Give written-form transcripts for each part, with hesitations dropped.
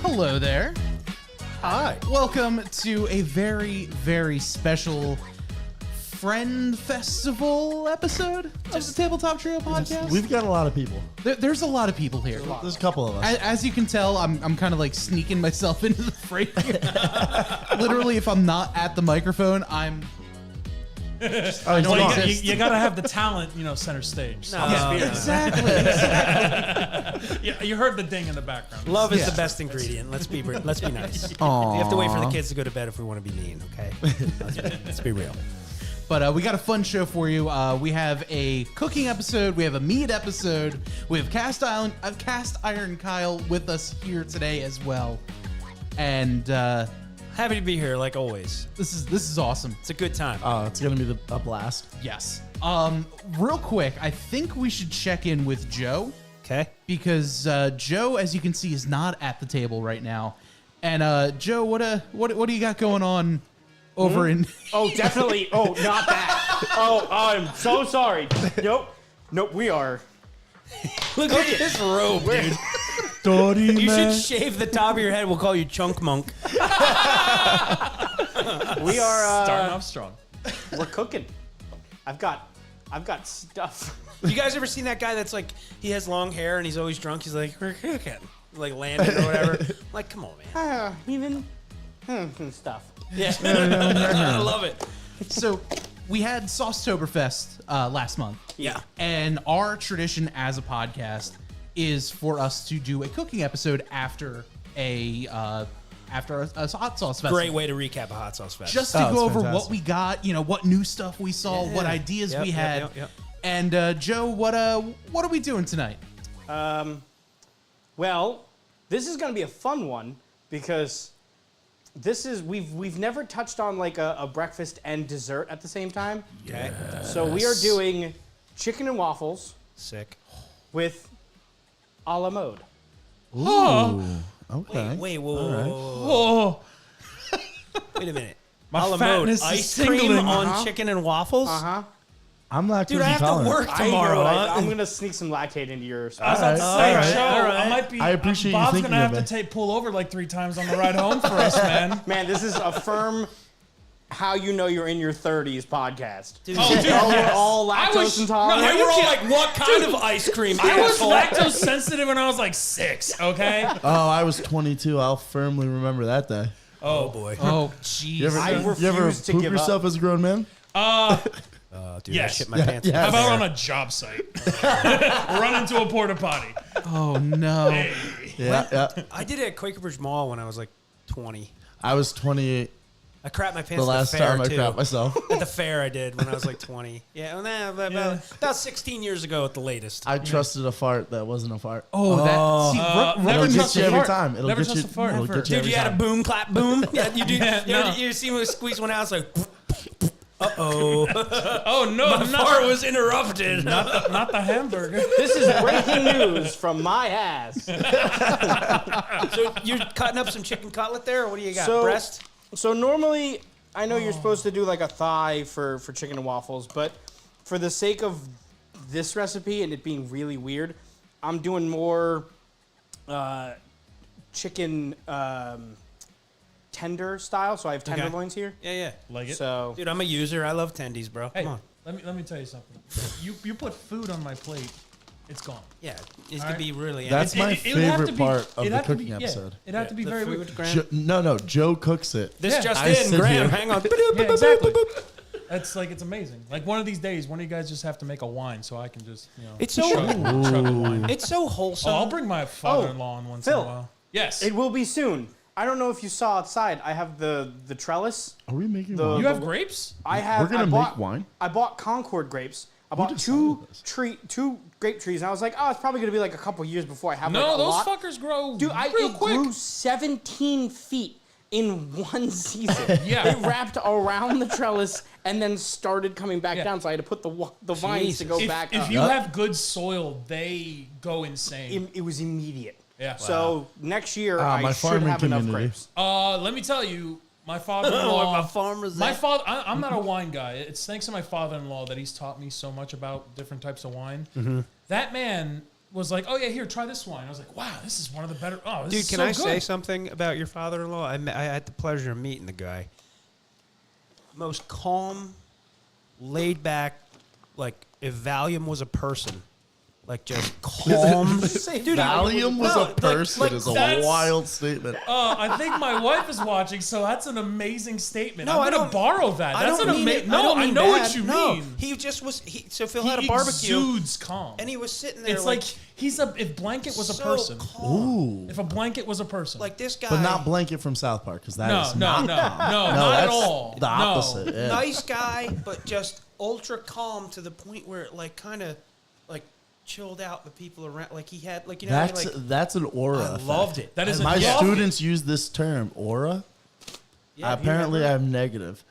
Hello there. Hi. Welcome to a very, very special Friend Festival episode of the Tabletop Trio podcast. We've got a lot of people. There's a lot of people here. There's a couple of us. As you can tell, I'm kind of like sneaking myself into the frame. Literally, if I'm not at the microphone, I'm... You got to have the talent, center stage. So. Exactly. Yeah, you heard the ding in the background. Love is the best ingredient. Let's be nice. Aww. We have to wait for the kids to go to bed if we want to be mean. Okay, let's be real. But we got a fun show for you. We have a cooking episode. We have a meat episode. We have Cast Iron Kyle with us here today as well. And Happy to be here, like always. this is awesome. It's a good time. It's going to be a blast. Yes. Real quick, I think we should check in with Joe. Okay. Because Joe, as you can see, is not at the table right now. And Joe, what do you got going on over in? Oh, definitely. Oh, not that. Oh, I'm so sorry. Nope. We are. Look at this robe, dude. You should shave the top of your head. We'll call you Chunk Monk. We are Starting off strong. We're cooking. I've got stuff. You guys ever seen that guy that's like, he has long hair and he's always drunk? He's like, we're cooking. Like Landon or whatever. Like, come on, man. Even stuff. Yeah. I love it. So we had Saucetoberfest last month. Yeah. And our tradition as a podcast is for us to do a cooking episode after a hot sauce festival. Great way to recap a hot sauce fest. Just to go over what we got, what new stuff we saw, what ideas we had. Yep. And Joe, what are we doing tonight? Well, this is going to be a fun one because we've never touched on like a breakfast and dessert at the same time. Okay. So we are doing chicken and waffles. Sick. With a la mode. Ooh. Okay. Wait, whoa. Oh, Wait a minute. my A la mode, fatness is ice cream tingling. on chicken and waffles? Uh-huh. I'm lactose Dude, I have to intolerant. work tomorrow. I'm going to sneak some lactate into yours. I was about to say, Joe, all right. I might be. I appreciate you Bob's thinking gonna of have it. to pull over like 3 times on the ride home for us, man. Man, this is a firm How You Know You're in Your 30s podcast. Dude, Oh, dude, Oh, we're yes. all I lactose was- intolerant. no, they you were all can't- like, what kind of ice cream? I was asshole? lactose sensitive when I was like 6. Okay. Oh, I was 22. I'll firmly remember that day. Oh boy. Oh, jeez. You ever, I you ever refuse to poop give yourself as a grown man? Dude, Yes. I shit my pants. yeah. How about on a job site? Run into a porta potty. Oh, no. Hey. Yeah. I did it at Quaker Bridge Mall when I was like 20. I was 28 I crapped my pants the last at the fair time I too. crapped myself. At the fair I did when I was like 20. Yeah, about 16 years ago at the latest. I trusted a fart that wasn't a fart. Oh, that. See, Never It'll trust get you a every fart. time. It'll Never get trust you. a fart. It'll Never. get you Dude, every you had a time. boom, clap, boom. Yeah, you do. Yeah, no. You see me squeeze one out, it's like, uh-oh. Oh no, My not, fart was interrupted. not the hamburger. This is breaking news from my ass. So you're cutting up some chicken cutlet there, or what do you got? So- Breast? So normally, I know you're supposed to do like a thigh for chicken and waffles, but for the sake of this recipe and it being really weird, I'm doing more chicken tender style. So I have tenderloins here. Yeah. Like it. So Dude, I'm a user. I love tendies, bro. Hey, Come on. let me tell you something. You put food on my plate, it's gone. Yeah, it's All gonna be right. really. That's my It would have to favorite be- part of it'd the have to cooking be- episode. It'd have to be the very food, weird. Graham. No, Joe cooks it. This Yeah. just I in, sit Graham. here. Hang on. Yeah, exactly. That's like it's amazing. Like one of these days, one of you guys just have to make a wine so I can just It's so chug a wine. it's so wholesome. Oh, I'll bring my father-in-law on once in Phil. a while. Yes. it will be soon. I don't know if you saw outside. I have the trellis. Are we making The- wine? You have grapes? I have. We're gonna I bought, make wine? I bought Concord grapes. I bought decided this? two grape trees, and I was like, oh, it's probably gonna be like a couple years before I have No, like a those lot. fuckers grow Dude, real it quick. grew 17 feet in one season. Yeah. It wrapped around the trellis and then started coming back Yeah. down, so I had to put the vines to go If, back if up. you have good soil, they go insane. It was immediate. Yeah. So next year Ah, I my should farming have enough community. grapes. Let me tell you, my father-in-law. my farmer's My at. father. I'm not a wine guy. It's thanks to my father-in-law that he's taught me so much about different types of wine. Mm-hmm. That man was like, "Oh yeah, here, try this wine." I was like, "Wow, this is one of the better." Oh, this Dude, is can so I good. say something about your father-in-law? I had the pleasure of meeting the guy. Most calm, laid back, like if Valium was a person. Like just calm. Dude, Valium was no, a person like is a that's- wild statement. I think my wife is watching, so that's an amazing statement. No, I'm I gonna don't- borrow that. I That's don't an mean amazing. it. No, don't I mean know bad. what you No, mean. he just was. So Phil He had a barbecue, exudes calm. and he was sitting there. It's like he's a. If blanket was a so person. calm. Ooh. If a blanket was a person. Like this guy, But not Blanket from South Park, because that no, is no, not. no, not that's at all. The opposite. Yeah. nice guy, but just ultra calm to the point where it like kind of like chilled out the people around. Like he had like That's like that's an aura. I effect. loved it. That is My a yeah. students use this term, aura. Yeah, Apparently, you remember? I'm negative.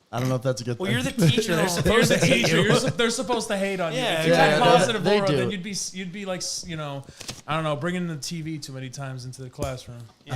I don't know if that's a good Well, thing. you're the teacher. They're You're supposed the to hate teacher. you. They're supposed to hate on you. Yeah, If you had yeah, positive they aura, do. then you'd be like, I don't know, bringing the TV too many times into the classroom. we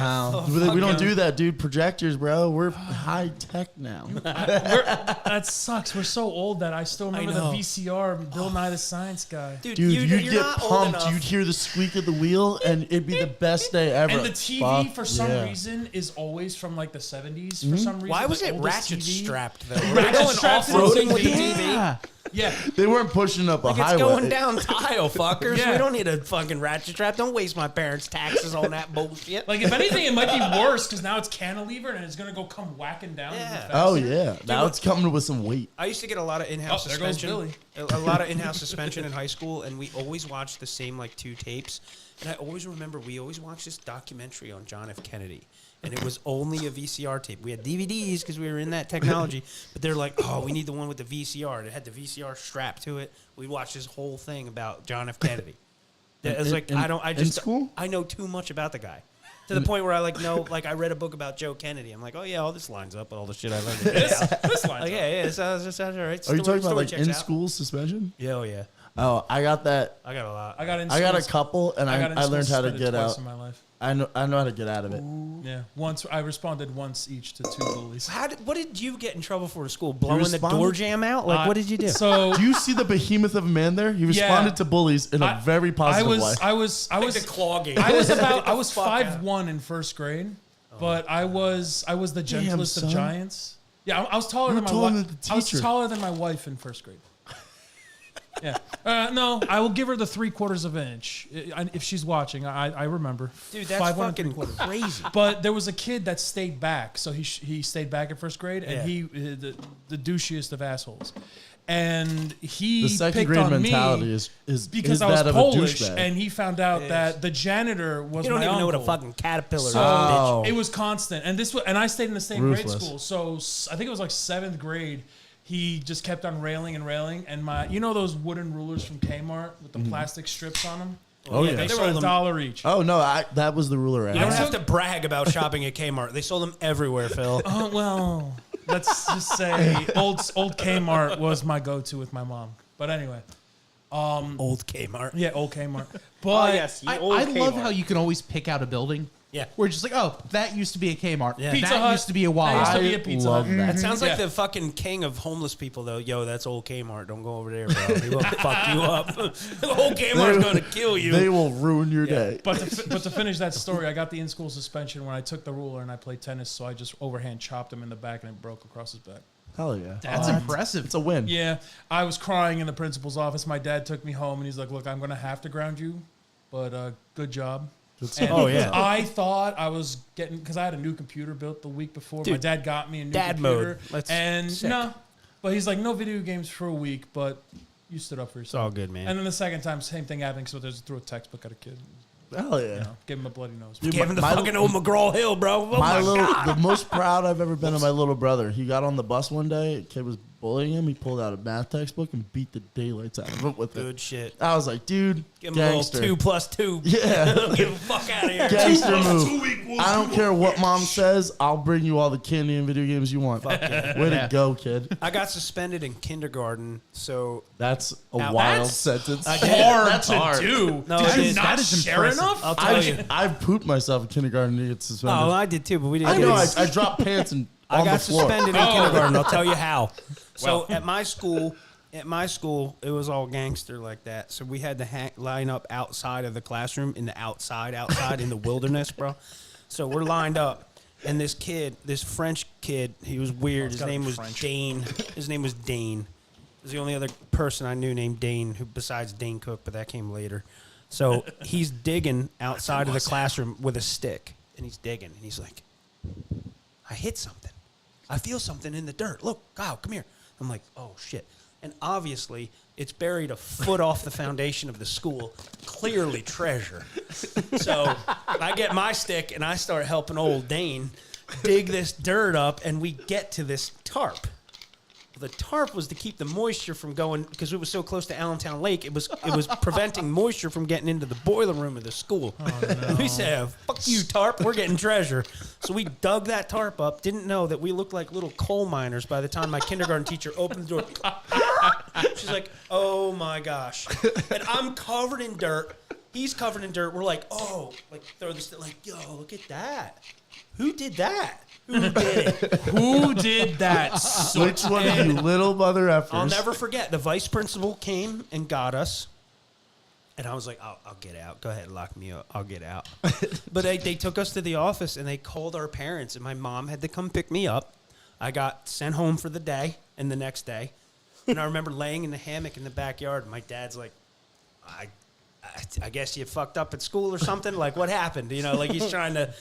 don't do that, dude. Projectors, bro. We're high tech now. That sucks. We're so old that I still remember the know. VCR, Bill Nye the Science Guy. Dude, Dude, you're you'd get not old pumped. enough. You'd hear the squeak of the wheel, and it'd be the best day ever. And the TV, Fuck for some yeah. reason, is always from like the 70s. For some reason, Why was the it oldest ratchet TV. strapped though? Ratchet Were they going strapped to the off-roading with the TV? TV? Yeah. Yeah. They weren't pushing up a Like highway. it's going down tile, fuckers. Yeah. We don't need a fucking ratchet strap. Don't waste my parents' taxes on that bullshit. Like, if anything, it might be worse because now it's cantilever and it's going to come whacking down. Yeah. even Oh faster. yeah, now it's coming with some weight. I used to get a lot of in-house Oh, there goes suspension. A lot of in-house suspension in high school, and we always watched the same like 2 tapes. And I always remember we always watched this documentary on John F. Kennedy, and it was only a VCR tape. We had DVDs because we were in that technology, but they're like, oh, we need the one with the VCR. And it had the VCR strapped to it. We'd watch this whole thing about John F. Kennedy. It was like in school? I know too much about the guy. To the point where I I read a book about Joe Kennedy. I'm like, oh yeah, all this lines up with all the shit I learned. This line's Like, yeah, this sounds all right. Are you talking about like checks in out. school suspension? Yeah, oh yeah. Oh, I got that. I got a lot. I got in I got a school- couple, and got in I school learned how to suspended get twice out. in my life. I know how to get out of it. Yeah, once I responded once each to 2 bullies. What did you get in trouble for at school? Blowing the responded? door jam out? Like, what did you do? So Do you see the behemoth of a man there? He responded to bullies in a very positive way. I was the claw game. I was Get about the fuck out. 5'1" in first grade, but I was the gentlest of son. giants. Yeah, I was taller than my taller wife. than the I was teacher. taller than my wife in first grade. Yeah. No, I will give her the 3/4 of an inch if she's watching. I remember. Dude, that's 5 1 fucking 3/4. crazy. But there was a kid that stayed back, so he stayed back in first grade, and Yeah. the douchiest of assholes, and he The second picked grade on mentality me is because is I was that of Polish, a douchebag. and he found out It that the janitor was You don't my even know what a uncle. fucking caterpillar is, So Oh. it was constant, and I stayed in the same grade Ruthless. school. So I think it was like 7th grade. He just kept on railing, and those wooden rulers from Kmart with the plastic strips on them. Oh, yeah. They They were sold them- $1 each. Oh no, that was the ruler. You don't have to brag about shopping at Kmart. They sold them everywhere, Phil. Oh well, let's just say old Kmart was my go-to with my mom. But anyway, Old Kmart. yeah, old Kmart. Oh But yes, I old love Kmart. how you can always pick out a building. Yeah. We're just like, oh, that used to be a Kmart. Yeah. Pizza that Hut. used to be a That Y. used to be a I Pizza love Hut. that. That sounds like Yeah. the fucking king of homeless people, though. Yo, that's old Kmart. Don't go over there, bro. He will fuck you up. Old Kmart's going to kill you. They will ruin your day. But to finish that story, I got the in-school suspension when I took the ruler and I played tennis. So I just overhand chopped him in the back and it broke across his back. Hell yeah. That's impressive. It's a win. Yeah, I was crying in the principal's office. My dad took me home and he's like, "Look, I'm gonna have to ground you, but good job." And Oh, yeah. I thought I was getting because I had a new computer built the week before. My Dude, dad got me a new dad computer, mode. Let's- and sick. no, but he's like, "No video games for a week," but you stood up for It's yourself. all good, man. And then the second time, same thing happened. So there's threw a textbook at a kid. Hell yeah. You know, gave him a bloody nose. Dude, Give him the my- fucking old McGraw Hill, bro. Oh My my little, God. the most proud I've ever been of my little brother. He got on the bus one day. A kid was bullying him. He pulled out a math textbook and beat the daylights out of it with it. Good shit. I was like, dude, Give him a gangster. little 2 plus 2. Yeah, Get the fuck out of here. gangster move. I don't care what mom says. I'll bring you all the candy and video games you want. Way to go, kid. I got suspended in kindergarten, so That's a Now wild that's- sentence. Hard to hard. do. No, Did it you is. not That is share impressive. enough? I'll tell you. I've pooped myself in kindergarten to get suspended. Oh, I did too, but we didn't. I get know. it. I dropped pants and I on the got floor. suspended in kindergarten. I'll tell you how. So Well. at my school, it was all gangster like that. So we had to line up outside of the classroom in the outside in the wilderness, bro. So we're lined up, and this French kid, he was weird. His gotta name be was French. Dane. His name was Dane. He was the only other person I knew named Dane, besides Dane Cook, but that came later. So he's digging outside of the classroom with a stick, and he's digging, and he's like, I hit something. I feel something in the dirt. Look, Kyle, come here. I'm like, oh, shit. And obviously, it's buried a foot off the foundation of the school. Clearly treasure. So I get my stick, and I start helping old Dane dig this dirt up, and we get to this tarp. The tarp was to keep the moisture from going, because it was so close to Allentown Lake, it was preventing moisture from getting into the boiler room of the school. We said, fuck you, tarp, we're getting treasure. So we dug that tarp up, didn't know that we looked like little coal miners by the time my kindergarten teacher opened the door. She's like, oh my gosh. And I'm covered in dirt. He's covered in dirt. We're like, oh, like throw this, like, yo, look at that. Who did that? Who did it? Who did that? Which one of you little mother effers? I'll never forget. The vice principal came and got us. And I was like, I'll get out. Go ahead, lock me up. I'll get out. But they took us to the office, and they called our parents, and my mom had to come pick me up. I got sent home for the day and the next day. And I remember laying in the hammock in the backyard. And my dad's like, I guess you fucked up at school or something. Like, what happened? You know, like he's trying to,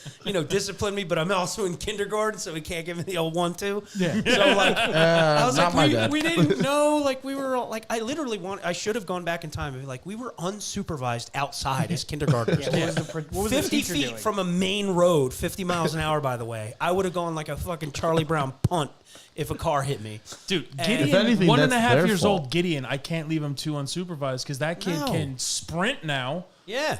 discipline me, but I'm also in kindergarten, so he can't give me the old 1-2. Yeah. So, like, I was not my like, dad. we didn't know. Like, we were all, like, I should have gone back in time and be like, we were unsupervised outside as kindergartners. What was the 50 teacher feet doing? from a main road, 50 miles an hour, by the way. I would have gone like a fucking Charlie Brown punt if a car hit me. Dude, And- Gideon, If anything, 1.5 that's their years fault. old Gideon, I can't leave him too unsupervised because that kid No. can sprint now. Yeah.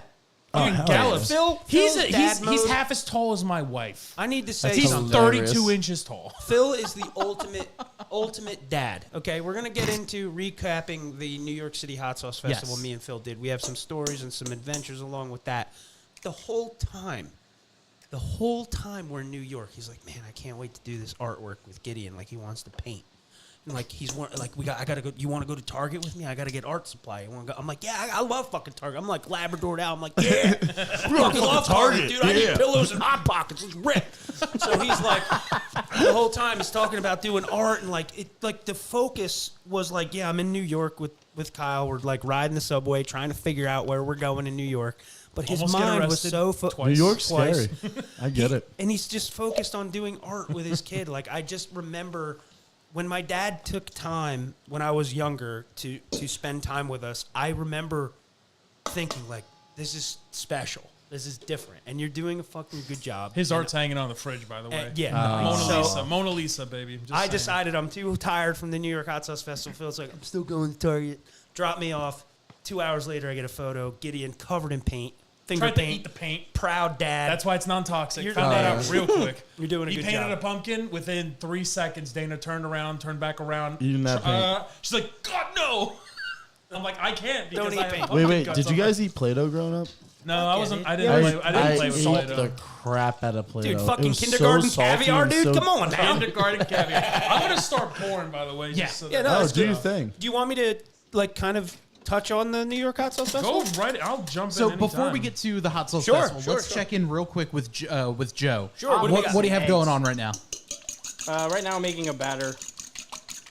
Oh, Dude, hell gallops. yeah. He's Phil's dad he's mode. half as tall as my wife. I need to say He's something. hilarious. 32 inches tall. Phil is the ultimate dad. Okay, we're gonna get into recapping the New York City Hot Sauce Festival. Yes. Me and Phil did. We have some stories and some adventures along with that. The whole time we're in New York, he's like, "Man, I can't wait to do this artwork with Gideon. Like he wants to paint." like I gotta go. You want to go to Target with me? I gotta get art supply. You want to go? I'm like, yeah, I love fucking Target. I'm like Labradored out. I'm like, yeah, I fucking love Target, dude. I need pillows and hot pockets. Let's rip. So he's like, the whole time he's talking about doing art and like the focus was like, yeah, I'm in New York with Kyle. We're like riding the subway, trying to figure out where we're going in New York. But his Almost get mind was arrested so New York's twice. scary. I get it. And he's just focused on doing art with his kid. Like, I just remember when my dad took time when I was younger to spend time with us, I remember thinking, like, this is special. This is different. And you're doing a fucking good job. His art's hanging on the fridge, by the way. Yeah. Mona Lisa, baby. Just I saying. decided I'm too tired from the New York Hot Sauce Festival. Feels like I'm still going to Target. Drop me off. 2 hours later, I get a photo. Gideon covered in paint. Finger Tried to paint. eat the paint. Proud dad. That's why it's non-toxic. You're- Found that out real quick. You're doing a he good painted job. a pumpkin. Within 3 seconds, Dana turned around, turned back around. Eating that paint. She's like, God, no. I'm like, I can't because Don't eat I have paint. pumpkin Wait. guts Did you on my- guys eat Play-Doh growing up? No, I wasn't. I I didn't play with ate Play-Doh. the crap out of Play-Doh. Dude, It fucking was so kindergarten salty caviar, and dude. so- Come on now. Kindergarten caviar. I'm gonna start pouring, by the way. Yeah. Just so Yeah, that- no, Oh, it's do good. your thing. Do you want me to, like, kind of touch on the New York Hot Sauce Festival? Go right. I'll jump So in. before we anytime. get to the Hot Sauce Sure, Festival, sure, let's sure. check in real quick with Joe. Sure, what do we got? What do you have Eggs. going on right now? Right now I'm making a batter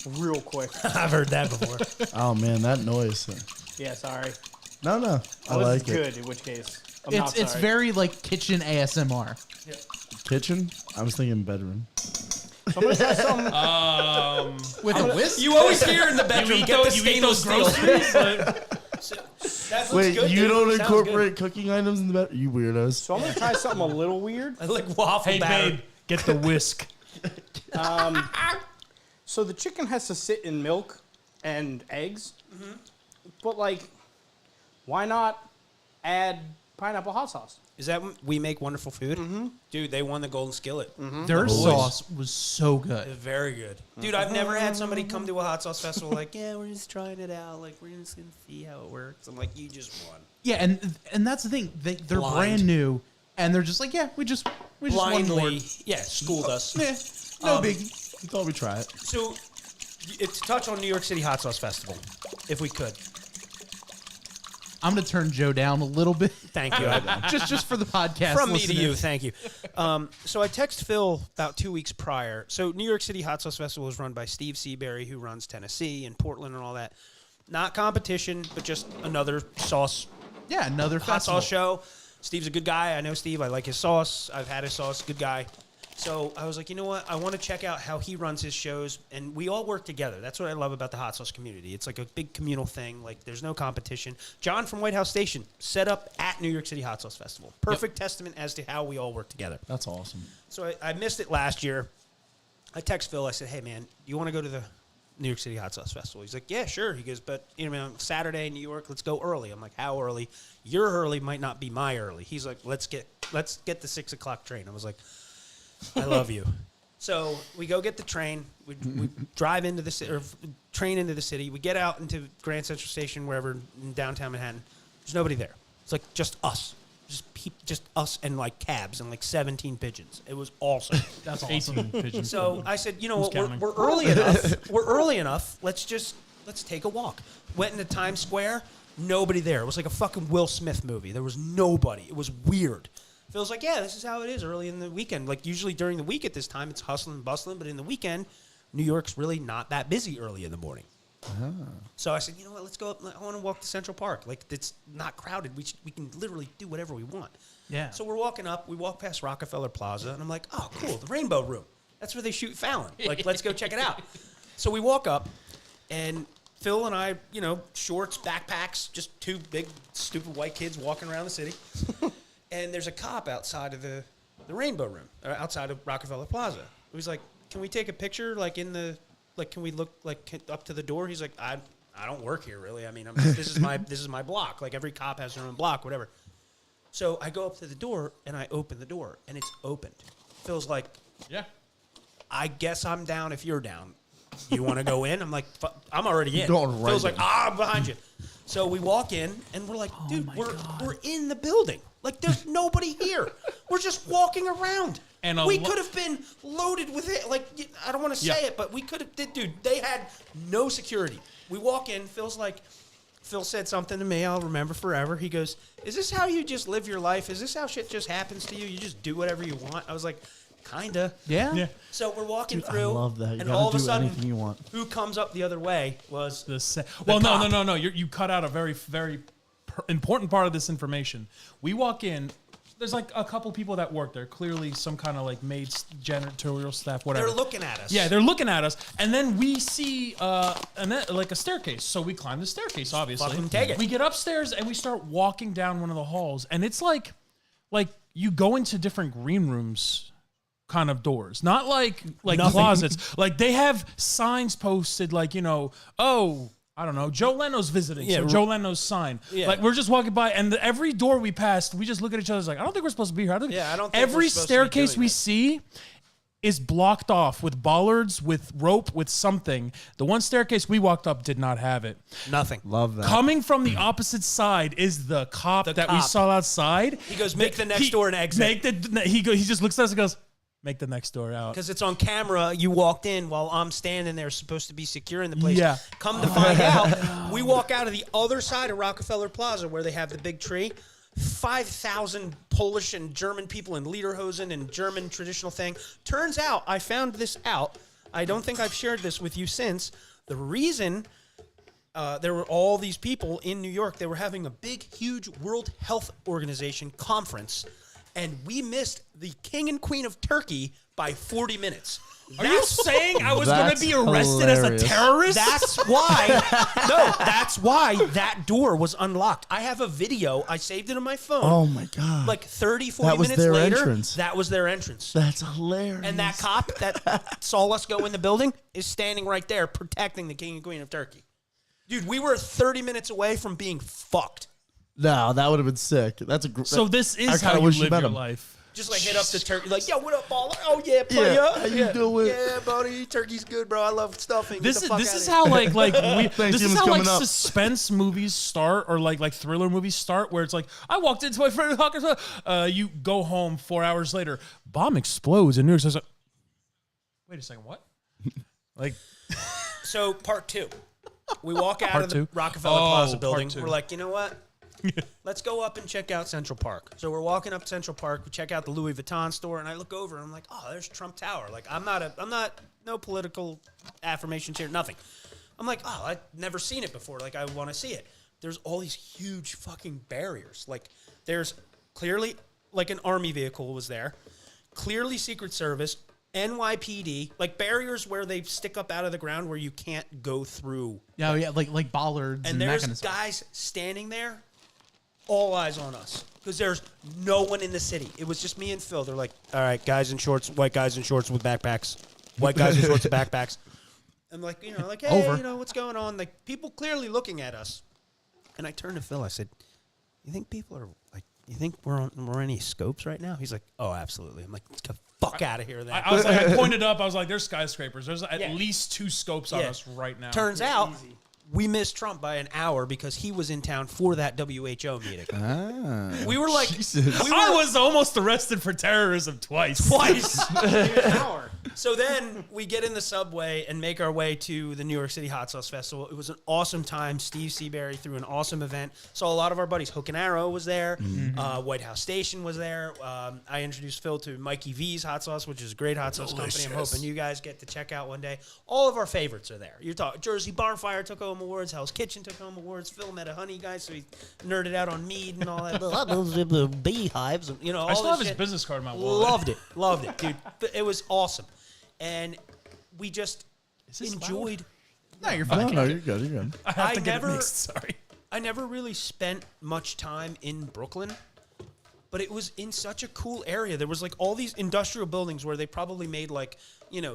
real quick. I've heard that before. Oh man, that noise. Yeah, sorry. No, I Well, like this is it. good, in which case. I'm not It's sorry. very like kitchen ASMR. Kitchen? I was thinking bedroom. So I'm gonna try some. With a whisk? You always hear in the bedroom, get the you eat stainless those steel. groceries? Like, That looks Wait, good, you dude. don't Sounds incorporate cooking items in the bed? You weirdos. So I'm gonna try something a little weird. good. I like waffle hey, batter. babe, get the whisk. So the chicken has to sit in milk and eggs, but like, why not add pineapple hot sauce? Is that when we make wonderful food? Mm-hmm. Dude, they won the Golden Skillet. Their sauce was so good. It's very good. Dude, I've never had somebody come to a hot sauce festival like, yeah, we're just trying it out. Like, we're just going to see how it works. I'm like, you just won. Yeah, and that's the thing. They're Blind. brand new, and they're just like, yeah, we just want more. Blindly, yeah, schooled us. No biggie. You thought we'd try it. So, to touch on New York City Hot Sauce Festival, if we could. I'm gonna turn Joe down a little bit, Thank you. just for the podcast. From me to listeners. you, thank you. So I text Phil about 2 weeks prior. So New York City Hot Sauce Festival is run by Steve Seabury, who runs Tennessee and Portland and all that. Not competition, but just another sauce Yeah, another hot festival. sauce show. Steve's a good guy. I know Steve. I like his sauce. I've had his sauce. Good guy. So I was like, you know what? I want to check out how he runs his shows, and we all work together. That's what I love about the hot sauce community. It's like a big communal thing. Like, there's no competition. John from White House Station set up at New York City Hot Sauce Festival. Perfect testament as to how we all work together. That's awesome. So I missed it last year. I text Phil. I said, hey, man, do you want to go to the New York City Hot Sauce Festival? He's like, yeah, sure. He goes, but, you know, man, Saturday in New York, let's go early. I'm like, how early? Your early might not be my early. He's like, let's get the 6 o'clock train. I was like, I love you. So we go get the train. We drive into the city, or train into the city. We get out into Grand Central Station, wherever in downtown Manhattan. There's nobody there. It's like just us. Just us and like cabs and like 17 pigeons. It was awesome. That's awesome. 18 pigeons. So I said, you know what, counting? we're early enough. We're early enough. Let's take a walk. Went into Times Square. Nobody there. It was like a fucking Will Smith movie. There was nobody. It was weird. Phil's like, yeah, this is how it is early in the weekend. Like, usually during the week at this time, it's hustling and bustling. But in the weekend, New York's really not that busy early in the morning. So I said, you know what, let's go up. I want to walk to Central Park. Like, it's not crowded. We can literally do whatever we want. Yeah. So we're walking up. We walk past Rockefeller Plaza. And I'm like, oh, cool, the Rainbow Room. That's where they shoot Fallon. Like, let's go check it out. So we walk up, and Phil and I, you know, shorts, backpacks, just two big, stupid white kids walking around the city. And there's a cop outside of the Rainbow Room, or outside of Rockefeller Plaza. He was like, can we take a picture, like, can we look, like, up to the door? He's like, I don't work here, really. I mean, this is my block. Like, every cop has their own block, whatever. So I go up to the door, and I open the door, and it's opened. Phil's like, yeah. I guess I'm down if you're down. You want to go in? I'm like, I'm already in. Going right Phil's like, in. I'm behind you. So we walk in, and we're like, dude, we're in the building. Like, there's nobody here. We're just walking around. And we could have been loaded with it. Like, I don't want to say it, but we could have. Dude, they had no security. We walk in. Phil said something to me I'll remember forever. He goes, "Is this how you just live your life? Is this how shit just happens to you? You just do whatever you want?" I was like, "Kinda." Yeah. So we're walking Dude, through. I love that. You and gotta all of a do sudden, anything you want. who comes up the other way was Well, cop. no. You cut out a very, very important part of this information. We walk in. There's like a couple people that work there. Clearly, some kind of like maids, janitorial staff, whatever. They're looking at us. Yeah, they're looking at us, and then we see like a staircase. So we climb the staircase. Obviously, Fucking take it. We get upstairs and we start walking down one of the halls, and it's like you go into different green rooms, kind of doors, not like closets. Like they have signs posted, like I don't know, Joe Leno's visiting. Yeah, So Joe Leno's sign. Yeah. Like we're just walking by, and every door we passed, we just look at each other like, I don't think we're supposed to be here. I don't think we're every supposed to be staircase doing we this. see is blocked off with bollards, with rope, with something. The one staircase we walked up did not have it. Nothing. Love that. Coming from the opposite side is the cop that we cop. saw outside. He goes, "Make the next door an exit." He just looks at us and goes, "Make the next door out." Because it's on camera, you walked in while I'm standing there, supposed to be securing the place. Yeah. Come to find out, we walk out of the other side of Rockefeller Plaza where they have the big tree. 5,000 Polish and German people in lederhosen and German traditional thing. Turns out, I found this out. I don't think I've shared this with you since. The reason there were all these people in New York, they were having a big, huge World Health Organization conference, and we missed the King and Queen of Turkey by 40 minutes. Are you saying I was going to That's be arrested as a hilarious. terrorist? That's why. No, that's why that door was unlocked. I have a video. I saved it on my phone. Oh my god. Like 30, 40 That was minutes their later, entrance. that was their entrance. That's hilarious. And that cop that saw us go in the building is standing right there protecting the King and Queen of Turkey. Dude, we were 30 minutes away from being fucked. No, that would have been sick. That's a. So this I is kinda how you wish you live met your him. life. Just like hit up the turkey, like, yo, what up, baller? Oh yeah, player. Yeah, how you doing? Yeah, buddy, turkey's good, bro. I love stuffing. This Get the fuck is outta how here. like this is Thanksgiving's how like coming up. suspense movies start, or like thriller movies start, where it's like I walked into my friend Hawkins. You go home 4 hours later, bomb explodes in New York. So I was like, wait a second, what? Like, So part two, we walk out Part of the two? Rockefeller Oh, Plaza part building. two. We're like, you know what? Let's go up and check out Central Park. So we're walking up Central Park. We check out the Louis Vuitton store, and I look over and I'm like, oh, there's Trump Tower. Like, I'm not no political affirmations here, nothing. I'm like, oh, I've never seen it before. Like, I want to see it. There's all these huge fucking barriers. Like, there's clearly like an army vehicle was there, clearly Secret Service, NYPD, like barriers where they stick up out of the ground where you can't go through. Yeah, like bollards and, And that there's kind of stuff. guys standing there, all eyes on us, because there's no one in the city. It was just me and Phil. They're like, all right, guys in shorts, white guys in shorts with backpacks, white guys in shorts with backpacks. I'm like, like, hey, Over. what's going on? Like, people clearly looking at us. And I turned to Phil. I said, you think people are like, you think we're on any scopes right now? He's like, oh, absolutely. I'm like, let's get the fuck out of here then. I was like, I pointed up. I was like, there's skyscrapers. There's at least 2 scopes on Yeah. us right now. Turns out we missed Trump by an hour because he was in town for that WHO meeting. We were like, I was almost arrested for terrorism twice. So then we get in the subway and make our way to the New York City Hot Sauce Festival. It was an awesome time. Steve Seabury threw an awesome event. Saw a lot of our buddies. Hook and Arrow was there. White House Station was there. I introduced Phil to Mikey V's Hot Sauce, which is a great hot sauce company. I'm hoping you guys get to check out one day. All of our favorites are there. You're talking Jersey Barfire took home awards. Hell's Kitchen took home awards. Phil met a honey guy, so he nerded out on mead and all that. The beehives, and, all I still this have his shit. business card in my wallet. Loved it, dude. It was awesome. And we just this enjoyed. No, you're fine. No, you're good. You're good. I have I to get never- it mixed. Sorry. I never really spent much time in Brooklyn, but it was in such a cool area. There was like all these industrial buildings where they probably made like,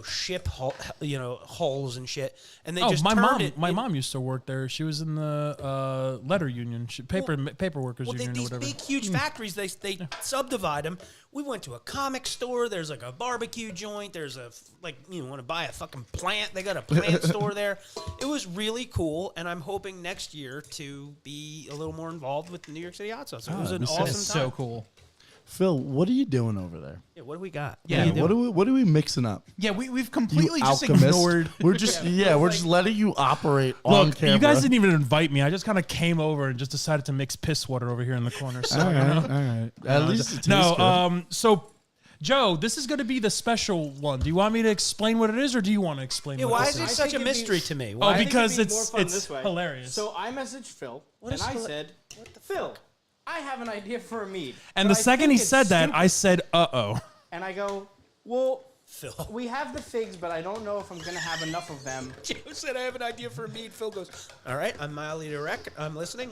ship hulls and shit. And they just my turned mom. it. My mom used to work there. She was in the letter union, paper workers Well, union or these whatever. big, huge factories, they subdivide them. We went to a comic store. There's like a barbecue joint. There's want to buy a fucking plant. They got a plant store there. It was really cool, and I'm hoping next year to be a little more involved with the New York City Hot Sauce. It was an That awesome is time. so cool. Phil, what are you doing over there? Yeah, what do we got? Yeah, What are we mixing up? Yeah, we've You completely just alchemist. ignored. We're just we're just letting you operate on Look, camera. you guys didn't even invite me. I just kind of came over and just decided to mix piss water over here in the corner. So, All right. At least it tastes no, good. so Joe, this is going to be the special one. Do you want me to explain what it is, or do you want to explain? Yeah, what why this is it is? such a think it'd be- mystery to me? Oh, Why? because it'd be more it's fun this way. hilarious. So I messaged Phil, and is I Phil- said, Phil, I have an idea for a mead. and but the I second think he it's said that, stupid." I said, "Uh-oh." And I go, well, Phil. we have the figs, but I don't know if I'm going to have enough of them. Joe said I have an idea for a mead. Phil goes, all right, I'm mildly direct. I'm listening.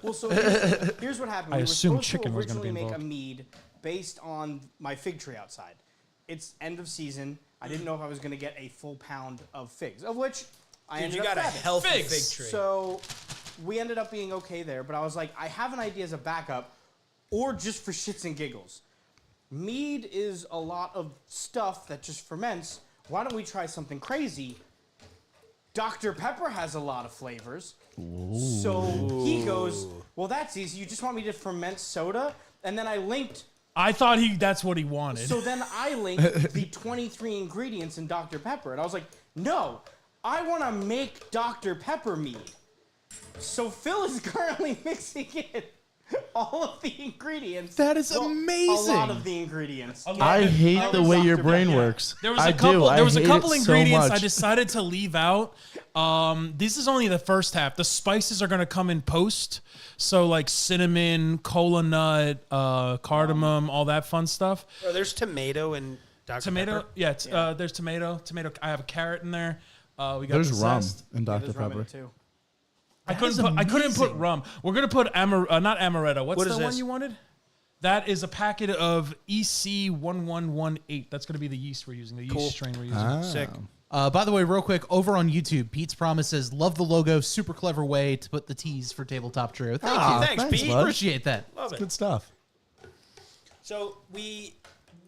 Well, so here's what happened. I We were assumed supposed chicken to was gonna originally be make a involved. mead based on my fig tree outside. It's end of season. I didn't know if I was going to get a full pound of figs, of which I Dude, ended you up got a grabbing. healthy Figs. fig tree. So we ended up being okay there, but I was like, I have an idea as a backup, or just for shits and giggles. Mead is a lot of stuff that just ferments. Why don't we try something crazy? Dr. Pepper has a lot of flavors. So he goes, well, that's easy. You just want me to ferment soda? And then I linked. I thought that's what he wanted. So then I linked the 23 ingredients in Dr. Pepper. And I was like, no, I want to make Dr. Pepper mead. So Phil is currently mixing in all of the ingredients. That is Well, amazing. A lot of the ingredients. I hate Of the way your Dr. brain Pepper. works. There was I a couple. do. I There was a hate couple it so ingredients I much. decided to leave out. This is only the first half. The spices are going to come in post. So like cinnamon, cola nut, cardamom, all that fun stuff. Oh, there's tomato and Dr. Tomato, Pepper. yeah. There's tomato. I have a carrot in there. We got There's the rum zest. in Dr. There's rum in Pepper. it too. I couldn't put rum. We're gonna put not amaretto. What's What the is one this? you wanted? That is a packet of EC1118. That's gonna be the yeast we're using. The yeast strain we're using. Ah. Sick. By the way, real quick, over on YouTube, Pete's promises, love the logo, super clever way to put the T's for Tabletop True. Thank Ah, you. Thanks, Pete. bud. Appreciate that. Love it. Good stuff. So we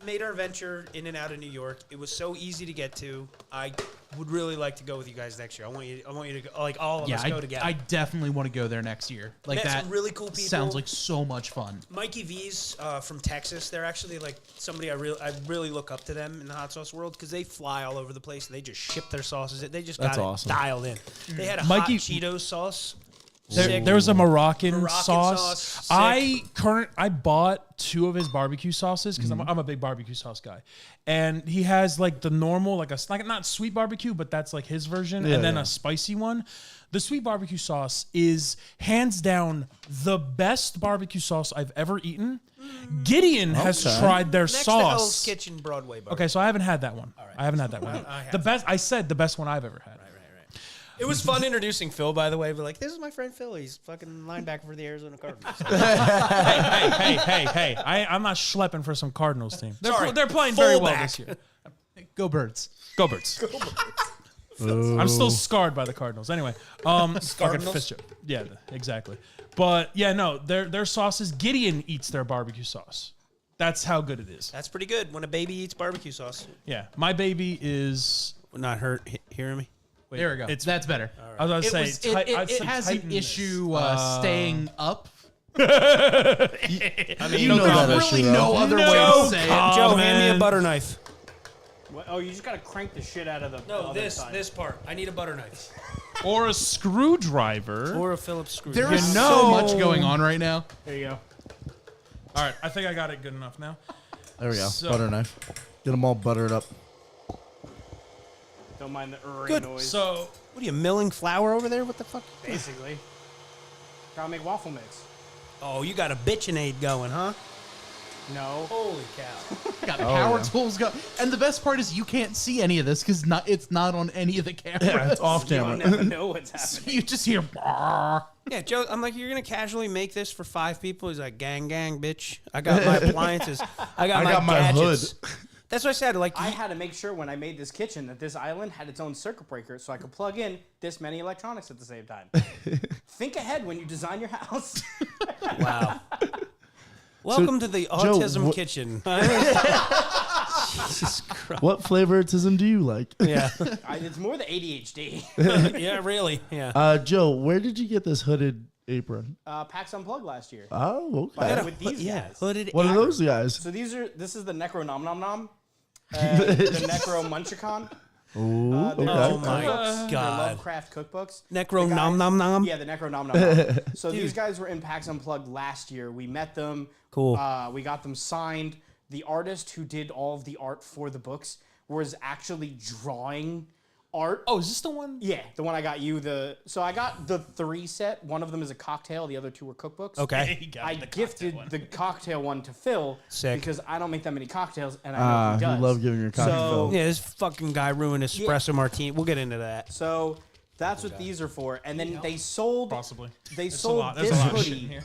made our venture in and out of New York. It was so easy to get to. I would really like to go with you guys next year. I want you to go, like all of Yeah, us go together. I definitely want to go there next year. Like Met that some really cool people. sounds like so much fun. Mikey V's from Texas. They're actually like somebody I really look up to them in the hot sauce world because they fly all over the place. They just ship their sauces. They just That's got awesome. it dialed in. They had a Mikey- hot Cheetos sauce. There, Sick. there's a Moroccan Moroccan sauce. sauce, I bought 2 of his barbecue sauces because I'm a big barbecue sauce guy, and he has like the normal, like not sweet barbecue, but that's like his version, Yeah, and then yeah. a spicy one. The sweet barbecue sauce is hands down the best barbecue sauce I've ever eaten. Gideon has Okay. tried their Next to Hell's sauce. Kitchen Broadway bar. Okay, so I haven't had that one. right. I haven't had that one. I have. The best. I said the best one I've ever had. Right. It was fun introducing Phil, by the way. But like, this is my friend Phil. He's fucking linebacker for the Arizona Cardinals. Hey! I'm not schlepping for some Cardinals team. Sorry, They're playing very well fullback. this year. Go Birds. Go Birds. I'm still scarred by the Cardinals. Anyway, fucking Cardinals? fist chip. Yeah, exactly. But yeah, no, their sauces. Gideon eats their barbecue sauce. That's how good it is. That's pretty good when a baby eats barbecue sauce. Yeah, my baby is. Not hurt. Hearing me? Wait, There we go. That's better. I was It, gonna was, say it has an issue staying up. I mean, You know that There's issue, really though. no other way No, to say it. Joe, hand me man. a butter knife. What? Oh, you just gotta crank the shit out of the No, other this side. part. I need a butter knife or a screwdriver. or a Phillips screw. There is You so know- much going on right now. There you go. All right, I think I got it good enough now. There we go. So- Butter knife. Get them all buttered up. Don't mind the Good. noise. So What are you milling flour over there? What the fuck? basically, gotta make waffle mix. Oh, you got a bitchinade going, huh? No. Holy cow! Got power yeah. tools go. And the best part is you can't see any of this because it's not on any of the cameras. Yeah, it's off You'll camera. never know what's happening. You just hear. "Brrr." Yeah, Joe. I'm like, you're gonna casually make this for 5 people? He's like, gang, bitch. I got my appliances. I got my gadgets. hood. That's what I said. Like, I had to make sure when I made this kitchen that this island had its own circuit breaker so I could plug in this many electronics at the same time. Think ahead when you design your house. wow. Welcome to the autism kitchen. Jesus Christ. What favoritism do you like? Yeah. It's more the ADHD. Yeah, really. Yeah. Joe, where did you get this hooded apron? PAX Unplugged last year. Oh, okay. With these guys. hooded. What are those guys? So this is the Necro Nom Nom Nom, the Necro Munchicon. Ooh, okay. Oh my They're god. Lovecraft cookbooks. Necro The guys- Nom Nom Nom. Yeah, the Necro Nom Nom Nom. So these guys were in PAX Unplugged last year. We met them. Cool. We got them signed. The artist who did all of the art for the books was actually drawing art. Oh, is this the one? Yeah, the one I got you. So I got the 3 set. One of them is a cocktail. The other 2 were cookbooks. Okay. I gifted the cocktail one to Phil Sick. because I don't make that many cocktails, and I know he does. You love giving your cocktail. Yeah, this fucking guy ruined espresso martini. We'll get into that. So that's what these are for. And then they sold. Possibly. They There's a sold lot. There's this a lot of shit in hoodie here.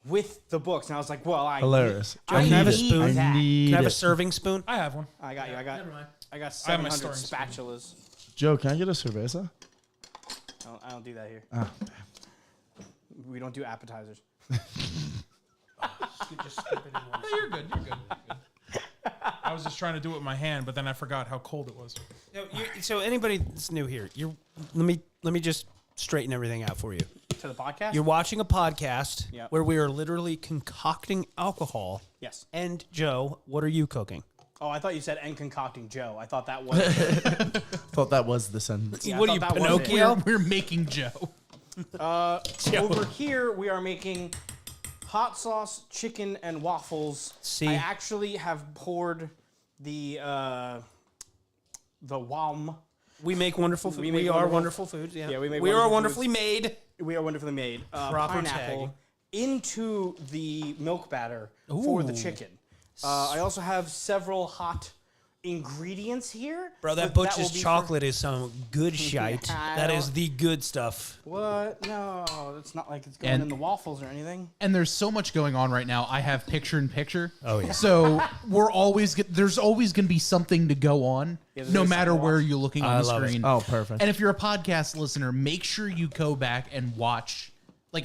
with the books, and I was like, "Well, Hilarious. I Can I have a need spoon? that. Can I have a serving spoon? I have one. I got you. I got Never mind. I got I have my 700 storing spoon. spatulas. Joe, can I get a cerveza? I don't do that here. Oh, We don't do appetizers. No, you're good. You're good. I was just trying to do it with my hand, but then I forgot how cold it was. So anybody that's new here, let me just straighten everything out for you. To the podcast? You're watching a podcast Yep. where we are literally concocting alcohol. Yes. And Joe, what are you cooking? Oh, I thought you said and concocting Joe. I thought that was. thought that was the sentence. Yeah, I What are you, thought that was it. Pinocchio? We're making Joe. Over here, we are making hot sauce, chicken, and waffles. See? I actually have poured the walm. We make wonderful food. We We, make are wonderful- wonderful foods. Yeah, Yeah, we make are wonderful wonderfully made. We are wonderfully made. Proper pineapple tag. into the milk batter for the Ooh. chicken. I also have several hot ingredients here. Bro, that but will butcher's be for- chocolate is some good shite. I That don't- is the good stuff. What? No, it's not like it's going And- in the waffles or anything. And there's so much going on right now. I have picture in picture. Oh, yeah. So there's always going to be something to go on, Yeah, there's no always matter something to where watch. you're looking I on the love it. screen. Oh, perfect. And if you're a podcast listener, make sure you go back and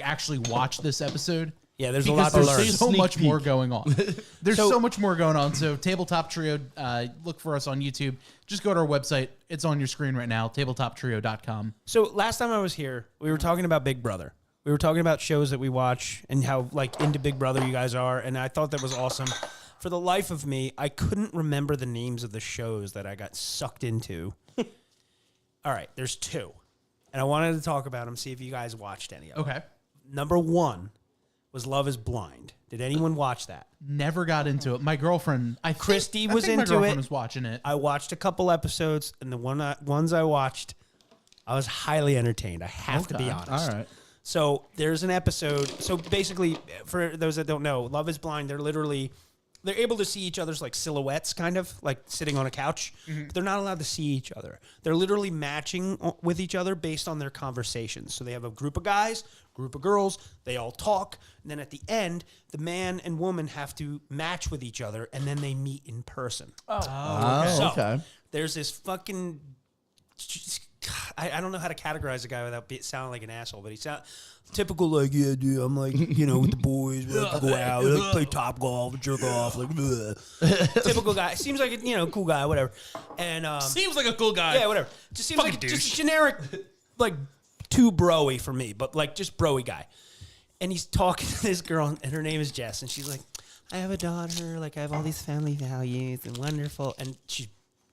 actually watch this episode. Yeah, there's a Because lot to there's learn. so Sneak much peek. more going on. There's So- so much more going on. So Tabletop Trio, look for us on YouTube. Just go to our website. It's on your screen right now, tabletoptrio.com. So last time I was here, we were talking about Big Brother. We were talking about shows that we watch and how like into Big Brother you guys are, and I thought that was awesome. For the life of me, I couldn't remember the names of the shows that I got sucked into. All right, there's 2, and I wanted to talk about them. See if you guys watched any of them. Okay. Number 1 was Love Is Blind. Did anyone watch that? Never got into it. My girlfriend, Christy I was think my into girlfriend it. was watching it. I watched a couple episodes, and the ones I watched, I was highly entertained. I have to be honest. All right. So there's an episode. So basically, for those that don't know, Love Is Blind. They're able to see each other's like silhouettes, kind of like sitting on a couch. But they're not allowed to see each other. They're literally matching with each other based on their conversations. So they have a group of guys, group of girls. They all talk, and then at the end, the man and woman have to match with each other, and then they meet in person. Oh, So, okay. there's this fucking. I don't know how to categorize a guy without sounding like an asshole, but he sound typical like, yeah, dude, I'm like, with the boys, we like to go out, we like to play top golf, jerk off, like, typical guy. Seems like a, cool guy, whatever. And Seems like a cool guy. yeah, whatever. Just seems Fucking like just douche. a generic, like, too bro-y for me, but like just bro-y guy. And he's talking to this girl, and her name is Jess, and she's like, I have a daughter, like I have all these family values and wonderful, and she's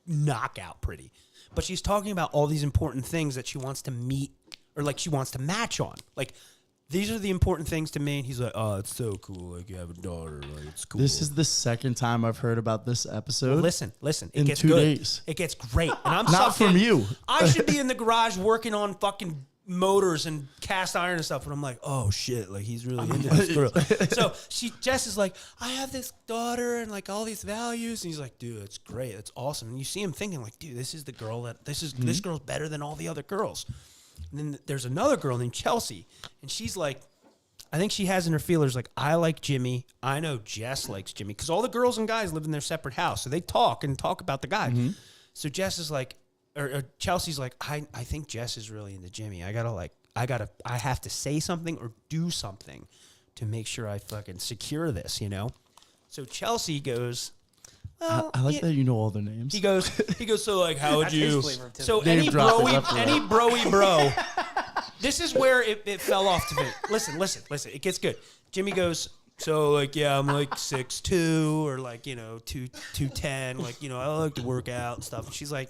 knockout pretty. But she's talking about all these important things that she wants to meet or like she wants to match on. Like, these are the important things to me. And he's like, oh, it's so cool. Like, you have a daughter. Like, it's cool. This is the second time I've heard about this episode. Listen. It In gets 2 good. days. It gets great. And I'm Not sucked from in. you. I should be in the garage working on fucking motors and cast iron and stuff, and I'm like, oh shit, like he's really into this girl. So Jess is like, I have this daughter and like all these values, and he's like, dude, it's great, it's awesome. And you see him thinking like, dude, this is the girl that this girl's better than all the other girls. And then there's another girl named Chelsea, and she's like, I think she has in her feelers like, I like Jimmy. I know Jess likes Jimmy, because all the girls and guys live in their separate house, so they talk about the guy. So Jess is like, or Chelsea's like, I think Jess is really into Jimmy. I have to say something or do something to make sure I fucking secure this, So Chelsea goes, well, I like that you know all their names. he goes, so like, how would That's his you? flavor of So Name any dropping broy left and right. bro This is where it fell off to me. Listen. It gets good. Jimmy goes, so like, yeah, I'm like 6'2", or like, 210. Like, I like to work out and stuff. And she's like,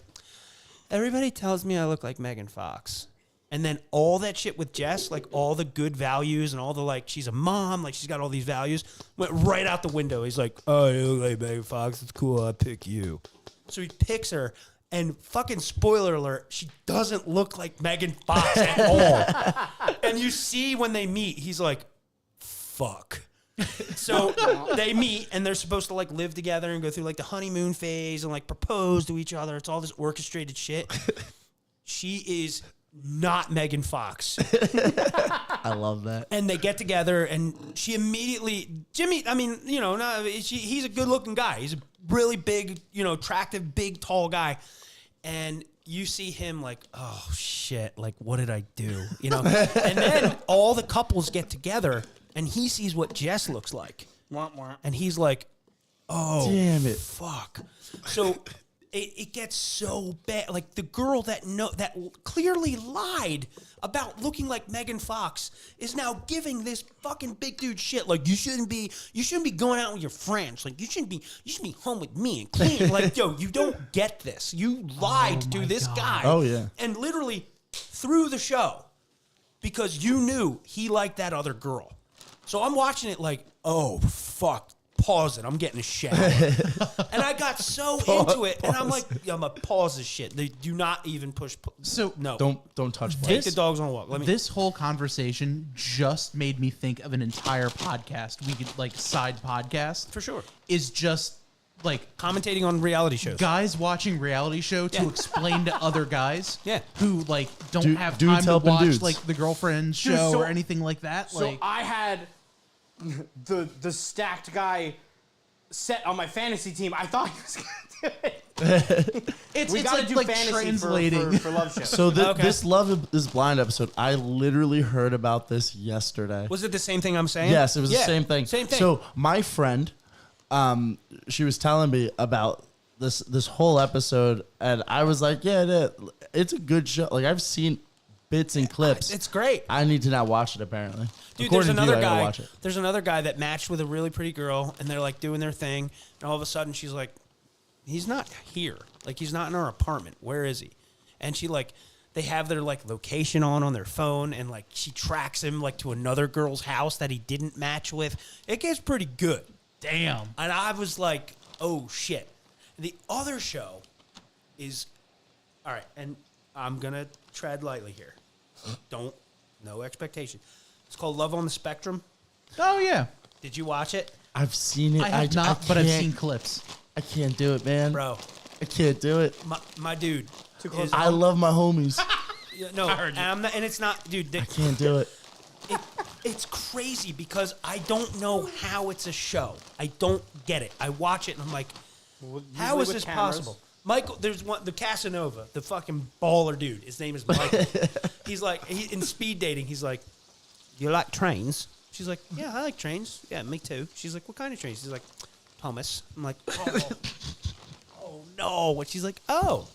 everybody tells me I look like Megan Fox. And then all that shit with Jess, like all the good values and all the like, she's a mom, like she's got all these values, went right out the window. He's like, oh, you look like Megan Fox. It's cool. I pick you. So he picks her, and fucking spoiler alert, she doesn't look like Megan Fox at all. And you see when they meet, he's like, fuck. So they meet, and they're supposed to like live together and go through like the honeymoon phase and like propose to each other. It's all this orchestrated shit. She is not Megan Fox. I love that. And they get together, and she immediately, Jimmy, I mean, he's a good-looking guy. He's a really big, attractive, big, tall guy. And you see him like, oh, shit, like, what did I do? And then all the couples get together, and he sees what Jess looks like. And he's like, oh, damn it. Fuck. So it gets so bad. Like the girl that clearly lied about looking like Megan Fox is now giving this fucking big dude shit. Like you shouldn't be going out with your friends. Like you should be home with me and clean. Like, yo, you don't get this. You lied to this guy. Oh yeah. And literally through the show because you knew he liked that other girl. So I'm watching it like, oh fuck. Pause it. I'm getting a shower. And I got so into it, and I'm like, I'm gonna pause this shit. They do not even push. So no, Don't touch take play. the dogs on a walk. This whole conversation just made me think of an entire podcast. We could like side podcast for sure. Is just like commentating on reality shows. Guys watching reality show to explain to other guys who like don't have time to watch dudes. like the girlfriend show or anything like that. So like I had the stacked guy set on my fantasy team. I thought he was gonna do it. it's gotta do like fantasy translating for love shows. So this Love is Blind episode, I literally heard about this yesterday. Was it the same thing I'm saying? Yes, it was the same thing. Same thing. So my friend, she was telling me about this whole episode, and I was like, yeah, it's a good show. Like I've seen bits and clips. It's great. I need to not watch it apparently. Dude, According there's to you, another I gotta guy. watch it. There's another guy that matched with a really pretty girl, and they're like doing their thing, and all of a sudden she's like, "He's not here. Like he's not in our apartment. Where is he?" And she like, they have their like location on their phone, and like she tracks him like to another girl's house that he didn't match with. It gets pretty good. damn. And I was like, "Oh shit." The other show is all right, and I'm gonna tread lightly here. No expectation. It's called Love on the Spectrum. Oh yeah, Did you watch it? I've seen it. I have not, but I've seen clips. I can't do it, man. Bro, I can't do it. my dude. I love my homies. No, and, I'm not, and it's not, dude. I can't do it. It's crazy because I don't know how it's a show. I don't get it. I watch it and I'm like, how is this possible? Michael, there's one, the Casanova, the fucking baller dude. His name is Michael. He's like, in speed dating, he's like, you like trains? She's like, yeah, I like trains. Yeah, me too. She's like, what kind of trains? He's like, Thomas. I'm like, oh no. And she's like, oh,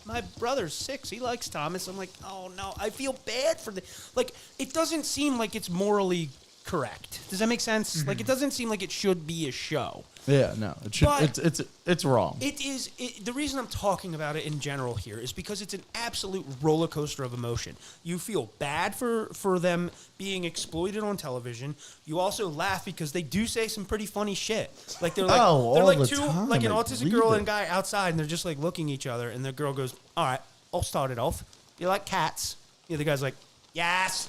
my brother's 6. He likes Thomas. I'm like, oh no. I feel bad for the, like, it doesn't seem like it's morally correct. Does that make sense? Mm-hmm. Like, it doesn't seem like it should be a show. Yeah, no, it should. It's wrong. It is. The reason I'm talking about it in general here is because it's an absolute roller coaster of emotion. You feel bad for them being exploited on television. You also laugh because they do say some pretty funny shit. Like they're like two time. like an I autistic believe girl it. and guy outside, and they're just like looking at each other, and the girl goes, "All right, I'll start it off. You like cats?" The guy's like, "Yes,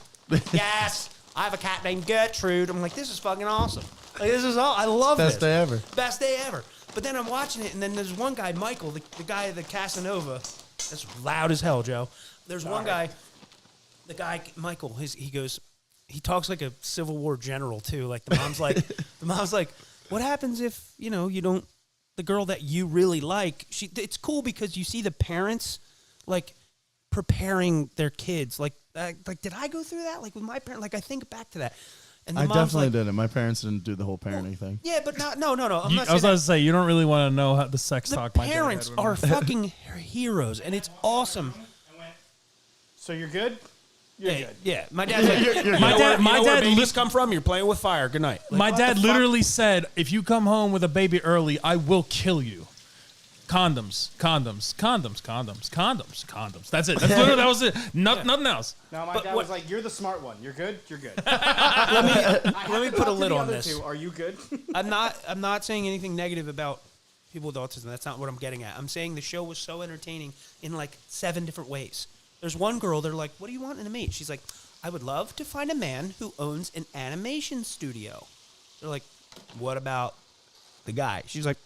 yes." I have a cat named Gertrude. I'm like, this is fucking awesome. Like, this is all. I love this. Best day ever. Best day ever. But then I'm watching it, and then there's one guy, Michael, the guy, the Casanova. That's loud as hell, Joe. There's one guy, the guy, Michael, he goes, he talks like a Civil War general, too. Like, the mom's like, what happens if, you don't, the girl that you really like, it's cool because you see the parents, like, preparing their kids. Like, did I go through that? Like, with my parents? Like, I think back to that. And the I mom's definitely like, didn't. My parents didn't do the whole parenting thing. Yeah, but no. I'm not I was saying about that. to say, you don't really want to know how the sex The talk my dad parents had when are fucking heroes, and it's awesome. So you're good? You're good. Yeah, my dad's like, my dad babies come from. You're playing with fire. Good night. Like, My what dad the fuck? literally said, "If you come home with a baby early, I will kill you." Condoms, condoms, condoms, condoms, condoms, condoms. That's it. That's literally, that was it. Nothing else. No, my But dad what- was like, "You're the smart one. You're good. You're good." Let me put a lid on this. Are you good? I'm not saying anything negative about people with autism. That's not what I'm getting at. I'm saying the show was so entertaining in like 7 different ways. There's one girl, they're like, "What do you want in a mate?" She's like, "I would love to find a man who owns an animation studio." They're like, "What about the guy?" She's like,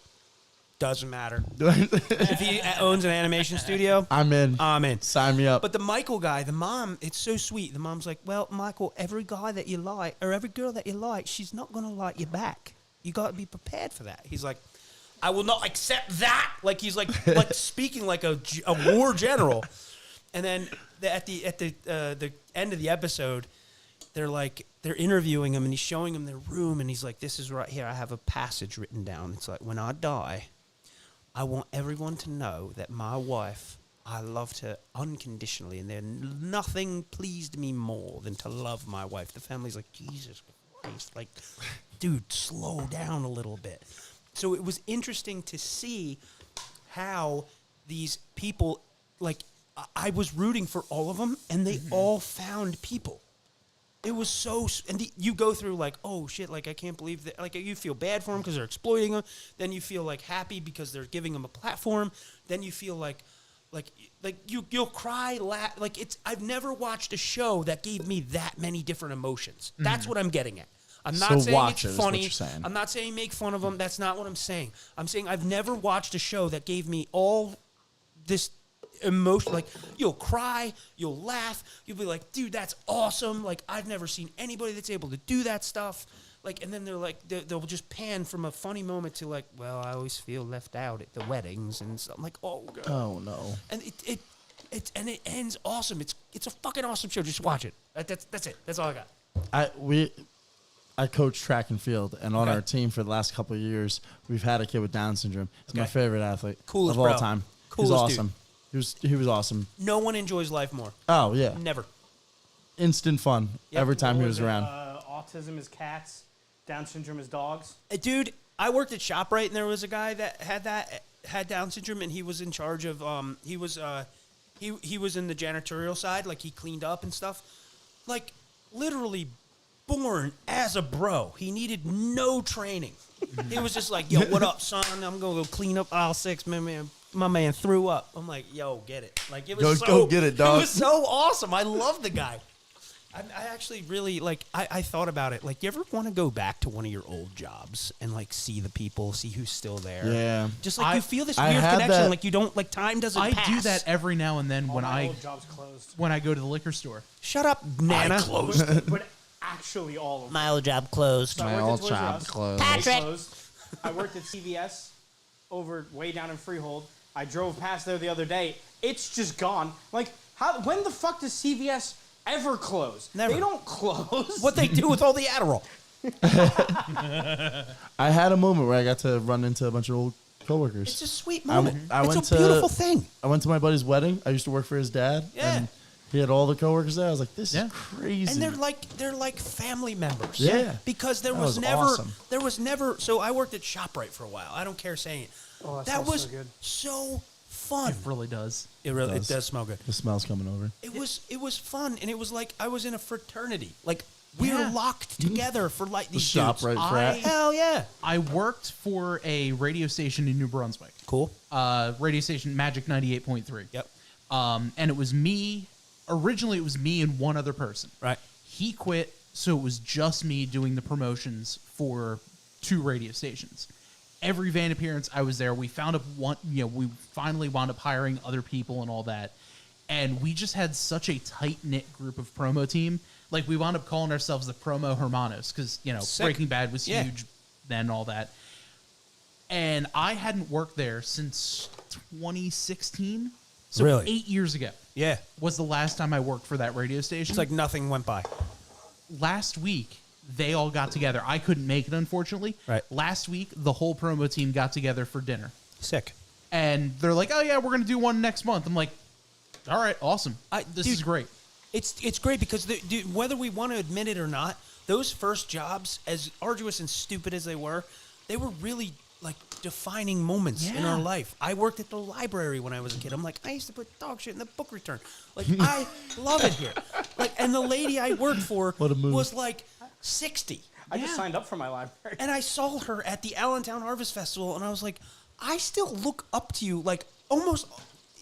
"Doesn't matter. If he owns an animation studio, I'm in. I'm in." Sign me up. But the Michael guy, the mom, it's so sweet. The mom's like, "Well, Michael, every guy that you like, or every girl that you like, she's not going to like you back. You got to be prepared for that." He's like, "I will not accept that." Like, he's like speaking like a war general. And then at the end of the episode, they're interviewing him, and he's showing him their room, and he's like, "This is right here. I have a passage written down. It's like, when I die, I want everyone to know that my wife, I loved her unconditionally, and nothing pleased me more than to love my wife." The family's like, "Jesus Christ, like, dude, slow down a little bit." So it was interesting to see how these people, like, I was rooting for all of them, and they all found people. It was so, and you go through like, oh shit, like I can't believe that, like you feel bad for them because they're exploiting them. Then you feel like happy because they're giving them a platform. Then you feel like you'll cry, laugh. Like I've never watched a show that gave me that many different emotions. That's what I'm getting at. I'm not So saying watch it, it's is what funny. you're saying. I'm not saying make fun of them. That's not what I'm saying. I'm saying I've never watched a show that gave me all this emotion. Like, you'll cry, you'll laugh, you'll be like, "Dude, that's awesome." Like, I've never seen anybody that's able to do that stuff. Like, and then they're like, they'll just pan from a funny moment to like, "Well, I always feel left out at the weddings," and so I'm like, "Oh god." Oh no. And it ends awesome. It's a fucking awesome show. Just watch it. That's it. That's all I got. I coach track and field, and on Okay. our team for the last couple of years, we've had a kid with Down syndrome. He's my Okay. favorite athlete Coolest of all bro. time. Coolest He's dude. awesome. He was awesome. No one enjoys life more. Oh yeah, Never. instant fun Yep. every time he What was it? around. Autism is cats. Down syndrome is dogs. Dude, I worked at ShopRite, and there was a guy that had Down syndrome, and he was in charge of he was in the janitorial side, like he cleaned up and stuff. Like, literally born as a bro. He needed no training. He was just like, "Yo, what up, son? I'm gonna go clean up aisle 6. My man threw up." I'm like, "Yo, get it." Like, it was Go get it, dog. It was so awesome. I love the guy. I actually really, like, I thought about it. Like, you ever want to go back to one of your old jobs and, like, see the people, see who's still there? Yeah. Just, like, you feel this I weird had connection. that- Like, you don't, like, time doesn't I pass. do that every now and then All when my I old jobs closed. when I go to the liquor store. Shut up, Nana. But actually, all of them. My old job closed. So I My worked old at Toys R job Us. closed. They closed. I worked at CVS over way down in Freehold. I drove past there the other day. It's just gone. Like, when the fuck does CVS ever close? Never. They don't close. What they do with all the Adderall. I had a moment where I got to run into a bunch of old coworkers. It's a sweet moment. I it's went a beautiful to- thing. I went to my buddy's wedding. I used to work for his dad. Yeah. And he had all the coworkers there. I was like, this Yeah. is crazy. And they're like family members. Yeah. Because That was awesome. there was never. So I worked at ShopRite for a while. I don't care saying it. Oh, that that smells was so good. so fun. It really does. It does smell good. the smell's coming over. It was fun, and it was like I was in a fraternity. Like, we were Yeah. locked together for like The these shop dudes. right frat. Hell yeah. I worked for a radio station in New Brunswick. Cool. Radio station Magic 98.3. Yep. And it was me. Originally, it was me and one other person. Right. He quit, so it was just me doing the promotions for 2 radio stations. Every van appearance, I was there. We found up we finally wound up hiring other people and all that. And we just had such a tight-knit group of promo team. Like, we wound up calling ourselves the Promo Hermanos because, Sick. Breaking Bad was Yeah. huge then, all that. And I hadn't worked there since 2016. So Really? 8 years ago Yeah. was the last time I worked for that radio station. It's like nothing went by. Last week, they all got together. I couldn't make it, unfortunately. Right. Last week, the whole promo team got together for dinner. Sick. And they're like, "Oh, yeah, we're going to do one next month." I'm like, "All right, awesome. This Dude, is great." It's great because whether we want to admit it or not, those first jobs, as arduous and stupid as they were really like defining moments in our life. I worked at the library when I was a kid. I'm like, I used to put dog shit in the book return. Like, I love it here. Like, and the lady I worked for was like 60. I just signed up for my library. And I saw her at the Allentown Harvest Festival, and I was like, I still look up to you, like, almost,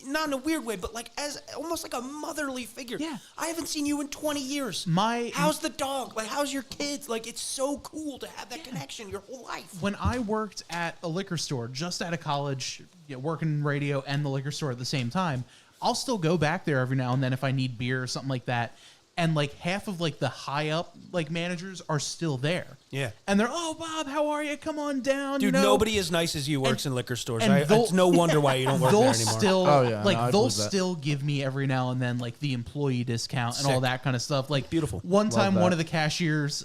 not in a weird way, but like as almost like a motherly figure. Yeah. I haven't seen you in 20 years. How's the dog? Like, how's your kids? Like, it's so cool to have that connection your whole life. When I worked at a liquor store, just out of college, working radio and the liquor store at the same time, I'll still go back there every now and then if I need beer or something like that. And like half of like the high up like managers are still there. Yeah. And they're, oh, Bob, how are you? Come on down. Dude, nobody as nice as you works in liquor stores. and It's no wonder why you don't work there They'll anymore. still I they'll believe that. still give me every now and then like the employee discount and all Sick. that kind of stuff. Like Beautiful. One time, that. one of the cashiers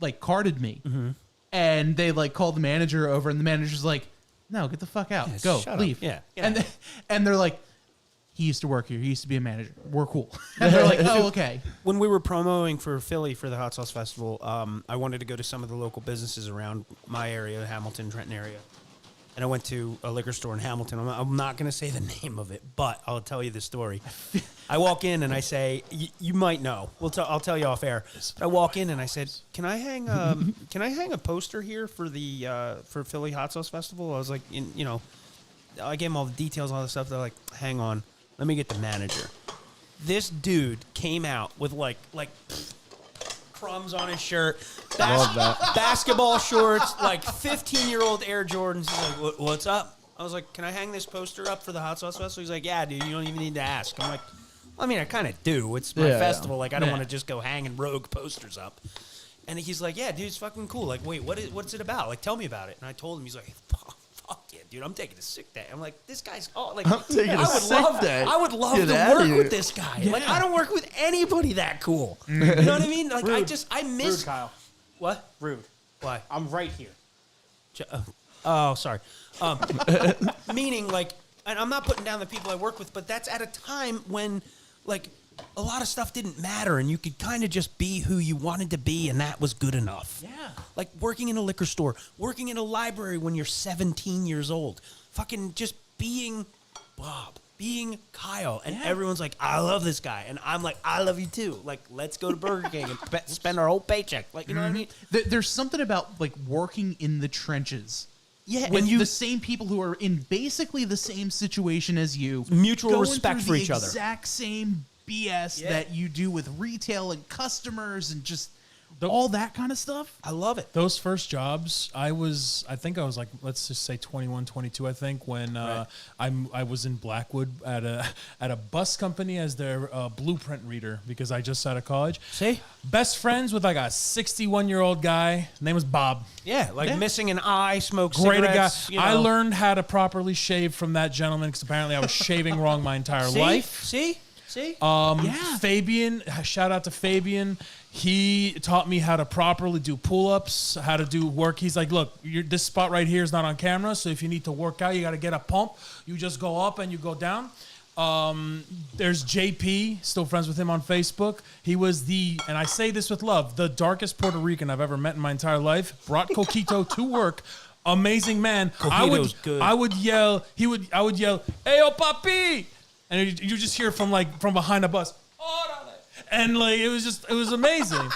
like carded me, and they like called the manager over, and the manager's like, "No, get the fuck out, go, shut up. leave." Yeah. And they're like, "He used to work here. He used to be a manager. We're cool." And they're like, "Oh, okay." When we were promoting for Philly for the Hot Sauce Festival, I wanted to go to some of the local businesses around my area, Hamilton, Trenton area. And I went to a liquor store in Hamilton. I'm not going to say the name of it, but I'll tell you the story. I walk in and I say, you might know. I'll tell you off air. I walk in and I said, can I hang a poster here for the for Philly Hot Sauce Festival? I was like, I gave them all the details, all the stuff. They're like, hang on, let me get the manager. This dude came out with like crumbs on his shirt, Love that. basketball shorts, like 15-year-old Air Jordans. He's like, what's up? I was like, can I hang this poster up for the Hot Sauce Festival? He's like, yeah, dude, you don't even need to ask. I'm like, well, I mean, I kind of do. It's my Yeah. festival. Like, I don't Yeah. want to just go hanging rogue posters up. And he's like, yeah, dude, it's fucking cool. Like, wait, what's it about? Like, tell me about it. And I told him, he's like, fuck yeah, dude, I'm taking a sick day. I'm like, this guy's I'm taking a sick day. I would love Get to outta work here. with this guy. Like, I don't work with anybody that cool. You know what I mean? Like, I Rude, miss Kyle. what? Rude. Why? I'm right here. Oh, sorry. Meaning, like, and I'm not putting down the people I work with, but that's at a time when, like, a lot of stuff didn't matter, and you could kind of just be who you wanted to be, and that was good enough. Yeah. Like working in a liquor store, working in a library when you're 17 years old, fucking just being Bob, being Kyle, and everyone's like, I love this guy, and I'm like, I love you too. Like, let's go to Burger King and spend our whole paycheck. Like, you know what I mean? There's something about like working in the trenches. Yeah, With and the same people who are in basically the same situation as you, Mutual going respect through for the each other. Exact same BS Yeah. that you do with retail and customers and just all that kind of stuff. I love it. Those first jobs, I think I was like, let's just say 21, 22, I think, when I was in Blackwood at a bus company as their blueprint reader because I just out of college. See? Best friends with like a 61-year-old guy. His name was Bob. Yeah, like missing an eye, smoke Great guy. cigarettes. You know. I learned how to properly shave from that gentleman because apparently I was shaving wrong my entire life. See? Fabian, shout out to Fabian. He taught me how to properly do pull-ups, how to do work. He's like, look, this spot right here is not on camera, so if you need to work out, you got to get a pump. You just go up and you go down. There's JP, still friends with him on Facebook. He was and I say this with love, the darkest Puerto Rican I've ever met in my entire life. Brought Coquito to work. Amazing man. Coquito's good. I would yell, I would yell, "Hey, oh, papi!" And you just hear from behind a bus, "Órale!" And like it was amazing.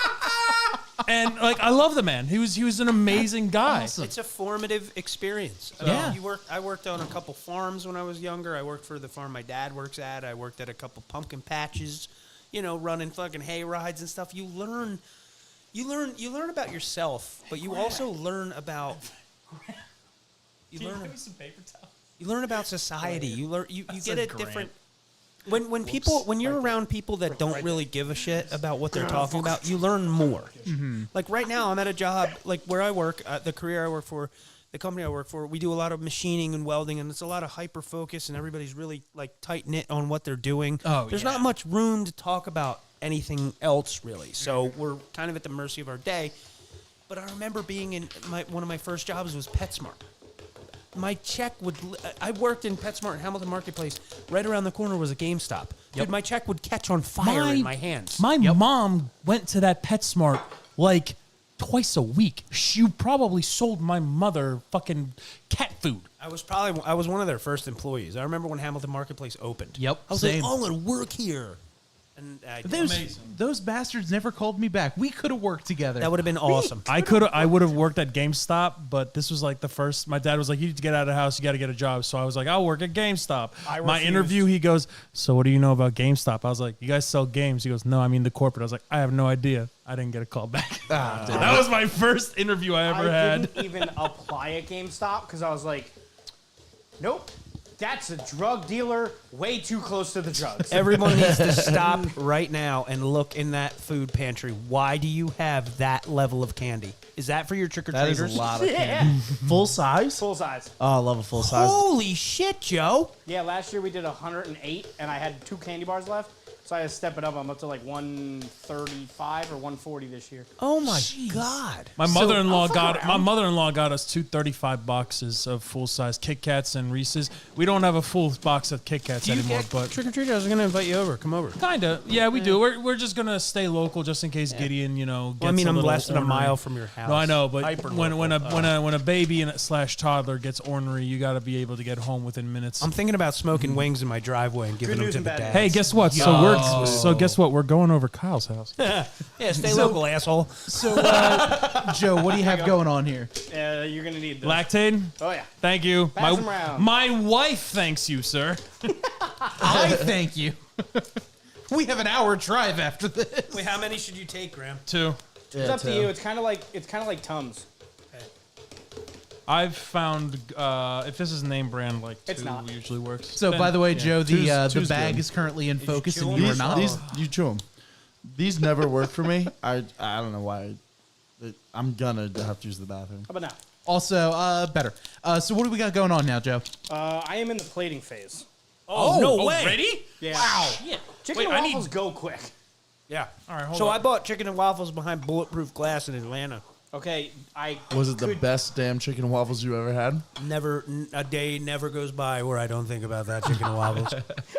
And like I love the man. He was an amazing guy. Awesome. It's a formative experience. Yeah. I worked on a couple farms when I was younger. I worked for the farm my dad works at. I worked at a couple pumpkin patches, running fucking hay rides and stuff. You learn about yourself, but you also learn about you learn about society. You get a different when you're around people that don't really give a shit about what they're talking about, you learn more. Mm-hmm. Like right now, I'm at a job like where I work, the career I work for, the company I work for. We do a lot of machining and welding, and it's a lot of hyper focus, and everybody's really like tight knit on what they're doing. There's not much room to talk about anything else really. So we're kind of at the mercy of our day. But I remember being in one of my first jobs was PetSmart. My check I worked in PetSmart in Hamilton Marketplace. Right around the corner was a GameStop. Dude, my check would catch on fire in my hands. My mom went to that PetSmart like twice a week. She probably sold my mother fucking cat food. I was one of their first employees. I remember when Hamilton Marketplace opened. Yep, I was same. like, oh, I'm gonna work here, and Those bastards never called me back. We could have worked together. that would have been awesome. I would have worked at GameStop, but this was like the first. My dad was like, "You need to get out of the house. You got to get a job." So I was like, "I'll work at GameStop." My refused. interview, he goes, "So what do you know about GameStop?" I was like, "You guys sell games?" He goes, "No, I mean the corporate." I was like, "I have no idea." I didn't get a call back. That was my first interview I ever I had. didn't even apply at GameStop because I was like, nope, that's a drug dealer way too close to the drugs. Everyone needs to stop right now and look in that food pantry. Why do you have that level of candy? Is that for your trick or That is treaters? a lot of Yeah. candy. Full size? Full size. Oh, I love a full size. Holy shit, Joe! Yeah, last year we did 108, and I had 2 candy bars left, so I had to step it up. I'm up to like 135 or 140 this year. Oh my god! My mother-in-law fuck got around. my mother-in-law got us 2 35 boxes of full-size Kit Kats and Reese's. We don't have a full box of Kit Kats anymore, but trick or treaters? I was gonna invite you over. Come over. kinda. Yeah, we do. We're just gonna stay local just in case Gideon, gets Well, I mean, a I'm little less than a ornery. mile from your house. No, I know, but Hyper when local. a baby and slash toddler gets ornery, you got to be able to get home within minutes. I'm thinking about smoking wings in my driveway and giving Good them news to and the bad dad. Hey, guess what? So guess what? We're going over Kyle's house. yeah, stay local, asshole. So, Joe, what do you have going on here? You're gonna need this. Lactate. Oh yeah. Thank you. Pass 'em round. My wife thanks you, sir. I thank you. We have an hour drive after this. Wait, how many should you take, Graham? 2. It's up to you. It's kind of like Tums. I've found if this is name brand, like It's 2 not. usually works. So, Then- by the way, yeah. Joe, the Two's bag good. is currently in focus, chew and 'em you or are not. These, you chew them. These never work for me. I don't know why. I'm gonna have to use the bathroom. How about now? Also, better. So, what do we got going on now, Joe? I am in the plating phase. Oh, no way! Ready? Yeah. Wow. Chicken Wait, and I need- waffles go quick. Yeah. All right, hold So on. I bought chicken and waffles behind bulletproof glass in Atlanta. Okay, I Was it the could- best damn chicken and waffles you ever had? A day never goes by where I don't think about that chicken and waffles.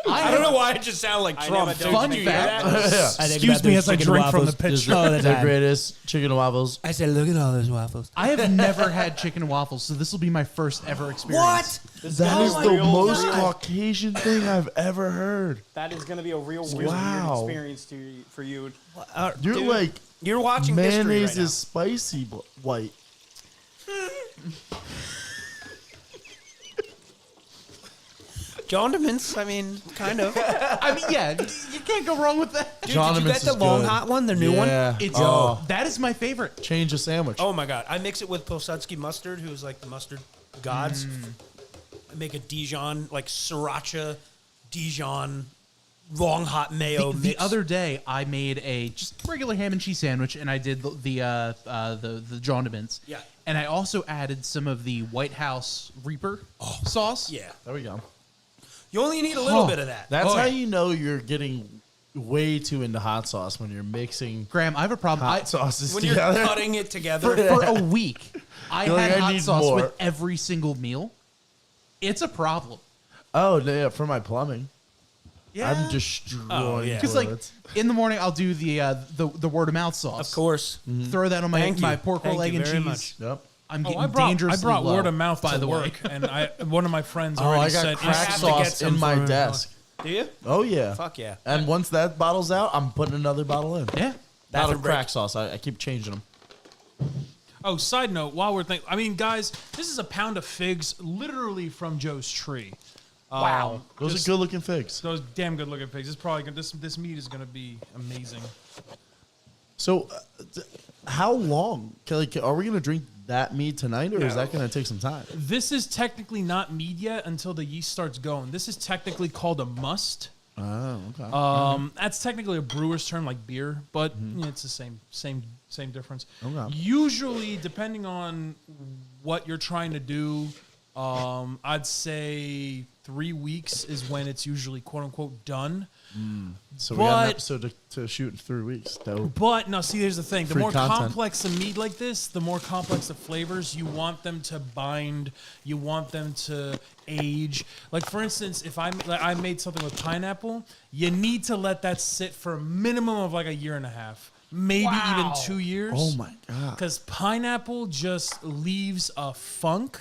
I don't know why it just sounded like I Trump. never don't Fun think fact. about that. Excuse me as I drink from the Just pitcher. the greatest chicken and waffles. I said, look at all those waffles. I have never had chicken and waffles, so this will be my first ever experience. This That gonna is be the real- most Caucasian thing I've ever heard. That is going to be a real weird Wow. experience for you. You're Dude, like You're watching history mayonnaise right now. is spicy white. Condiments, I mean, kind of. I mean, yeah, you can't go wrong with that. Dude, did you Condiments get the is long good. hot one, the new one? Yeah. It's that is my favorite. Change a sandwich. Oh my god! I mix it with Pilsudski mustard, who's like the mustard gods. I make a Dijon, like sriracha, Dijon, long hot mayo The mix. other day, I made a just regular ham and cheese sandwich, and I did the condiments. Yeah. And I also added some of the White House Reaper sauce. yeah, There we go. you only need a little bit of that. That's Oh, how yeah. you know you're getting way too into hot sauce when you're mixing Graham, I have a problem. hot sauces When you're together. cutting it together. For a week, I You're like, had I hot need sauce more. with every single meal. It's a problem. Oh, yeah, for my plumbing. Yeah. I'm destroying Oh, yeah. Because like toilets. in the morning, I'll do the word of mouth sauce. Of course. Throw that on my Thank you. my pork roll, Thank egg, you and very cheese. much. Yep. I'm getting I dangerously brought low, word of mouth by to the way. work, and one of my friends Oh, already I got said crack have to get sauce some in my for- desk. Do you? Oh, yeah. Fuck yeah. And once that bottle's out, I'm putting another bottle in. Yeah. Not Bathroom of break. crack sauce. I keep changing them. Oh, side note, while we're thinking, I mean, guys, this is a pound of figs literally from Joe's tree. Wow. Those just- are good looking figs. Those damn good looking figs. It's probably gonna, this meat is gonna be amazing. So, how long? Are we going to drink that meat tonight, or is that going to take some time? This is technically not mead yet until the yeast starts going. This is technically called a must. Oh, okay. That's technically a brewer's term, like beer, but it's the same difference. Okay. Usually, depending on what you're trying to do, I'd say 3 weeks is when it's usually quote unquote done. So we got an But- episode to shoot in 3 weeks. Dope. But no, see, here's the thing: the Free more content. complex a meat like this, the more complex the flavors. You want them to bind. You want them to age. Like for instance, if I made something with pineapple, you need to let that sit for a minimum of like a year and a half, maybe even 2 years. Oh my god. Because pineapple just leaves a funk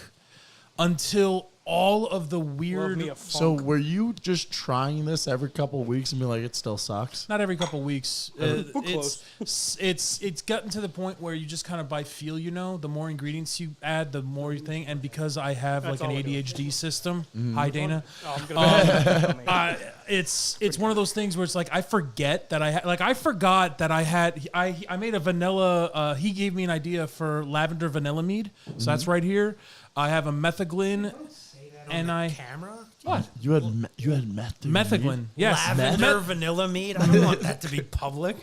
until all of the Love weird. me a So funk. were you just trying this every couple of weeks and be like, it still sucks? Not every couple weeks. close. It's gotten to the point where you just kind of by feel, the more ingredients you add, the more you think. And because I have That's like an all we do. ADHD system, hi Dana, Oh, I'm gonna it's one of those things where it's like I forget that I forgot that I made a vanilla. He gave me an idea for lavender vanilla mead, so that's right here. I have a metheglin. And camera? what? You had meth. through Metheglin, meat? yes. Lavender vanilla meat? I don't want that to be public.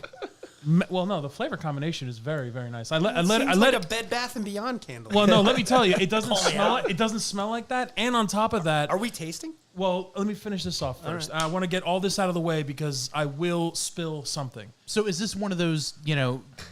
Well, no, the flavor combination is very, very nice. I let Seems it. like a Bed Bath and Beyond candle. Well, no, let me tell you, it doesn't smell. It doesn't smell like that. And on top of that, Are we tasting? well, let me finish this off first. I want to get all this out of the way because I will spill something. So is this one of those,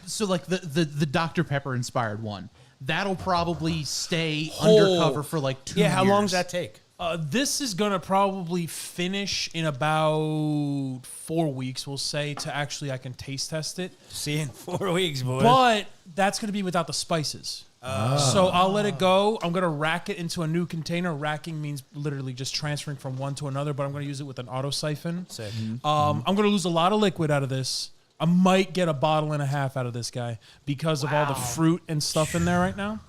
so like the Dr. Pepper inspired one? That'll probably stay undercover for like 2 years. How long does that take? This is gonna probably finish in about 4 weeks, we'll say, to actually I can taste test it. See you in 4 weeks, boys. But that's gonna be without the spices. So I'll let it go. I'm gonna rack it into a new container. Racking means literally just transferring from one to another, but I'm gonna use it with an auto siphon. Sick. I'm gonna lose a lot of liquid out of this. I might get a bottle and a half out of this guy because of all the fruit and stuff in there right now.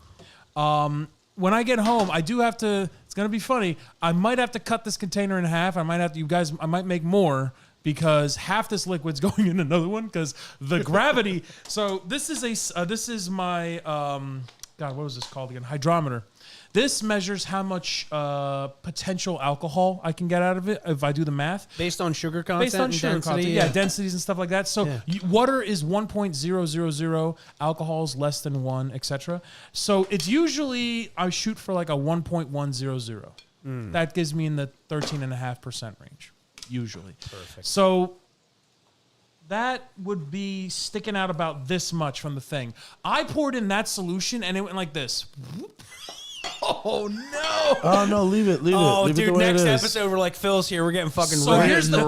When I get home, I do have to. It's gonna be funny. I might have to cut this container in half. I might have to. You guys, I might make more because half this liquid's going in another one because the gravity. So this is my God. What was this called again? Hydrometer. This measures how much potential alcohol I can get out of it if I do the math. Based on sugar content Based on and sugar density? content, yeah, densities and stuff like that. So water is 1.000, alcohol is less than 1, etc. So it's usually I shoot for like a 1.100. That gives me in the 13.5% range, usually. Perfect. So that would be sticking out about this much from the thing. I poured in that solution and it went like this. Oh no! Oh no, leave it. Leave Oh, it. Leave it dude, the way next it is. episode, we're like, Phil's here. We're getting fucking So wrecked. here's the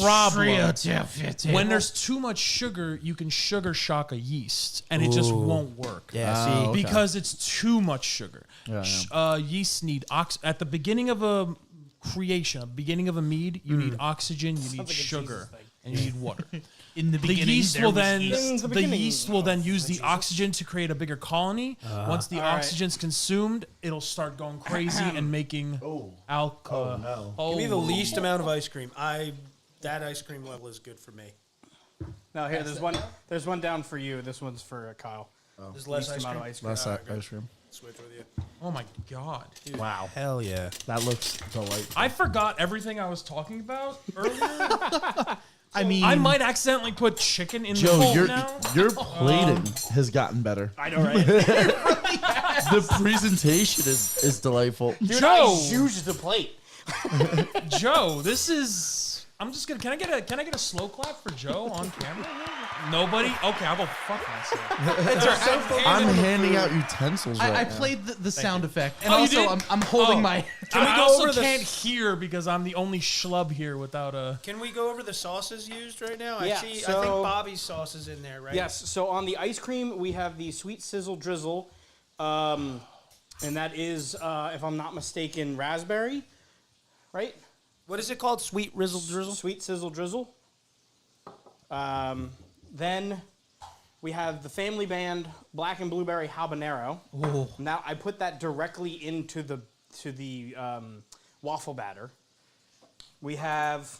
problem. When there's too much sugar, you can sugar shock a yeast, and it just won't work. Yeah, see. okay. Because it's too much sugar. Yeah, Yeast need at the beginning of a creation, beginning of a mead, you need oxygen, you need sugar, and you need water. In the The beginning, yeast there will was then yeast. the the beginning. yeast will then use the oxygen to create a bigger colony. Once the All right. oxygen's consumed, it'll start going crazy and making alcohol. Give me the least amount of ice cream. That ice cream level is good for me. No, here, there's one down for you. This one's for Kyle. There's less Least ice amount cream. of ice cream. Less ice cream. Switch with you. Oh my god! Wow, Hell yeah. that looks delightful. I forgot everything I was talking about earlier. I mean, I might accidentally put chicken in the Joe, bowl your now. your plating has gotten better. I know, right? The presentation is delightful. Dude, Joe. I used the plate. Joe, this is. I'm just gonna. Can I get a slow clap for Joe on camera? Nobody. Okay, I'll go fuck myself. I'm handing out utensils right I now. played the sound effect, and Oh, you also did? I'm holding my. I also can't hear because I'm the only schlub here without a. Can we go over the sauces used right now? Yeah, I think so- Bobby's sauce is in there, right? Yes. So on the ice cream, we have the sweet sizzle drizzle, and that is, if I'm not mistaken, raspberry, right? What is it called? Sweet Rizzle Drizzle? Sweet sizzle drizzle. Then we have the Family Band black and blueberry habanero. Now I put that directly into the waffle batter. We have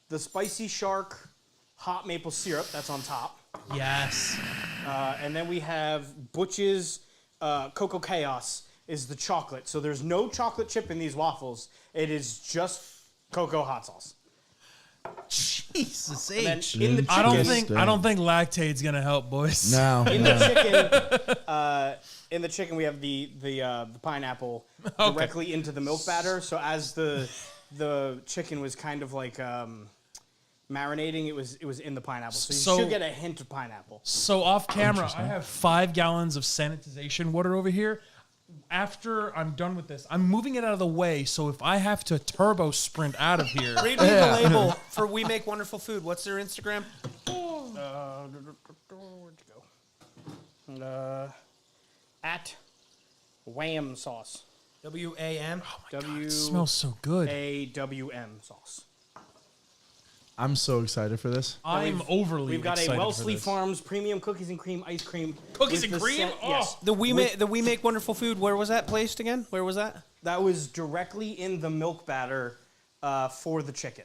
the spicy shark hot maple syrup that's on top. Yes. And then we have Butch's Cocoa Chaos is the chocolate. So there's no chocolate chip in these waffles. It is just cocoa hot sauce. Jesus And then H. in the chicken, I don't think lactate's gonna help, boys. No. in the chicken, we have the pineapple directly into the milk batter. So as the chicken was kind of like marinating, it was in the pineapple. So you should get a hint of pineapple. So off camera, I have 5 gallons of sanitization water over here. After I'm done with this, I'm moving it out of the way. So if I have to turbo sprint out of here, Read me the label for We Make Wonderful Food. What's their Instagram? Where'd you go? At Wham sauce. WAM. W it smells so good. AWM sauce. I'm so excited for this. I'm overly We've got excited a for Wellesley this. Farms premium cookies and cream ice cream. Cookies with and the cream? Yes. The We Make Wonderful Food. Where was that placed again? Where was that? That was directly in the milk batter for the chicken.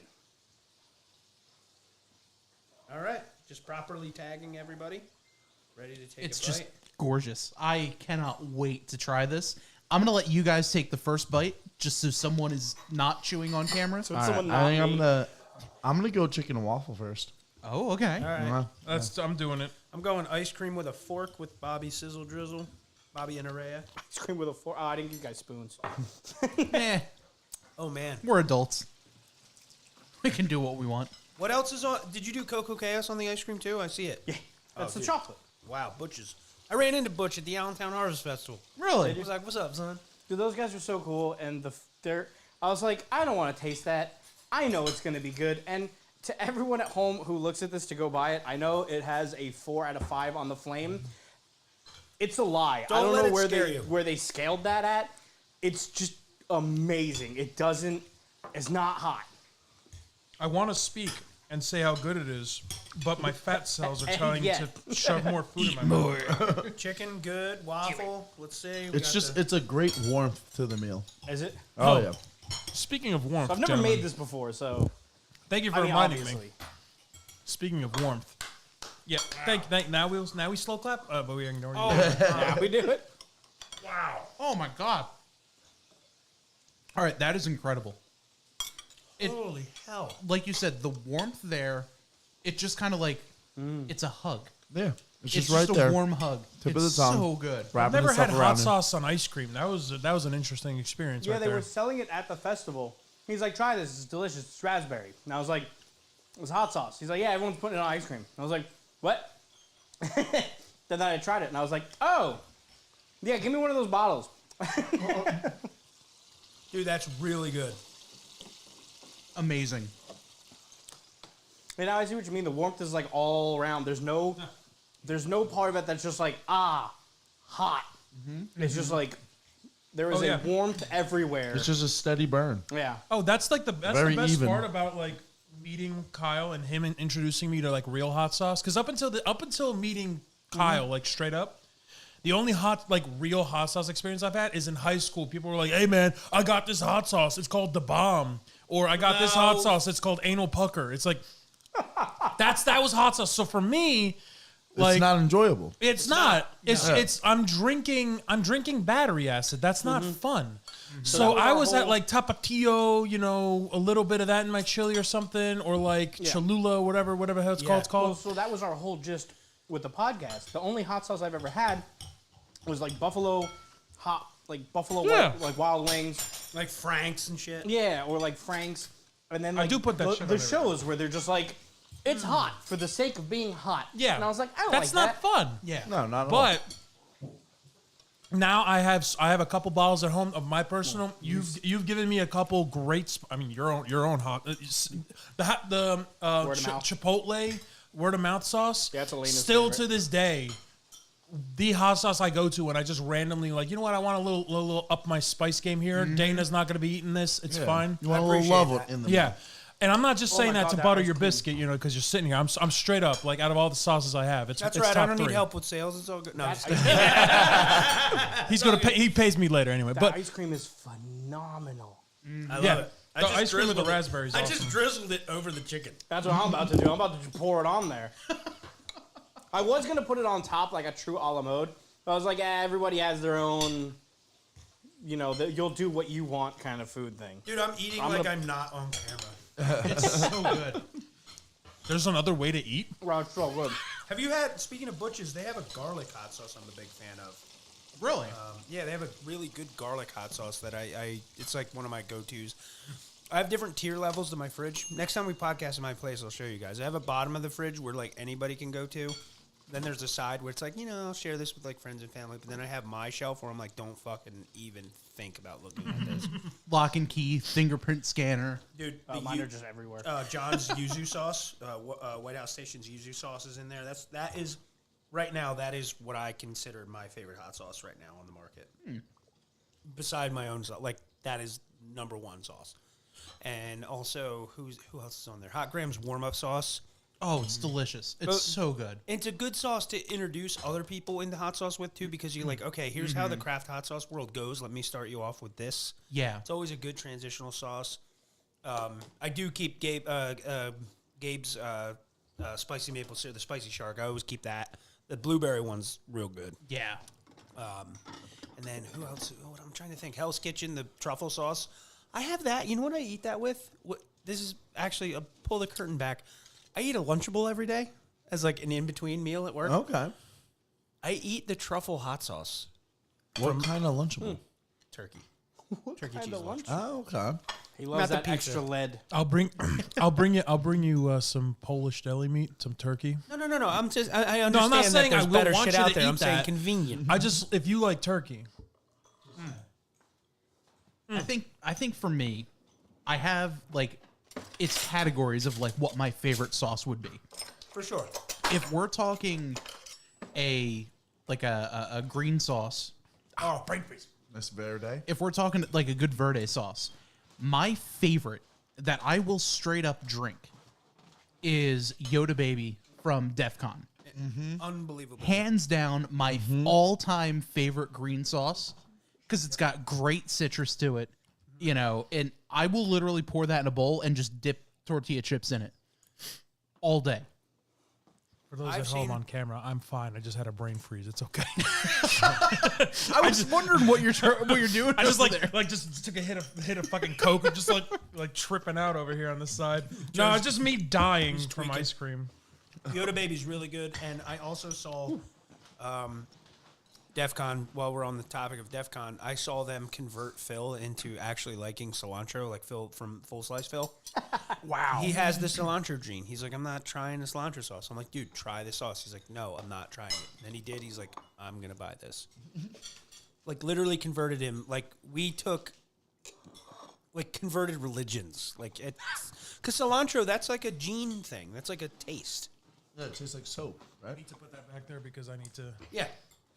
All right. Just properly tagging everybody. Ready to take It's a just bite. gorgeous. I cannot wait to try this. I'm gonna let you guys take the first bite, just so someone is not chewing on camera. So All it's right, someone I not think me. I'm gonna go chicken and waffle first. Oh, okay. All right. I'm doing it. I'm going ice cream with a fork with Bobby Sizzle Drizzle. Bobby and Araya. Ice cream with a fork. Oh, I didn't give you guys spoons. Eh, Oh, man. we're adults. We can do what we want. What else is on? Did you do Cocoa Chaos on the ice cream, too? I see it. Yeah, that's the dude. chocolate. Wow, Butch's. I ran into Butch at the Allentown Harvest Festival. Really? He was like, what's up, son? Dude, those guys are so cool, and I was like, I don't want to taste that. I know it's going to be good, and to everyone at home who looks at this to go buy it, I know it has a 4 out of 5 on the flame. It's a lie. I Don't don't let know it scare you. where they scaled that at. It's just amazing. It's not hot. I want to speak and say how good it is, but my fat cells are telling me Yeah. to shove more food in my mouth. Chicken, good. Waffle. Let's see. It's a great warmth to the meal. Is it? Oh, Oh. yeah. Speaking of warmth, I've never gentlemen, made this before, so Thank you for I mean, reminding obviously. me. Speaking of warmth, yeah. Now we slow clap, but we ignore you. Yeah, we do it. Wow. Oh my god. All right, that is incredible. Holy hell. Like you said, the warmth there, it just kind of like, it's a hug. Yeah. It's It's just right just there. a warm hug. Tip it's of the tongue. so good. I've Wrapping never the stuff had around hot it. sauce on ice cream. That was an interesting experience. Yeah, right they there. were selling it at the festival. He's like, try this. It's delicious. It's raspberry. And I was like, it's hot sauce. He's like, yeah, everyone's putting it on ice cream. I was like, what? Then I tried it, and I was like, oh, yeah, give me one of those bottles. Dude, that's really good. Amazing. And now I see what you mean. The warmth is like all around. There's no part of it that's just like, hot. It's just like, there is Oh, a yeah. warmth everywhere. It's just a steady burn. Yeah. Oh, that's the Very best even. part about like meeting Kyle and him and introducing me to like real hot sauce. Because up until meeting Kyle, like straight up, the only real hot sauce experience I've had is in high school. People were like, "Hey man, I got this hot sauce. It's called the bomb," or "I got this hot sauce. It's called anal pucker." It's like that was hot sauce. So for me, like It's not enjoyable. it's not. It's No. it's I'm drinking battery acid. That's not fun. So that was I our was at whole- like Tapatio, a little bit of that in my chili or something, or like Cholula, whatever the hell it's called. It's Well, called. so that was our whole gist with the podcast. The only hot sauce I've ever had was like buffalo Yeah. like Wild Wings. Like Frank's and shit. Yeah, or like Frank's. And then I like do put that the, shit on the everything. shows where they're just like, it's hot for the sake of being hot. Yeah, And I was like, I don't that's like not that. fun. Yeah. No, not at all. But now I have a couple bottles at home of my personal. You've given me a couple great. I mean, your own hot. The Word of mouth. Chipotle word of mouth sauce. Yeah, it's Elena's still favorite. to this day. The hot sauce I go to when I just randomly like, you know what, I want a little up my spice game here. Dana's not going to be eating this. It's Yeah. fine. You want a little appreciate love that. in the Yeah. And I'm not just saying my that God, to that butter ice your cream. biscuit, because you're sitting here. I'm straight up, like, out of all the sauces I have, it's That's it's right. I top don't three. need help with sales. It's all good. No, I'm just He's gonna pay. He pays me later anyway. That But ice cream is phenomenal. I love yeah, it. the ice cream with the raspberries. I Awesome. just drizzled it over the chicken. That's what I'm about to do. I'm about to just pour it on there. I was gonna put it on top like a true a la mode, but I was like, everybody has their own, you'll do what you want kind of food thing. Dude, I'm eating I'm like gonna- I'm not on camera. It's so good. There's another way to eat. Wow, it's so good. Have you had, speaking of Butch's, they have a garlic hot sauce I'm a big fan of. Really? Yeah, they have a really good garlic hot sauce that I it's like one of my go-tos. I have different tier levels to my fridge. Next time we podcast in my place, I'll show you guys. I have a bottom of the fridge where like anybody can go to. Then there's a side where it's like, I'll share this with like friends and family. But then I have my shelf where I'm like, don't fucking even think about looking at this. Lock and key, fingerprint scanner. Dude, Mine are just everywhere. John's yuzu sauce, White House Station's yuzu sauce is in there. That is right now. That is what I consider my favorite hot sauce right now on the market. Beside my own sauce, like that is number one sauce. And also, who else is on there? Hot Graham's warm up sauce. Oh, it's delicious. It's so good. It's a good sauce to introduce other people into hot sauce with too, because you're like, okay, here's how the craft hot sauce world goes. Let me start you off with this. Yeah. It's always a good transitional sauce. I do keep Gabe's spicy maple syrup, the spicy shark. I always keep that. The blueberry one's real good. Yeah. And then who else? Oh, I'm trying to think. Hell's Kitchen, the truffle sauce. I have that. You know what I eat that with? This is actually pull the curtain back. I eat a Lunchable every day as like an in-between meal at work. Okay. I eat the truffle hot sauce. What kind of Lunchable? Turkey. What Turkey kind cheese of lunch? Oh, okay. He loves Not the that pizza. extra lead. I'll bring you some Polish deli meat, some turkey. No. I'm just. I understand I'm not saying that there's I will better want shit you out to there. I'm eat saying that. convenient. If you like turkey, I think for me, I have like it's categories of like what my favorite sauce would be. For sure. If we're talking a green sauce, Oh, brain freeze. Miss Verde. if we're talking like a good verde sauce, my favorite that I will straight up drink is Yoda Baby from Def Con. Unbelievable. Hands down, my all-time favorite green sauce because it's got great citrus to it, and I will literally pour that in a bowl and just dip tortilla chips in it all day. for those I've at home seen- on camera, I'm fine. I just had a brain freeze. It's okay. I was wondering what you're doing. I just over there. just took a hit of fucking Coke and just like tripping out over here on the side. No, it's just me dying from tweaking. ice cream. Yoda Baby's really good, and I also saw DEF CON, while we're on the topic of DEF CON, I saw them convert Phil into actually liking cilantro, like Phil from Full Slice Phil. Wow. He has the cilantro gene. He's like, I'm not trying the cilantro sauce. I'm like, dude, try the sauce. He's like, no, I'm not trying it. And then he did. He's like, I'm going to buy this. Like, literally converted him. Like, we took, like, converted religions. Like, because cilantro, that's like a gene thing. That's like a taste. Yeah, it tastes like soap, I right? need to put that back there because I need to. Yeah.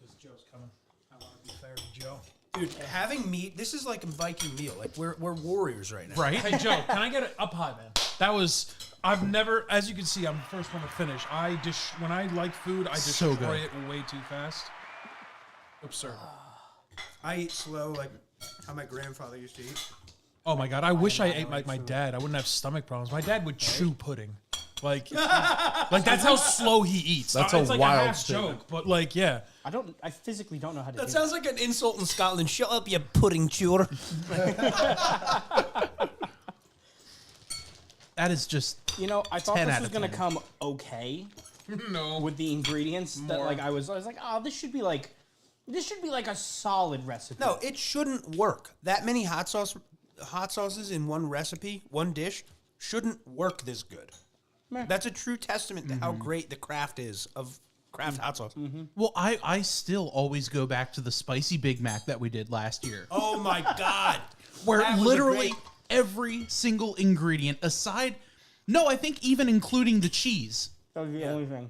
Because Joe's coming. I want to be fair to Joe. Dude, having meat, this is like a Viking meal. Like, we're warriors right now. Right? Hey Joe, can I get it up high, man? That was. I've never, as you can see, I'm the first one to finish. When I like food, I So destroy good. it way too fast. Absurd. I eat slow, like how my grandfather used to eat. Oh my god, I wish I ate like my dad. I wouldn't have stomach problems. My dad would chew pudding. Like that's how slow he eats. That's It's a like wild a half statement. joke, but like, yeah. I physically don't know how to That do sounds like an insult in Scotland. Shut up, you pudding chewer. That is just I thought 10 this out was of gonna 10. come okay No. with the ingredients. That like I was like, oh, this should be like a solid recipe. No, it shouldn't work. That many hot sauces in one recipe, one dish, shouldn't work this good. Meh. That's a true testament to how great the craft is of craft hot sauce. well. I still always go back to the spicy Big Mac that we did last year, Oh my god! where That was a literally great- every single ingredient aside, no, I think even including the cheese, that was the only thing.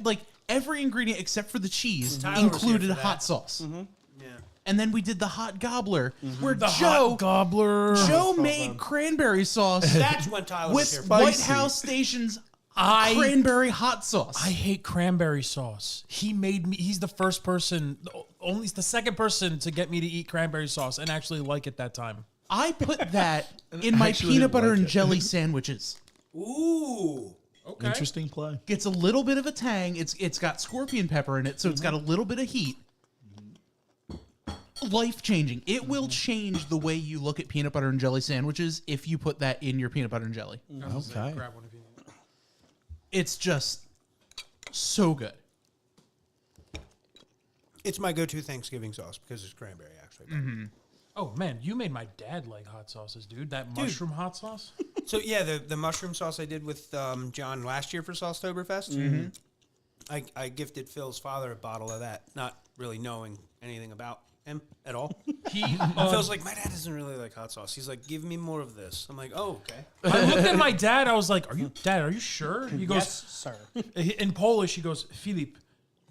like every ingredient except for the cheese Tyler was here included for a that. hot sauce. Yeah. And then we did the hot gobbler, where The Joe hot gobbler. made cranberry sauce That's when Tyler was here. with for. White Spicy. House Station's Cranberry hot sauce. I hate cranberry sauce. He made me. He's the first person, only the second person to get me to eat cranberry sauce and actually like it that time. I put that in my actually peanut butter like and it. jelly sandwiches. Ooh. Okay. Interesting play. Gets a little bit of a tang. It's got scorpion pepper in it, so it's got a little bit of heat. life-changing. It will change the way you look at peanut butter and jelly sandwiches if you put that in your peanut butter and jelly. Okay. Grab one if you need it. It's just so good. It's my go-to Thanksgiving sauce because it's cranberry, actually. Oh man, you made my dad like hot sauces, dude. That mushroom hot sauce. So yeah, the mushroom sauce I did with John last year for Saucetoberfest. I gifted Phil's father a bottle of that, not really knowing anything about him at all. And Phil's like, my dad doesn't really like hot sauce. He's like, give me more of this. I'm like, oh, okay. I looked at my dad. I was like, Dad, are you sure? He goes, Yes, sir. in Polish, he goes, Filip,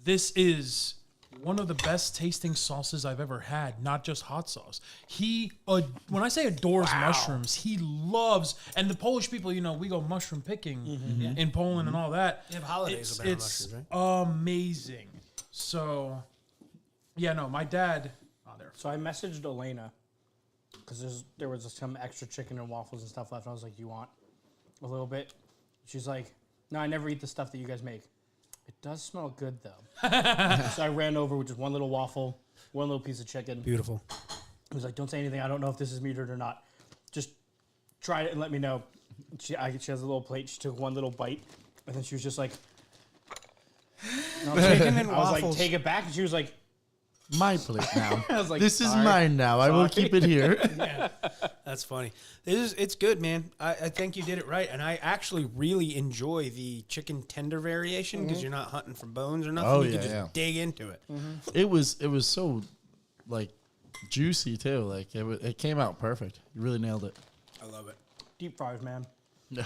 this is one of the best tasting sauces I've ever had, not just hot sauce. He, when I say adores mushrooms, he loves, and the Polish people, you know, we go mushroom picking in Poland and all that. They have holidays about It's mushrooms, right? amazing. So, yeah, no, my dad, there. So I messaged Elena because there was some extra chicken and waffles and stuff left. I was like, "You want a little bit?" She's like, "No, I never eat the stuff that you guys make. It does smell good though." So I ran over with just one little waffle, one little piece of chicken. Beautiful. I was like, "Don't say anything. I don't know if this is metered or not. Just try it and let me know." She has a little plate. She took one little bite, and then she was just like, Chicken and I was like, waffles. "Take it back," and she was like, My plate now. I was like, this is "Sorry." mine now. I will Sorry. keep it here. That's funny. It's good, man. I think you did it right, and I actually really enjoy the chicken tender variation because you're not hunting for bones or nothing. Oh, you yeah, can just yeah. dig into it. It was so like juicy too. Like it came out perfect. You really nailed it. I love it. "Deep fries, man." Yeah.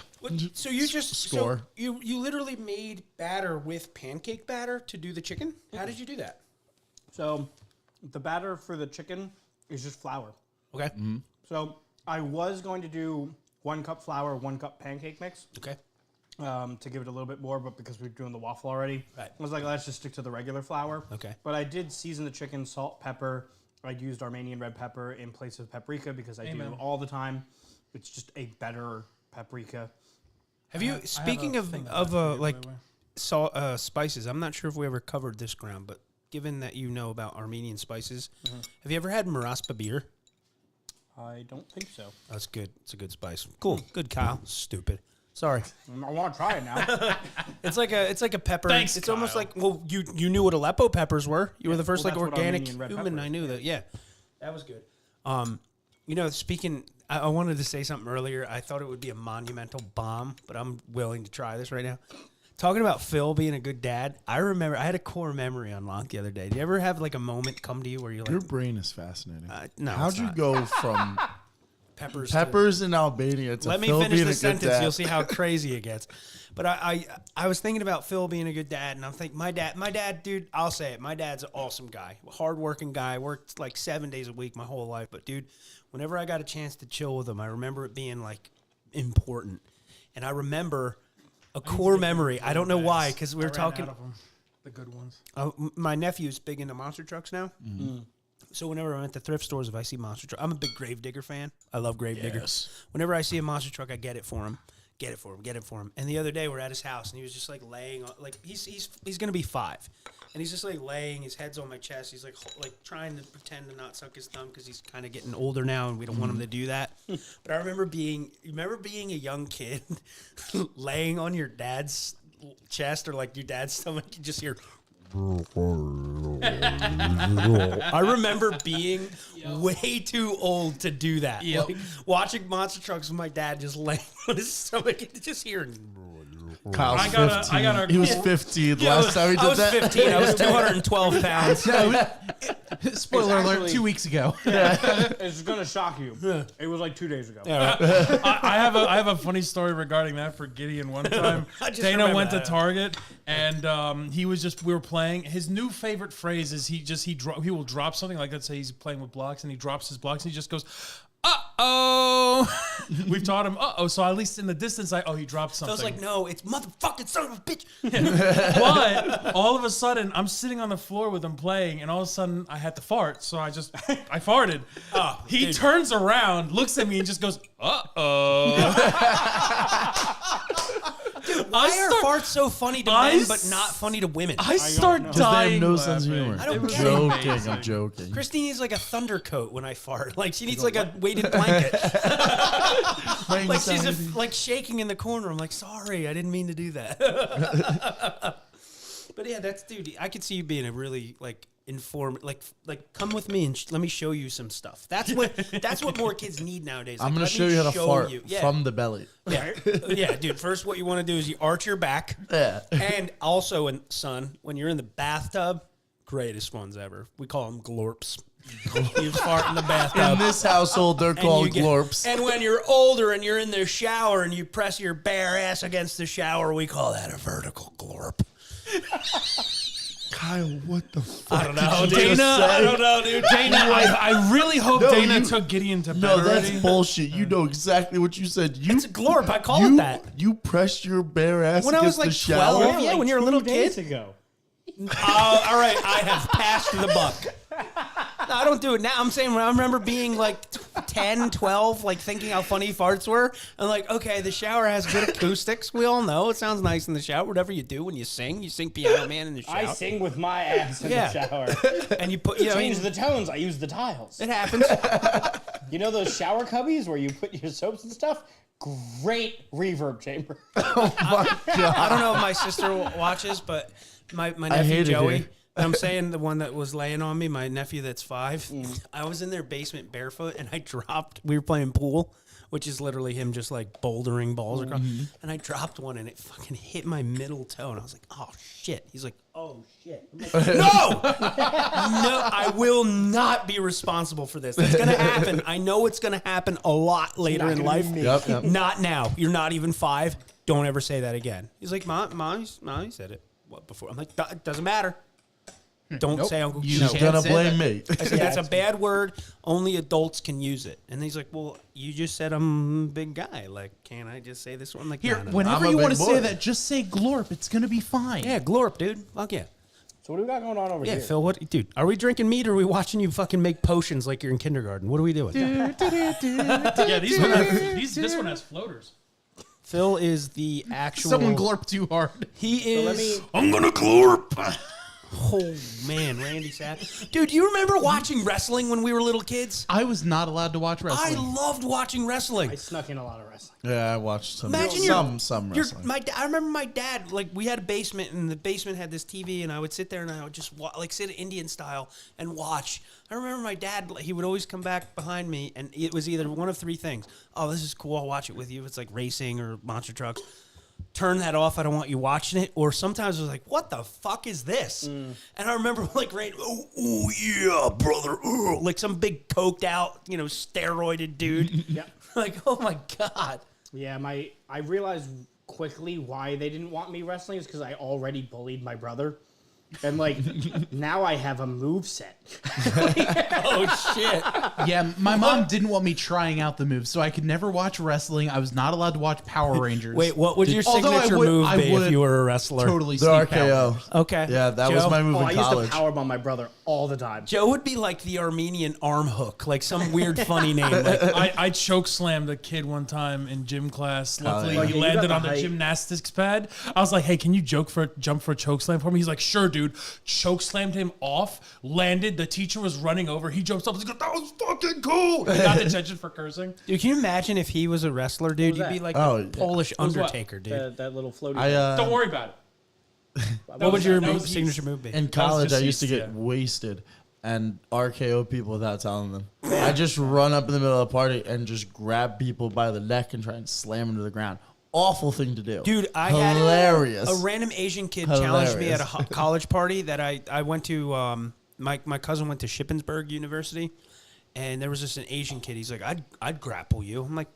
So you just Score. So you literally made batter with pancake batter to do the chicken. How did you do that? So the batter for the chicken is just flour. Okay. So I was going to do 1 cup flour, 1 cup pancake mix Okay. to give it a little bit more, but because we're doing the waffle already, Right. I was like, let's just stick to the regular flour. Okay. But I did season the chicken, salt, pepper. I used Armenian red pepper in place of paprika because I Amen. do all the time. It's just a better paprika. Have you? Speaking of like way. spices, I'm not sure if we ever covered this ground, but given that you know about Armenian spices, have you ever had maraspa beer? I don't think so. That's good. It's a good spice. Cool. Good, Kyle. Stupid. Sorry. I want to try it now. It's like a pepper. Thanks, it's almost Kyle. like you knew what Aleppo peppers were. You were the first well, like that's what organic Armenian red human. pepper I is. knew that. Yeah, that was good. You know, speaking, I wanted to say something earlier. I thought it would be a monumental bomb, but I'm willing to try this right now. Talking about Phil being a good dad, I remember I had a core memory unlocked the other day. Do you ever have like a moment come to you where you're like, Your brain is fascinating. no, How'd it's you not. go from peppers? peppers in Albania to Let me Phil finish being the a good sentence. dad? You'll see how crazy it gets. But I was thinking about Phil being a good dad, and I'm thinking my dad, dude, I'll say it. My dad's an awesome guy, hardworking guy. Worked like 7 days a week my whole life. But dude, whenever I got a chance to chill with him, I remember it being like important. And I remember a core memory. I don't know why, because we were talking. The good ones. My nephew's big into monster trucks now. So whenever I'm at the thrift stores, if I see monster truck, I'm a big Gravedigger fan. I love Gravedigger. Whenever I see a monster truck, I get it for him. Get it for him. And the other day we're at his house, and he was just like laying on, like he's gonna be 5, and he's just like laying, his head's on my chest. He's like trying to pretend to not suck his thumb because he's kind of getting older now, and we don't want him to do that. But I remember being a young kid, laying on your dad's chest or like your dad's stomach. You just hear. I remember being way too old to do that. Yep. Like, watching monster trucks with my dad just laying on his stomach and just hearing. Kyle's I gotta- 15. I gotta- He was 15 last time he did I was that. 15. I was 212 pounds. Spoiler alert, actually- 2 weeks ago. It's going to shock you. It was like 2 days ago. I have a funny story regarding that for Gideon. One time, I just Dana remember went to that. Target and we were playing. His new favorite phrase is he will drop something, like let's say he's playing with blocks and he drops his blocks and he just goes, uh-oh. We've taught him uh-oh, so at least in the distance he dropped something. I was like, no, it's motherfucking son of a bitch. But all of a sudden, I'm sitting on the floor with him playing, and all of a sudden, I had to fart. So I farted. He dude. turns around, looks at me, and just goes, "Uh-oh." Why are farts so funny to men but not funny to women? I start Because they dying. have no sense of laughing. humor. I don't I'm get it. joking. I'm joking. Christine needs like a thunder coat when I fart. Like she needs like a weighted blanket. Like she's like shaking in the corner. I'm like, sorry, I didn't mean to do that. But yeah, that's dude. I could see you being a really like like come with me and let me show you some stuff. That's what more kids need nowadays. I'm Like, gonna let show me you how to fart Yeah. from the belly. Yeah, yeah, dude. First, what you want to do is you arch your back. Yeah. And also, son, when you're in the bathtub, greatest ones ever. We call them glorps. You fart in the bathtub. In this household, they're and called you get- glorps. And when you're older and you're in the shower and you press your bare ass against the shower, we call that a vertical glorp. Kyle, what the fuck? I don't know, did you Dana. just I say? don't know, dude. Dana, I really hope No, Dana you- took Gideon to bed No, that's already. bullshit. You know exactly what you said. You, It's a glorp. I call you, it that. You pressed your bare ass When I against was, like, the shower. 12. Yeah, when you're a little 2 days kid. ago. All right, I have passed the buck. No, I don't do it now. I'm saying when I remember being like 10, 12, like thinking how funny farts were. And like, okay, the shower has good acoustics. We all know it sounds nice in the shower. Whatever you do when you sing Piano Man in the shower. I sing with my ass in Yeah. the shower. And you put, you know, Change the tones. I use the tiles. it happens. You know those shower cubbies where you put your soaps and stuff? Great reverb chamber. I don't know if my sister watches, but my nephew hate it Joey. here. And I'm saying the one that was laying on me, my nephew that's 5. I was in their basement barefoot and I dropped. We were playing pool, which is literally him just like bouldering balls across. And I dropped one and it fucking hit my middle toe. And I was like, oh shit. He's like, oh shit. I'm like, no! No, I will not be responsible for this. It's going to happen. I know it's going to happen a lot later in life. Yep. Not now. You're not even 5. Don't ever say that again. He's like, Mommy said it before. I'm like, it doesn't matter. Don't say Uncle You no. can't Gonna say blame that. me. I said, that's a bad word. Only adults can use it. And he's like, well, you just said I'm a big guy. Like, can't I just say this one? Like, Here, no. whenever I'm a you want to big say boy. that, just say glorp. It's gonna be fine. Yeah, glorp, dude. Fuck yeah. So what do we got going on over Yeah, here? Phil, what? Dude, are we drinking meat or are we watching you fucking make potions like you're in kindergarten? What are we doing? Yeah, this one has floaters. Phil is the actual... Someone glorp too hard. He is... let me- I'm gonna glorp. Oh, man, Randy Savage. Dude, do you remember watching wrestling when we were little kids? I was not allowed to watch I wrestling. loved watching wrestling. I snuck in a lot of wrestling. Yeah, I watched some. Imagine some your- wrestling. I remember my dad, like, we had a basement, and the basement had this TV, and I would sit there, and I would just, like, sit Indian style and watch. I remember my dad, like, he would always come back behind me, and it was either one of 3 things. Oh, this is cool, I'll watch it with you. If it's, like, racing or monster trucks. Turn that off, I don't want you watching it. Or sometimes it was like, what the fuck is this? And I remember, like, oh yeah, brother. Ooh, like some big coked out, steroided dude. Yeah. Like, oh, my God. Yeah, I realized quickly why they didn't want me wrestling is because I already bullied my brother. And like now I have a move set. Oh, shit. Yeah, my mom didn't want me trying out the moves, so I could never watch wrestling. I was not allowed to watch Power Rangers. Wait, what would your Although I signature would- move I be if would you were a wrestler? Totally The sneak Power RKO. Rangers. Okay. Yeah, that was Joe? my move I in used college. to powerbomb my brother all the time. Joe would be like the Armenian arm hook, like some weird funny name. Like, I choke slammed a kid one time in gym class. Luckily, yeah. he You got landed the on the height. gymnastics pad. I was like, "Hey, can you jump for a choke slam for me?" He's like, "Sure, dude." Choke slammed him off. Landed. The teacher was running over. He jumps up. He's like, "That was fucking cool." He got detention for cursing. dude, can you imagine if he was a wrestler, dude? was You'd be that? like Oh, the yeah. Polish was what? Undertaker, dude. That little floaty. Don't worry about it. What would your that was signature move be? In college, I used to deceased, get yeah. wasted and RKO people without telling them. I just run up in the middle of a party and just grab people by the neck and try and slam them to the ground. Awful thing to do. Dude, I Hilarious. had a random Asian kid challenge me at a college party that I went to. My cousin went to Shippensburg University, and there was just an Asian kid. He's like, I'd grapple you. I'm like,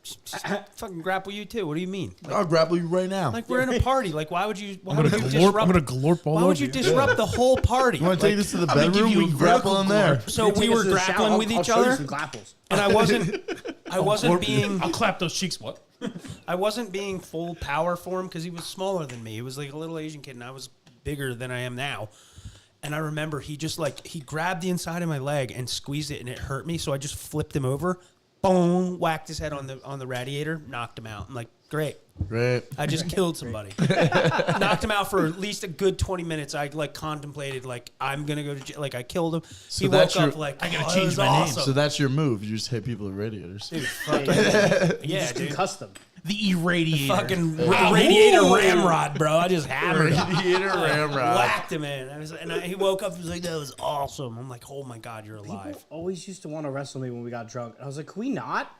fucking grapple you too. What do you mean? Like, I'll grapple you right now. we're in a party. Like, why would you? Why I'm would gonna you glorp. disrupt? I'm gonna glorp all Why over would you disrupt the whole party? you want to take this to the I'm gonna bedroom? give you We a can grapple vertical in there. glorp. So we were grappling with each other, Some grapples. and I wasn't being. I'll clap those cheeks. What? I wasn't being full power for him because he was smaller than me. He was like a little Asian kid, and I was bigger than I am now. And I remember he grabbed the inside of my leg and squeezed it, and it hurt me. So I just flipped him over, boom, whacked his head on the radiator, knocked him out. I'm like, Great. Great. I just killed somebody. Knocked him out for at least a good 20 minutes. I like contemplated like I'm gonna go to jail. Like I killed him. So He that's woke up your- like I gotta "Oh, change it was my name." awesome. So that's your move. You just hit people with radiators. Dude, yeah, dude. Concuss them. The irradiator. Fucking radiator ramrod, bro. I just hammered him. Radiator ramrod. Whacked him in. He woke up and was like, that was awesome. I'm like, oh my God, you're alive. People always used to want to wrestle me when we got drunk. I was like, can we not?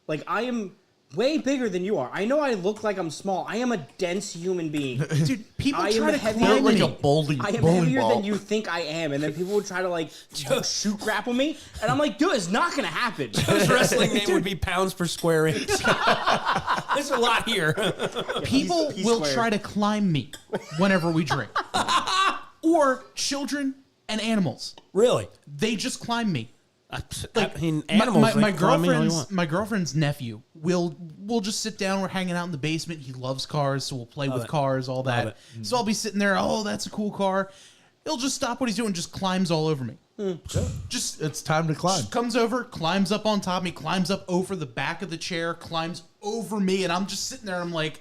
Like, I am way bigger than you are. I know I look like I'm small. I am a dense human being. Dude, people I try am to heavier climb like me. a bowling I am bowling heavier ball. than you think I am, and then people would try to like shoot grapple me, and I'm like, dude, it's not gonna happen. His wrestling name would be pounds per square inch. There's a lot here. People Peace will squared. try to climb me whenever we drink. Or children and animals. Really? They just climb me. I mean, animals. My girlfriend's nephew will just sit down. We're hanging out in the basement. He loves cars, so we'll play with it. cars, all that. it. So I'll be sitting there. Oh, that's a cool car. He'll just stop what he's doing, and just climbs all over me. Just It's time to climb. just comes over, climbs up on top of me, climbs up over the back of the chair, climbs over me, and I'm just sitting there. And I'm like,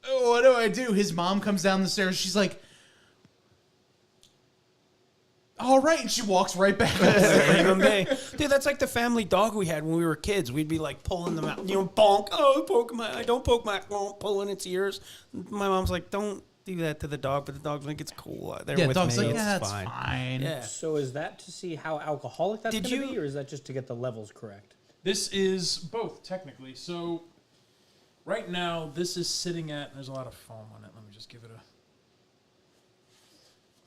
oh, what do I do? His mom comes down the stairs. She's like, all right, and she walks right back up. Dude, that's like the family dog we had when we were kids. We'd be like pulling them out, bonk. Oh, poke my! I don't poke my, pulling its ears. My mom's like, don't do that to the dog, but the dog's like, it's cool. They're Yeah, with dog's me. like, It's yeah, that's fine. fine. Yeah. So is that to see how alcoholic that's Did going to you- be, or is that just to get the levels correct? This is both, technically. So right now, this is sitting at, there's a lot of foam on it. Let me just give it a...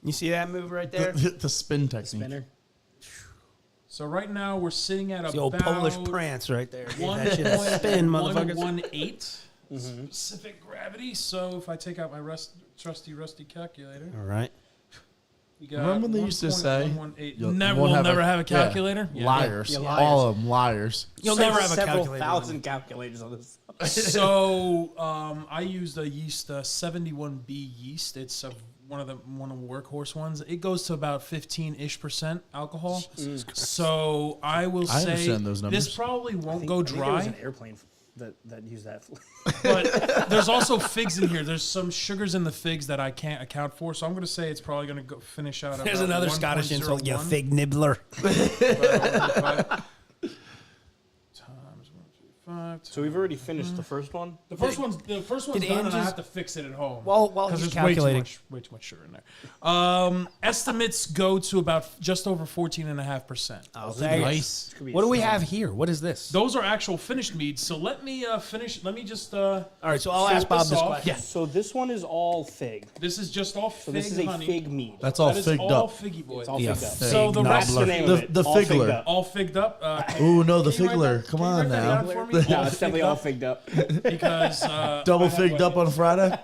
You see that move right there? The spin technique. Spinner. So right now, we're sitting at The old about Polish prance right there. Dude, one that shit spin, motherfuckers. 118 specific gravity. So if I take out my trusty rusty calculator, All right. we got Remember when they used to say, 1.118. you'll- Never, won't we'll have never have a calculator. Yeah. Yeah. Liars. Yeah, liars. All of them liars. You'll never have a several calculator. thousand calculators on this. So I use the yeast 71B yeast. It's one of the workhorse ones. It goes to about 15-ish% alcohol. So I will I say understand those numbers. this probably won't I go think there was dry. an airplane that used that. But there's also figs in here. There's some sugars in the figs that I can't account for. So I'm going to say it's probably going to go finish out. There's about another Scottish insult, you 1.01. fig nibbler. So we've already finished the first one. The first one's Did done, and I Andrews- have to fix it at home. While because he's there's calculating. way too much sugar in there. Estimates go to about just over 14.5%. Oh, Nice. This could be What do we strong. have here? What is this? Those are actual finished meads. So let me finish. Let me just. All right, so I'll Shut ask Bob this this off. question. Yeah. So this one is all fig. This is just all So fig this is a honey. fig mead. That's all That is figged all up. figgy boy. It's all Yeah, figged up. fig So the rest That's the of name The- of it. the All figged figgler. up. all figged up. Ooh, no, the Can you write figgler. that- Come can you on write that now. down for me? No, All it's definitely figged all up, figged up. because Double I have figged up on Friday.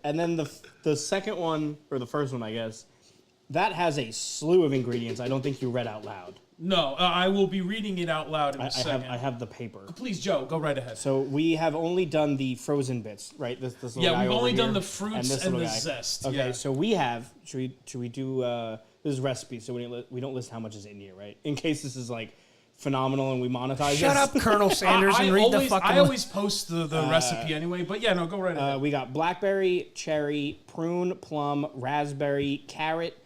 And then the second one, or the first one, I guess, that has a slew of ingredients I don't think you read out loud. No, I will be reading it out loud in a second. I have the paper. Please, Joe, go right ahead. So we have only done the frozen bits, right? This little Yeah, guy we've over only done here, the fruits this and little the guy. zest, Okay, yeah. so we have. Should we do? This is recipe, so we don't list how much is in here, right? In case this is like phenomenal and we monetize. Shut this. up, Colonel Sanders, and read the fucking. I always post the recipe anyway, but yeah, no, go right ahead. We got blackberry, cherry, prune, plum, raspberry, carrot,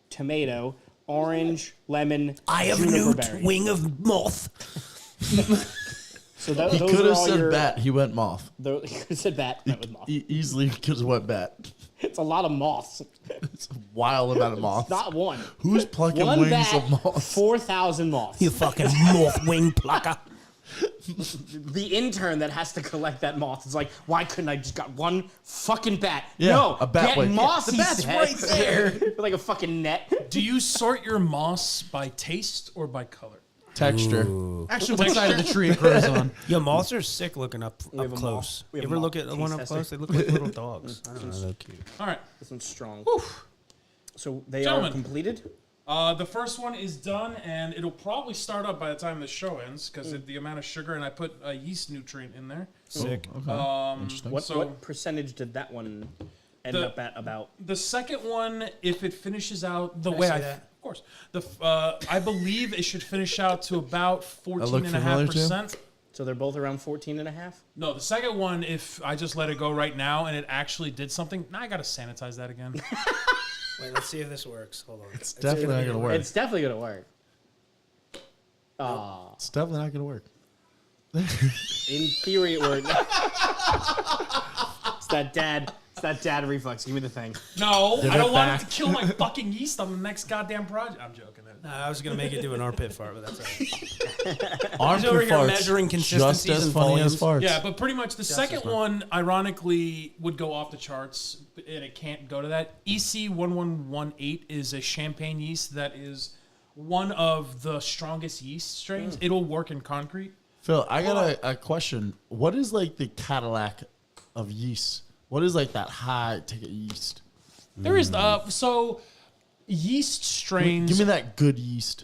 tomato, orange, lemon, I have juniper newt, berry. wing of moth. So He those could are have all said your. bat. He went moth. He could have said bat. Went with moth. Easily could have went bat. It's a lot of moths. It's a wild amount of moths. Not one. Who's plucking One wings bat, of moths? 4,000 moths. You fucking moth wing plucker. The intern that has to collect that moth is like, why couldn't I just got one fucking bat? Yeah, no, a bat get wing. moss. The he bat's said. right there. Like a fucking net. Do you sort your moss by taste or by color? Texture. Actually, what side of the tree it grows on? Yo, moths are sick looking up have a close. moth. We You have ever a look moth at one taste up tester. close? They look like little dogs. I don't know, they're cute. All right. This one's strong. So they Gentlemen. are completed. The first one is done, and it'll probably start up by the time the show ends because of the amount of sugar, and I put a yeast nutrient in there. Sick. Interesting. What percentage did that one end The- up at about? The second one, if it finishes out the Can I way see I, that? of course, I believe it should finish out to about look familiar 14.5%. So they're both around 14 and a half? No, the second one, if I just let it go right now and it actually did something, now I got to sanitize that again. Wait, let's see if this works. Hold on. It's definitely not gonna work. It's definitely going to work. Aw. It's definitely not gonna work. In theory, it worked. It's that dad reflex. Give me the thing. No, Give I it don't want back. it to kill my fucking yeast on the next goddamn project. I'm joking. I was gonna make it do an armpit fart, but that's all right. Armpit over here farts, measuring just consistencies as and funny as volumes. farts. Yeah, but pretty much the second one, ironically, would go off the charts, and it can't go to that. EC1118 is a champagne yeast that is one of the strongest yeast strains. It'll work in concrete. Phil, I got a question. What is like the Cadillac of yeast? What is like that high ticket yeast? There is so yeast strains. Give me that good yeast.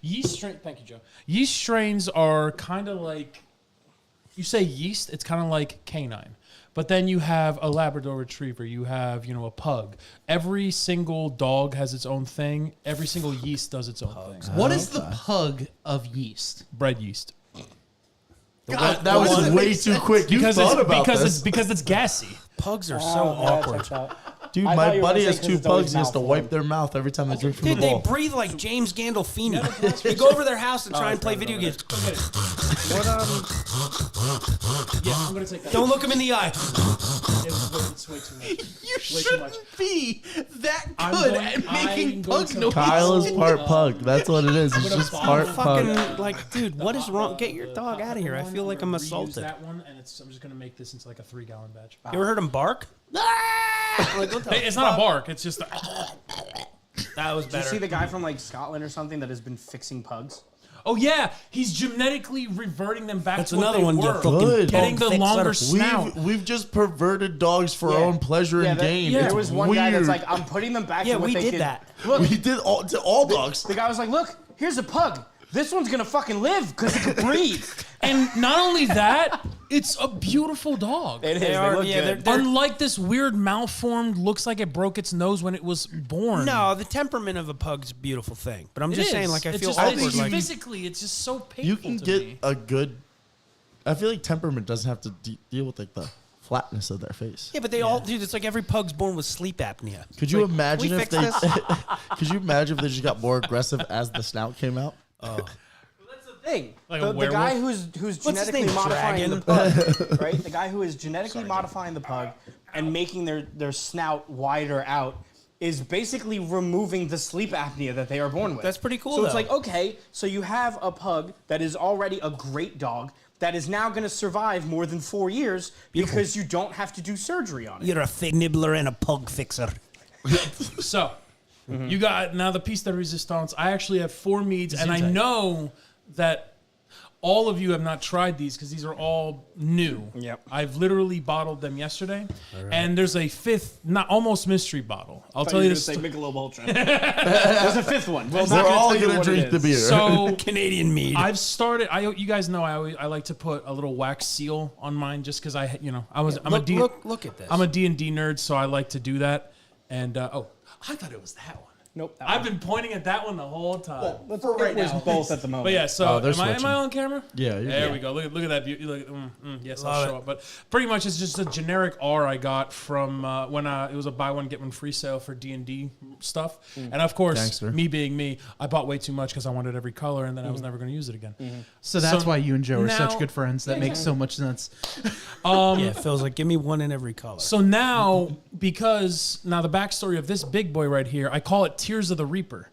Yeast strain. Thank you, Joe. Yeast strains are kind of like, you say yeast, it's kind of like canine. But then you have a Labrador Retriever. You have, a pug. Every single dog has its own thing. Every single yeast does its own thing. What is the pug of yeast? Bread yeast. God, that was way too quick. You thought about this. Because it's gassy. Pugs are so awkward. Dude, I thought my you were buddy gonna has say 'cause two it's always pugs and has to malformed. wipe their mouth every time they drink from Dude, the they bowl. breathe like James Gandolfini. They go over their house and try and play video games. What, Yeah, I'm going to take that. don't look him in the eye. It's way too much. You Way too shouldn't much. be that I'm good going- at I'm making going pug to- noises. Kyle is part pug. That's what it is. He's gonna just buy part Fucking, pug. like, dude, what is wrong? Get your dog out of here. I feel like I'm Reuse assaulted. that one, and I'm just going to make this into like a 3-gallon batch. You ever heard him bark? Like, what the It's not a bark. It's just That was Did you better. see the guy from like Scotland or something that has been fixing pugs? Oh yeah, he's genetically reverting them back That's to what another they one, you were. fucking Good. Getting the fixer. longer snout. We've just perverted dogs for our Yeah. own pleasure and gain. There It's was one weird. guy that's like, I'm putting them back Yeah, to what we they did could. that. Look, we did all to all dogs. the guy was like, look, here's a pug. This one's gonna fucking live because it can breathe. And not only that, it's a beautiful dog. It is. They They are, look yeah, good. they're- Unlike this weird malformed, looks like it broke its nose when it was born. No, the temperament of a pug's a beautiful thing. But I'm It just is. saying, like, I It's feel just, awkward. it's Like, physically, it's just so painful You can to get me. a good. I feel like temperament doesn't have to deal with like the flatness of their face. yeah, but they all, dude, it's like every pug's born with sleep apnea. Could you Like, imagine we if fixed they? this? Could you imagine if they just got more aggressive as the snout came out? Thing. Like a The guy werewolf? who's What's his genetically name? modifying Dragon? the pug, right? The guy who is genetically modifying the pug and making their snout wider out is basically removing the sleep apnea that they are born with. That's pretty cool, So it's though. like, okay, so you have a pug that is already a great dog that is now going to survive more than 4 years because you don't have to do surgery on it. You're a fig nibbler and a pug fixer. So, you got now the piece de resistance. I actually have 4 meads, and I know that all of you have not tried these because these are all new. Yep. I've literally bottled them yesterday, and there's a 5th, not almost mystery bottle. I'll tell you this. Michelob Ultra. There's a 5th one. Well, We're all gonna drink the beer. So Canadian mead. I've started. You guys know I like to put a little wax seal on mine just because I'm look at this. I'm a D&D nerd, so I like to do that. And I thought it was that one. Nope. that I've one. been pointing at that one the whole time. For right now. both at the moment. But yeah, so they're am I switching. on camera? Yeah, you're There good. we go. Look at that beauty. Look, yes, Love I'll it. show up. But pretty much, it's just a generic R I got from when it was a buy one get one free sale for D&D stuff. And of course, Gangster. me being me, I bought way too much because I wanted every color, and then I was never going to use it again. So that's So why you and Joe are such now- good friends. That makes so much sense. yeah, Phil's like, give me one in every color. So now, because now the backstory of this big boy right here, I call it Tears of the Reaper.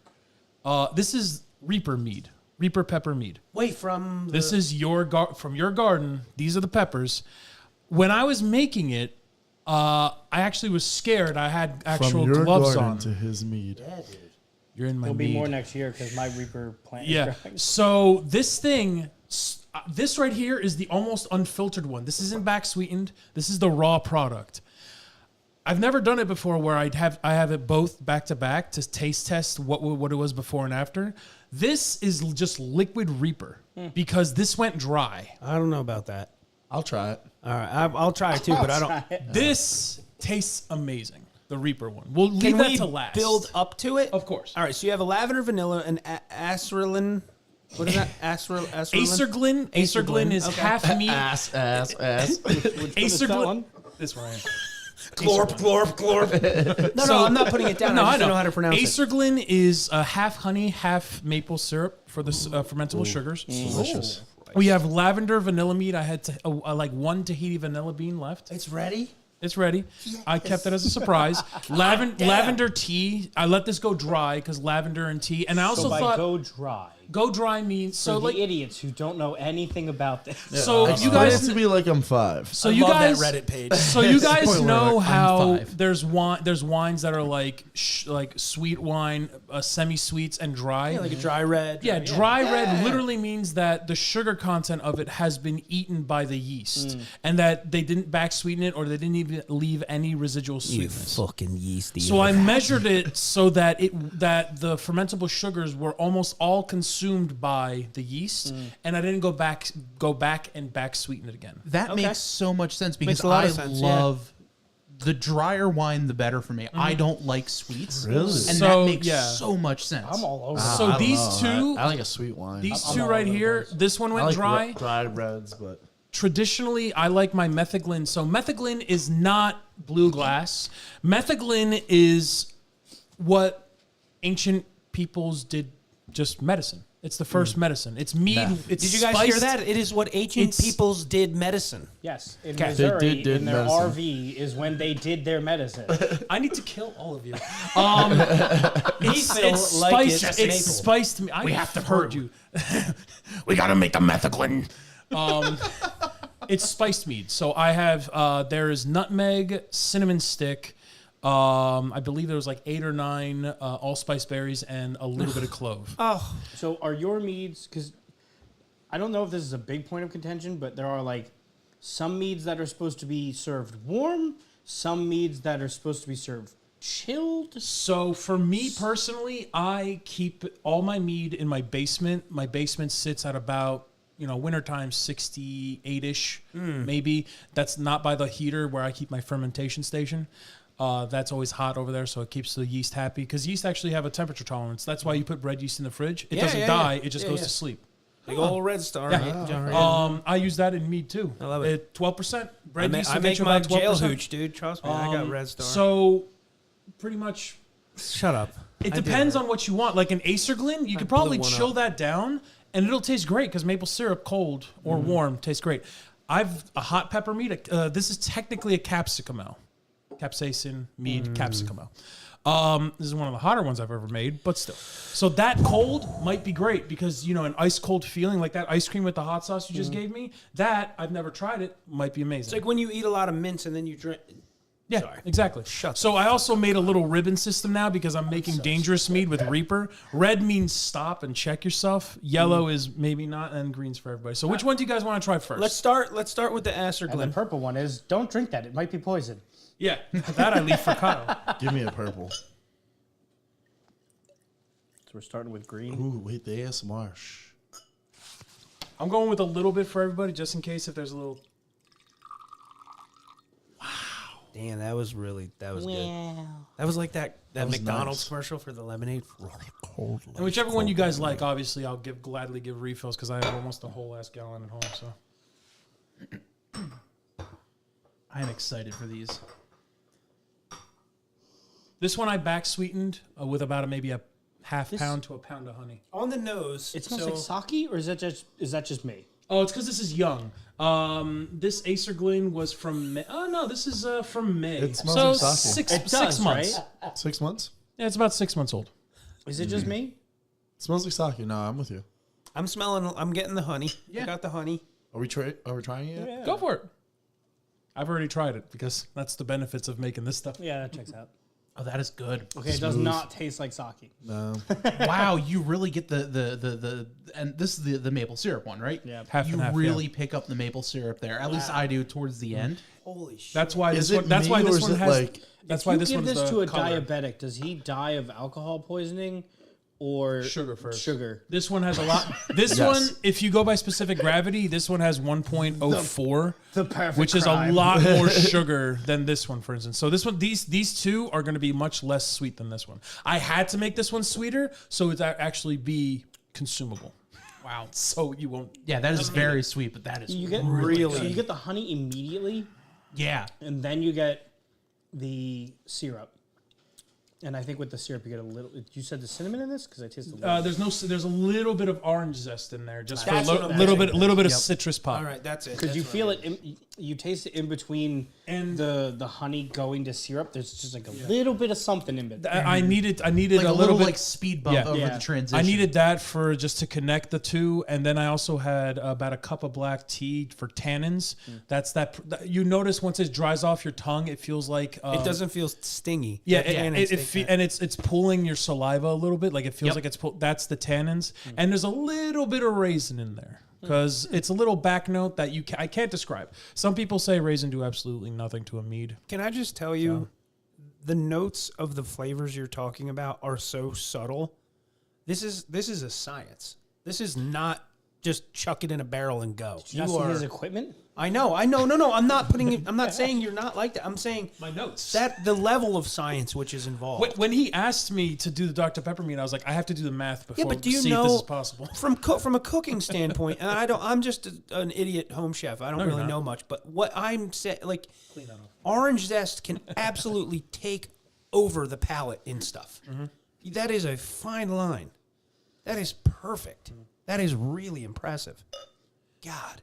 This is Reaper mead, Reaper pepper mead. Wait, from the, This is from your garden. These are the peppers. When I was making it, I actually was scared. I had actual From your gloves garden on. to his mead. You're in my There'll be mead. more next year because my Reaper plant Yeah. is growing. So this thing, this right here is the almost unfiltered one. This isn't back sweetened. This is the raw product. I've never done it before where I have it both back to back to taste test what it was before and after. This is just liquid Reaper because this went dry. I don't know about that. I'll try it. All right, I'll try it too, but I don't. This tastes amazing. The Reaper one. We'll Can leave that we to last. build up to it? Of course. All right, so you have a lavender vanilla, an aceroline What is that? Acerglyn. Acerglyn is half meat. Ass. Acerglyn. This one. Glorp. No, I'm not putting it down. No, I I just don't know know how to pronounce it. Acerglyn is half honey, half maple syrup for the fermentable sugars. Delicious. We have lavender vanilla mead. I had like one Tahiti vanilla bean left. It's ready. It's ready. I kept it as a surprise. Lavender tea. I let this go dry because lavender and tea. And I also So by thought go dry, dry means for so the like idiots who don't know anything about this. so you Explain guys it to me like I'm 5. so I you love guys that Reddit page. So you guys Spoiler know alert, I'm how 5. there's wines that are like sweet wine, semi-sweets and dry. Like a dry red. Yeah, dry red literally means that the sugar content of it has been eaten by the yeast, and that they didn't back sweeten it or they didn't even leave any residual You sweetness. fucking yeasty. So I measured it so that the fermentable sugars were almost all consumed by the yeast, and I didn't go back and back sweeten it again. That makes so much sense because Makes a lot I of sense, love the drier wine, the better for me. I don't like sweets. Really? And So, that makes yeah. so much sense. I'm all over. So I don't these know. two, I like a sweet wine. these I'm two all right over the here, place. this one I went like dry. dry reds, but Traditionally, I like my metheglin. So metheglin is not blue glass. Metheglin is what ancient peoples did, just medicine. It's the first medicine. It's mead. Meth. It's Did you guys hear spiced. that? It is what ancient It's- peoples did medicine. Yes, in Okay. Missouri, They did in their medicine. RV is when they did their medicine. I need to kill all of you. Feel It's like spiced. it's It's maple. spiced. We have to hurt you. We gotta make the metheglin. It's spiced mead. So I have there is nutmeg, cinnamon stick. I believe there was like 8 or 9 allspice berries and a little bit of clove. Oh, So are your meads, because I don't know if this is a big point of contention, but there are like some meads that are supposed to be served warm, some meads that are supposed to be served chilled. So for me personally, I keep all my mead in my basement. My basement sits at about, wintertime 68-ish, maybe. That's not by the heater where I keep my fermentation station. That's always hot over there, so it keeps the yeast happy. Because yeast actually have a temperature tolerance. That's why you put red yeast in the fridge. It doesn't die. It just goes to sleep. big old red star. Yeah. John. I use that in mead too. I love it. 12%. I Red yeast will make get you my about jail 12%. hooch, dude. Trust me, I got red star. So pretty much shut up. it depends on what you want. Like an Acerglyn, you could blew probably one chill up. that down and it'll taste great because maple syrup, cold or warm, tastes great. I've a hot pepper mead. This is technically a capsicum ale. Capsaicin mead capsicum ale. This is one of the hotter ones I've ever made, but still. So that cold might be great because, an ice cold feeling like that ice cream with the hot sauce you just gave me, that I've never tried it, might be amazing. It's like when you eat a lot of mints and then you drink. Yeah, Sorry. exactly. Shut So I also made a little ribbon system now because I'm making dangerous mead with Reaper. Red means stop and check yourself. Yellow is maybe not, and green's for everybody. So which one do you guys want to try first? Let's start with the And the Acerglyn. purple one is, don't drink that. It might be poison. Yeah, that I leave for Kyle. give me a purple. So we're starting with green. Ooh, wait, the ASMR. Shh. I'm going with a little bit for everybody just in case if there's a little. Damn, that was good. That was like that was McDonald's nice. commercial for the lemonade. Really cold. And whichever one you guys like, obviously, I'll gladly give refills because I have almost a whole ass gallon at home. So I am excited for these. this one I back sweetened with about maybe a half pound to a pound of honey. On the nose. It smells like sake, or is that just me? Oh, it's because this is young. This Acerglyn was from May. Oh no, this is from May. It smells so like sake. It 6 does, months. right? 6 months? Yeah, it's about 6 months old. Is it just me? It smells like sake. No, I'm with you. I'm getting the honey. Yeah. I got the honey. Are we trying it? Yeah. Go for it. I've already tried it because that's the benefits of making this stuff. Yeah, that checks out. Oh, that is good. Okay, it does not taste like sake. No. Wow, you really get the and this is the maple syrup one, right? Yeah. Half You and half, really yeah. pick up the maple syrup there. At least I do towards the end. Holy shit. That's why Is this it one. That's me why or this is one it has. like- That's If why you this give one's this the to a color. diabetic, does he die of alcohol poisoning or Sugar first. Sugar. This one has a lot. This Yes. one, if you go by specific gravity, this one has 1.04, The perfect which is a crime. lot more sugar than this one, for instance. So this one, these two are going to be much less sweet than this one. I had to make this one sweeter so it actually be consumable. Wow. So you won't. Yeah, that is very sweet, but that is You get Really? So you get the honey immediately, yeah. and then you get the syrup. And I think with the syrup, you get a little. You said the cinnamon in this because I tasted. There's a little bit of orange zest in there, just for a That's what I'm little saying. bit of citrus pop. All right, that's it. Because That's you what feel I it, you taste it in between And- the honey going to syrup. There's just like a little bit of something in between. I needed Like a a little bit like speed bump over Yeah. the transition. I needed that for just to connect the two, and then I also had about a cup of black tea for tannins. That's you notice once it dries off your tongue, it feels like It doesn't feel stingy. Yeah, The tannins take that. and it's pulling your saliva a little bit. Like it feels like it's that's the tannins, and there's a little bit of raisin in there because it's a little back note that I can't describe. Some people say raisin do absolutely nothing to a mead. Can I just tell you, the notes of the flavors you're talking about are so subtle. This is a science. This is not just chuck it in a barrel and go. Did you not see his equipment? I know. No. I'm not putting it. I'm not saying you're not like that. I'm saying My notes. that the level of science which is involved. When he asked me to do the Dr Pepper mead, I was like, I have to do the math before. Yeah, but do you see if know this is possible? from a cooking standpoint? And I'm just an idiot home chef. I don't you're really not. know much. But what I'm saying, like, orange zest can absolutely take over the palate in stuff. That is a fine line. That is perfect. That is really impressive. God.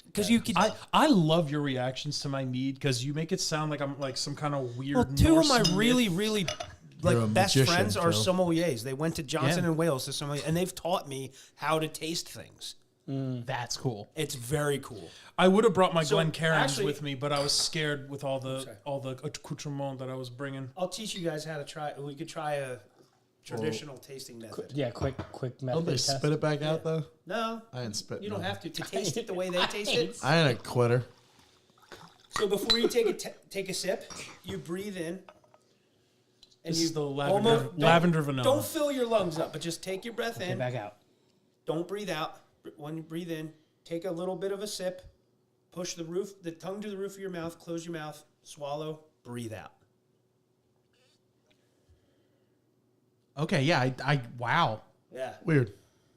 Because you could. I love your reactions to my mead because you make it sound like I'm like some kind of weird. Well, two of my Norse really You're a like best magician, friends are Phil. sommeliers. They went to Johnson and Wales to sommelier, and they've taught me how to taste things. That's cool. It's very cool. I would have brought my So, Glencairns actually- with me, but I was scared with all the accoutrement that I was bringing. I'll teach you guys how to try. We could try a traditional tasting method. Yeah, quick Don't method they test. spit it back out though? No, I ain't spit. you don't no. have to taste it the way they taste it. I ain't a quitter. So before you take a sip, you breathe in. And This you is the lavender vanilla. Don't fill your lungs up, but just take your breath Get in. back out. Don't breathe out. When you breathe in, take a little bit of a sip. Push the tongue to the roof of your mouth. Close your mouth. Swallow. Breathe out. Okay, yeah, I wow. Yeah. Weird.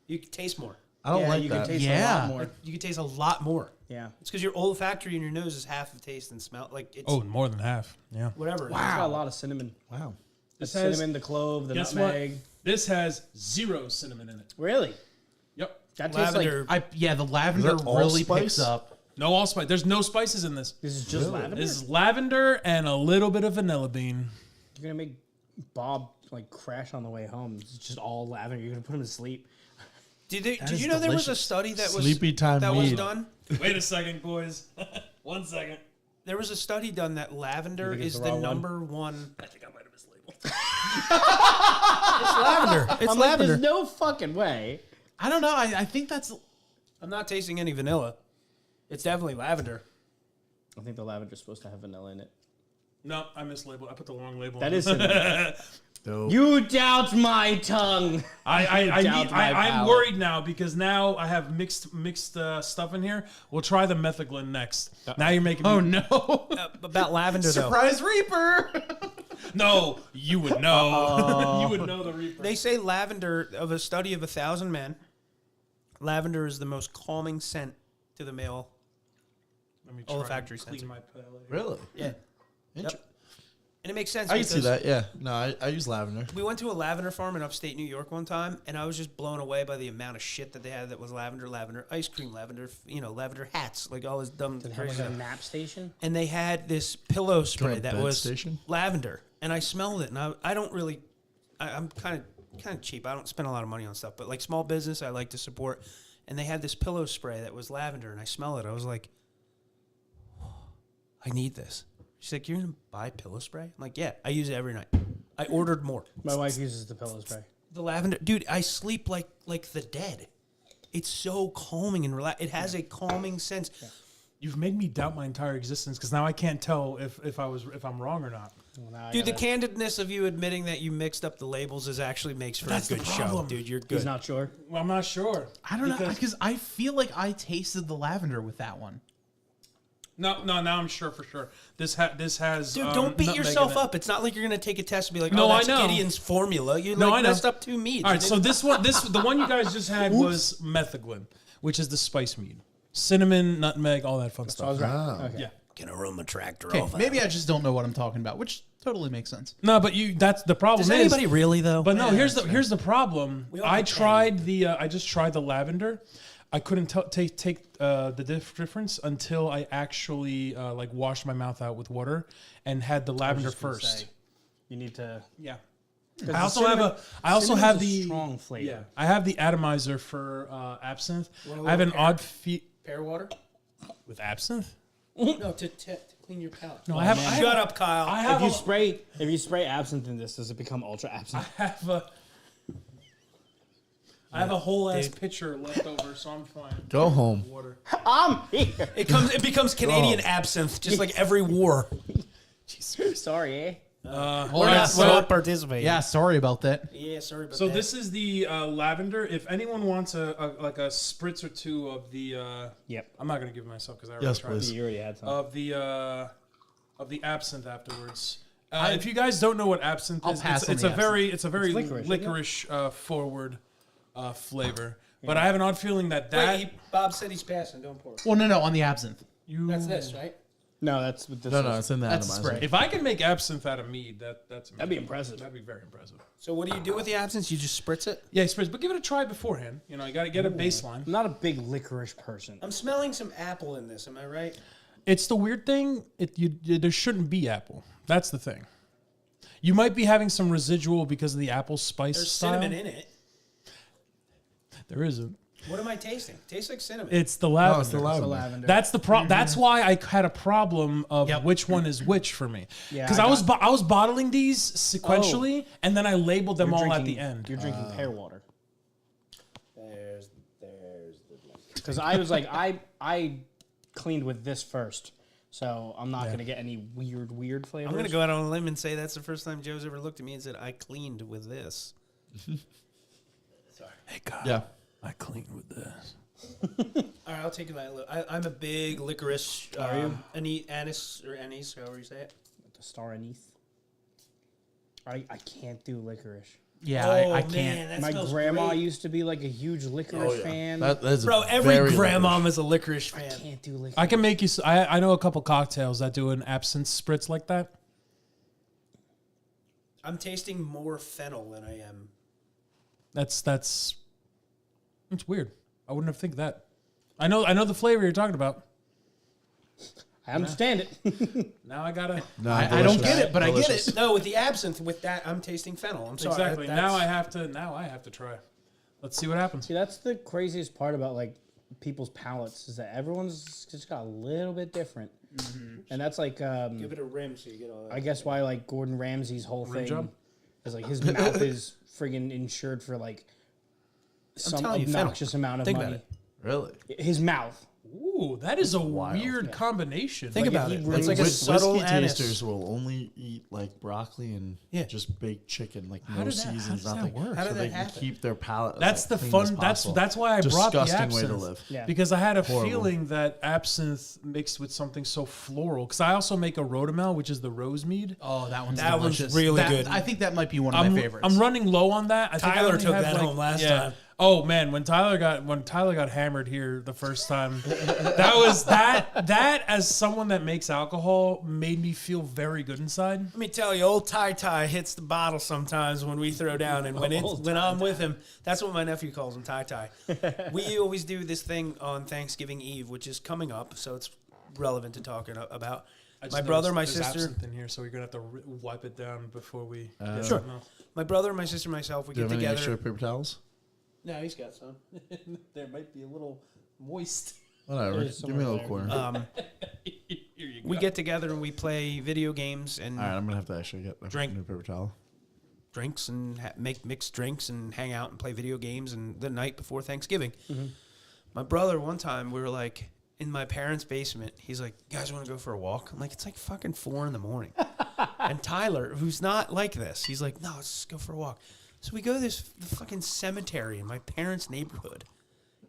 You can taste more. I don't like you that. can taste a Yeah. lot more. You can taste a lot more. Yeah. It's because your olfactory in your nose is half of taste and smell. Like it's Oh, more than half. Yeah. whatever. It's got a lot of cinnamon. Wow. The This has- cinnamon, the clove, the Guess nutmeg. what? This has 0 cinnamon in it. Really? Yep. That tastes Lavender. The lavender that all really spice? picks up. No allspice. There's no spices in this. like this is just Really? lavender. This is lavender and a little bit of vanilla bean. You're gonna make Bob like crash on the way home. It's just all lavender. You're gonna put him to sleep. Did is you know there was a delicious. study that was Sleepy time that was mead. done? Wait a second, boys. 1 second. There was a study done that lavender You think it's is the the raw one? number one. I think I might have mislabeled. It's lavender. It's I'm like, lavender. there's no fucking way. I don't know. I think that's I'm not tasting any vanilla. It's definitely lavender. I think the lavender's supposed to have vanilla in it. No, I mislabeled. I put the wrong label. That on. is cinnamon. Dope. You doubt my tongue. I'm worried now because now I have mixed stuff in here. We'll try the Methiglen next. Now you're making me. oh no. About lavender though. Surprise Reaper. No, you would know. You would know the Reaper. They say lavender, of a study of 1,000 men, lavender is the most calming scent to the male. Let me try olfactory and clean sensor. my palate. Really? Yeah. Inter- And it makes sense. I can see because that. Yeah. No, I use lavender. We went to a lavender farm in upstate New York one time, and I was just blown away by the amount of shit that they had that was lavender ice cream, lavender, lavender hats, like all this dumb Did it have crazy like a stuff. nap station? And they had this pillow spray Kind of that bed was station? lavender, and I smelled it, and I don't really, I'm kind of cheap. I don't spend a lot of money on stuff, but like small business, I like to support. And they had this pillow spray that was lavender, and I smell it. I was like, I need this. She's like, you're gonna buy pillow spray? I'm like, yeah, I use it every night. I ordered more. My wife uses the pillow spray. The lavender, dude, I sleep like the dead. It's so calming and relaxed. It has a calming sense. Yeah. You've made me doubt my entire existence because now I can't tell if I'm wrong or not. Well, now I Dude, the gotta- candidness of you admitting that you mixed up the labels is actually makes for That's a the good show, problem. dude. You're He's good. not sure. Well, I'm not sure. I don't know because I feel like I tasted the lavender with that one. No. Now I'm sure for sure. This has. Dude, don't beat nutmeg yourself in it. up. It's not like you're gonna take a test and be like, No, "Oh, I that's know. Gideon's formula." You No, I know. messed up 2 meats. All right, so the one you guys just had was metheglin, which is the spice mead, cinnamon, nutmeg, all that fun I stuff. was right. Okay. Yeah. Can aroma a tractor Okay, off. maybe I just don't know what I'm talking about, which totally makes sense. No, but that's the problem. Does anybody really though? But no, here's the problem. all I pretend. tried I just tried the lavender. I couldn't take the difference until I actually like washed my mouth out with water and had the lavender first. You need to. Yeah. 'Cause I also cinnamon- have cinnamon's have a the strong flavor. Yeah, I have the atomizer for absinthe. Want a I have an little odd feat pear water? with absinthe. No, to clean your palate. No, I have. Shut up, Kyle. I have. If you spray absinthe in this, does it become ultra absinthe? I have a whole ass pitcher left over, so I'm fine. Go home. Water. I'm here. It becomes Canadian absinthe, just like every war. Sorry, eh? We're not participating. Yeah, sorry about that. Yeah, sorry about So that. this is the lavender. If anyone wants a spritz or two of the, Yep. I'm not gonna give myself because I already Yes, tried please. it. You already had some. Of the absinthe afterwards. If you guys don't know what absinthe I'll is, pass on it's the a very licorice, licorice forward flavor. But I have an odd feeling that Wait, Bob said he's passing. Don't pour. Well, no, on the absinthe. you. This, right? No, that's what this No, is. no, it's in the That's atomizer. spray. If I can make absinthe out of mead, that's amazing. That'd be impressive. That'd be very impressive. So what do you do with the absinthe? You just spritz it? Yeah, spritz, but give it a try beforehand. You know, you got to get a baseline. I'm not a big licorice person. I'm smelling some apple in this. Am I right? It's the weird thing. There shouldn't be apple. That's the thing. You might be having some residual because of the apple spice There's style. cinnamon in it. There isn't. What am I tasting? Tastes like cinnamon. It's the Oh, lavender. it's the lavender. Lavender. That's the problem. That's why I had a problem of Yep. which one is which for me. Yeah, Because I I was bottling these sequentially, and then I labeled them all at the end. You're drinking pear water. There's the. Because I was like, I cleaned with this first, so I'm not gonna get any weird flavors. I'm gonna go out on a limb and say that's the first time Joe's ever looked at me and said, "I cleaned with this." Sorry. Hey, God. Yeah. I cleaned with this. All right, I'll take that. I'm a big licorice. Are you? Anise or anise, however you say it. The star anise. I can't do licorice. Yeah, Oh, I man, can't. that My smells grandma great. used to be like a huge licorice fan. That's Bro, every very grandma licorice. is a licorice fan. Can't do licorice. I can make you. I know a couple cocktails that do an absinthe spritz like that. I'm tasting more fennel than I am. It's weird. I wouldn't have think that. I know the flavor you're talking about. I understand it. Now I gotta. No, I don't delicious. get it, but I get Delicious. it. No, with the absinthe, with that, I'm tasting fennel. I'm sorry. Exactly. That's- Now I have to try. Let's see what happens. See, that's the craziest part about like people's palates is that everyone's just got a little bit different, and that's like Give it a rim so you get all that. I guess why like Gordon Ramsay's whole Rim thing job? is like his mouth is friggin' insured for like some telling you, fennel. obnoxious amount of Think about money. Really? His mouth. Ooh, that is a weird combination. Think Like, about if it. he It's like a Whis- subtle whiskey anise. tasters will only eat like broccoli and Yeah. just baked chicken, like How no does that- how seasons, does that nothing. work? How so did they that can happen? keep their palate. That's as the clean fun. as That's possible. that's why I brought the Disgusting absinthe. way to live. Yeah. Because I had a Horrible. feeling that absinthe mixed with something so floral. Because I also make a rotomel, which is the rose mead. Oh, that one's That one's delicious. really That- good. I think that might be one of my favorites. I'm running low on that. I think I Tyler only took have, that home last time. Oh man, when Tyler got hammered here the first time, that as someone that makes alcohol made me feel very good inside. Let me tell you, old Ty hits the bottle sometimes when we throw down, and when I'm with him, that's what my nephew calls him, Ty. We always do this thing on Thanksgiving Eve, which is coming up, so it's relevant to talk about. I just My brother, noticed my there's sister, absinthe in here, so we're gonna have to wipe it down before we. get Sure. it out. my brother, my sister, myself, we Do you get have any together. extra paper towels? No, he's got some. There might be a little moist. Whatever. There's Give me a little somewhere corner. Here you go. We get together and we play video games and All right, I'm gonna have to actually get a Drink. new paper towel. drinks and make mixed drinks and hang out and play video games and the night before Thanksgiving. My brother, one time, we were like in my parents' basement. He's like, "You guys want to go for a walk?" I'm like, "It's like fucking 4 a.m." And Tyler, who's not like this, he's like, "No, let's just go for a walk." So we go to the fucking cemetery in my parents' neighborhood.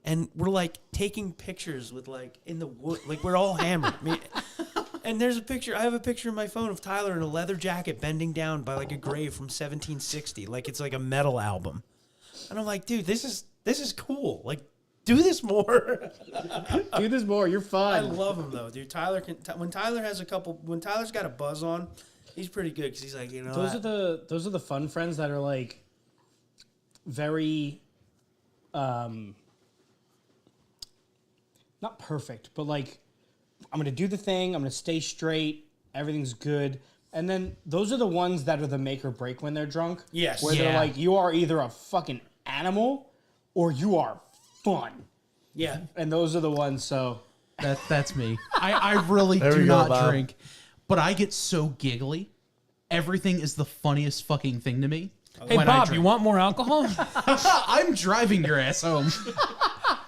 And we're like taking pictures with like in the wood, like we're all hammered. And there's a picture. I have a picture in my phone of Tyler in a leather jacket bending down by like a grave from 1760, like it's like a metal album. And I'm like, dude, this is cool. Like, do this more. Do this more. You're fun. I love him though, dude. Tyler can. When Tyler's got a buzz on, he's pretty good because he's like, you know, Those are the fun friends that are like very, not perfect, but like, I'm gonna do the thing. I'm gonna stay straight. Everything's good. And then those are the ones that are the make or break when they're drunk. Yes. Where they're like, you are either a fucking animal or you are fun. yeah. And those are the ones. So That's me. I really There do we go, not Bob. drink, but I get so giggly. Everything is the funniest fucking thing to me. Hey, when I Bob, drink. you want more alcohol? I'm driving your ass home.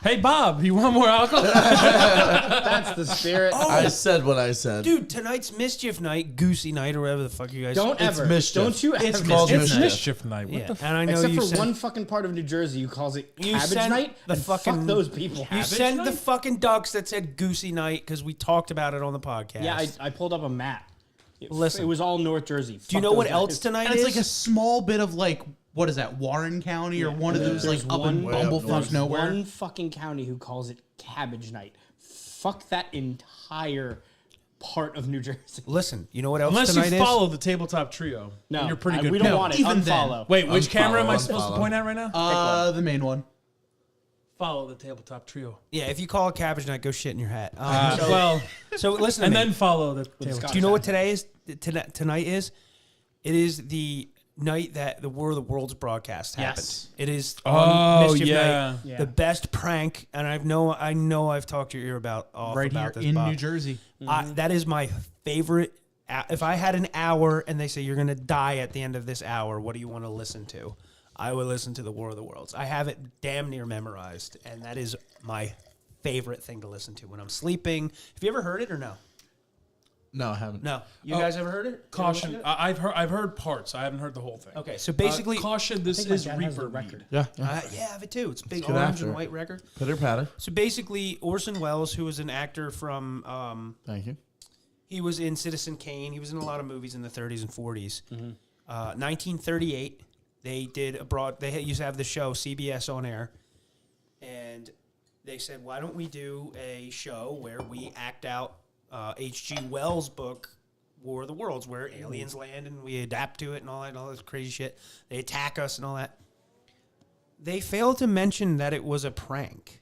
Hey, Bob, you want more alcohol? that's the spirit. I said what I said. Dude, tonight's mischief night, goosey night, or whatever the fuck you guys. Don't It's ever. mischief. Don't you It's ever. called It's mischief. mischief night. What Yeah, the and I know Except you for sent, one fucking part of New Jersey who calls it You cabbage sent night. the And fucking- fuck those people. you Cabbage sent the night? fucking ducks that said goosey night because we talked about it on the podcast. Yeah, I pulled up a map. Listen. It was all North Jersey. Do you know what else tonight And it's is? like a small bit of like, what is that, Warren County or one of those like There's up in one- Bumblefuck There's nowhere? One fucking county who calls it cabbage night. Fuck that entire part of New Jersey. Listen, you know what else Unless tonight you is? follow the tabletop trio. No, and you're pretty good. We don't No, want it. even then. Unfollow. Wait, which camera am I Unfollow, supposed to unfollow. point at right now? The main one. Follow the tabletop trio. Yeah, if you call it cabbage night, go shit in your hat. So listen to And me. then follow the tabletop. Do you know what today is? Tonight is? It is the night that the War of the Worlds broadcast happened. Yes. It is Oh, on Mischief yeah. Night, Yeah. the best prank, and I know I've talked your ear about Right here about this, in Bob. New Jersey. That is my favorite. If I had an hour and they say you're going to die at the end of this hour, what do you want to listen to? I would listen to the War of the Worlds. I have it damn near memorized, and that is my favorite thing to listen to when I'm sleeping. Have you ever heard it or no? No, I haven't. No. You Oh, guys ever heard it? Caution. You ever listened I've heard parts. I haven't heard the whole thing. to it? Okay, so basically, caution. This think my is dad has the Reaper record. mead. Yeah. yeah, I have it too. It's a big get orange after and it. white record. Pitter patter. So basically, Orson Welles, who was an actor from, Thank you. he was in Citizen Kane. He was in a lot of movies in the 30s and 40s. 1938, they did they used to have the show CBS on air, and they said, why don't we do a show where we act out H.G. Wells' book, War of the Worlds, where aliens land and we adapt to it and all this crazy shit. They attack us and all that. They failed to mention that it was a prank.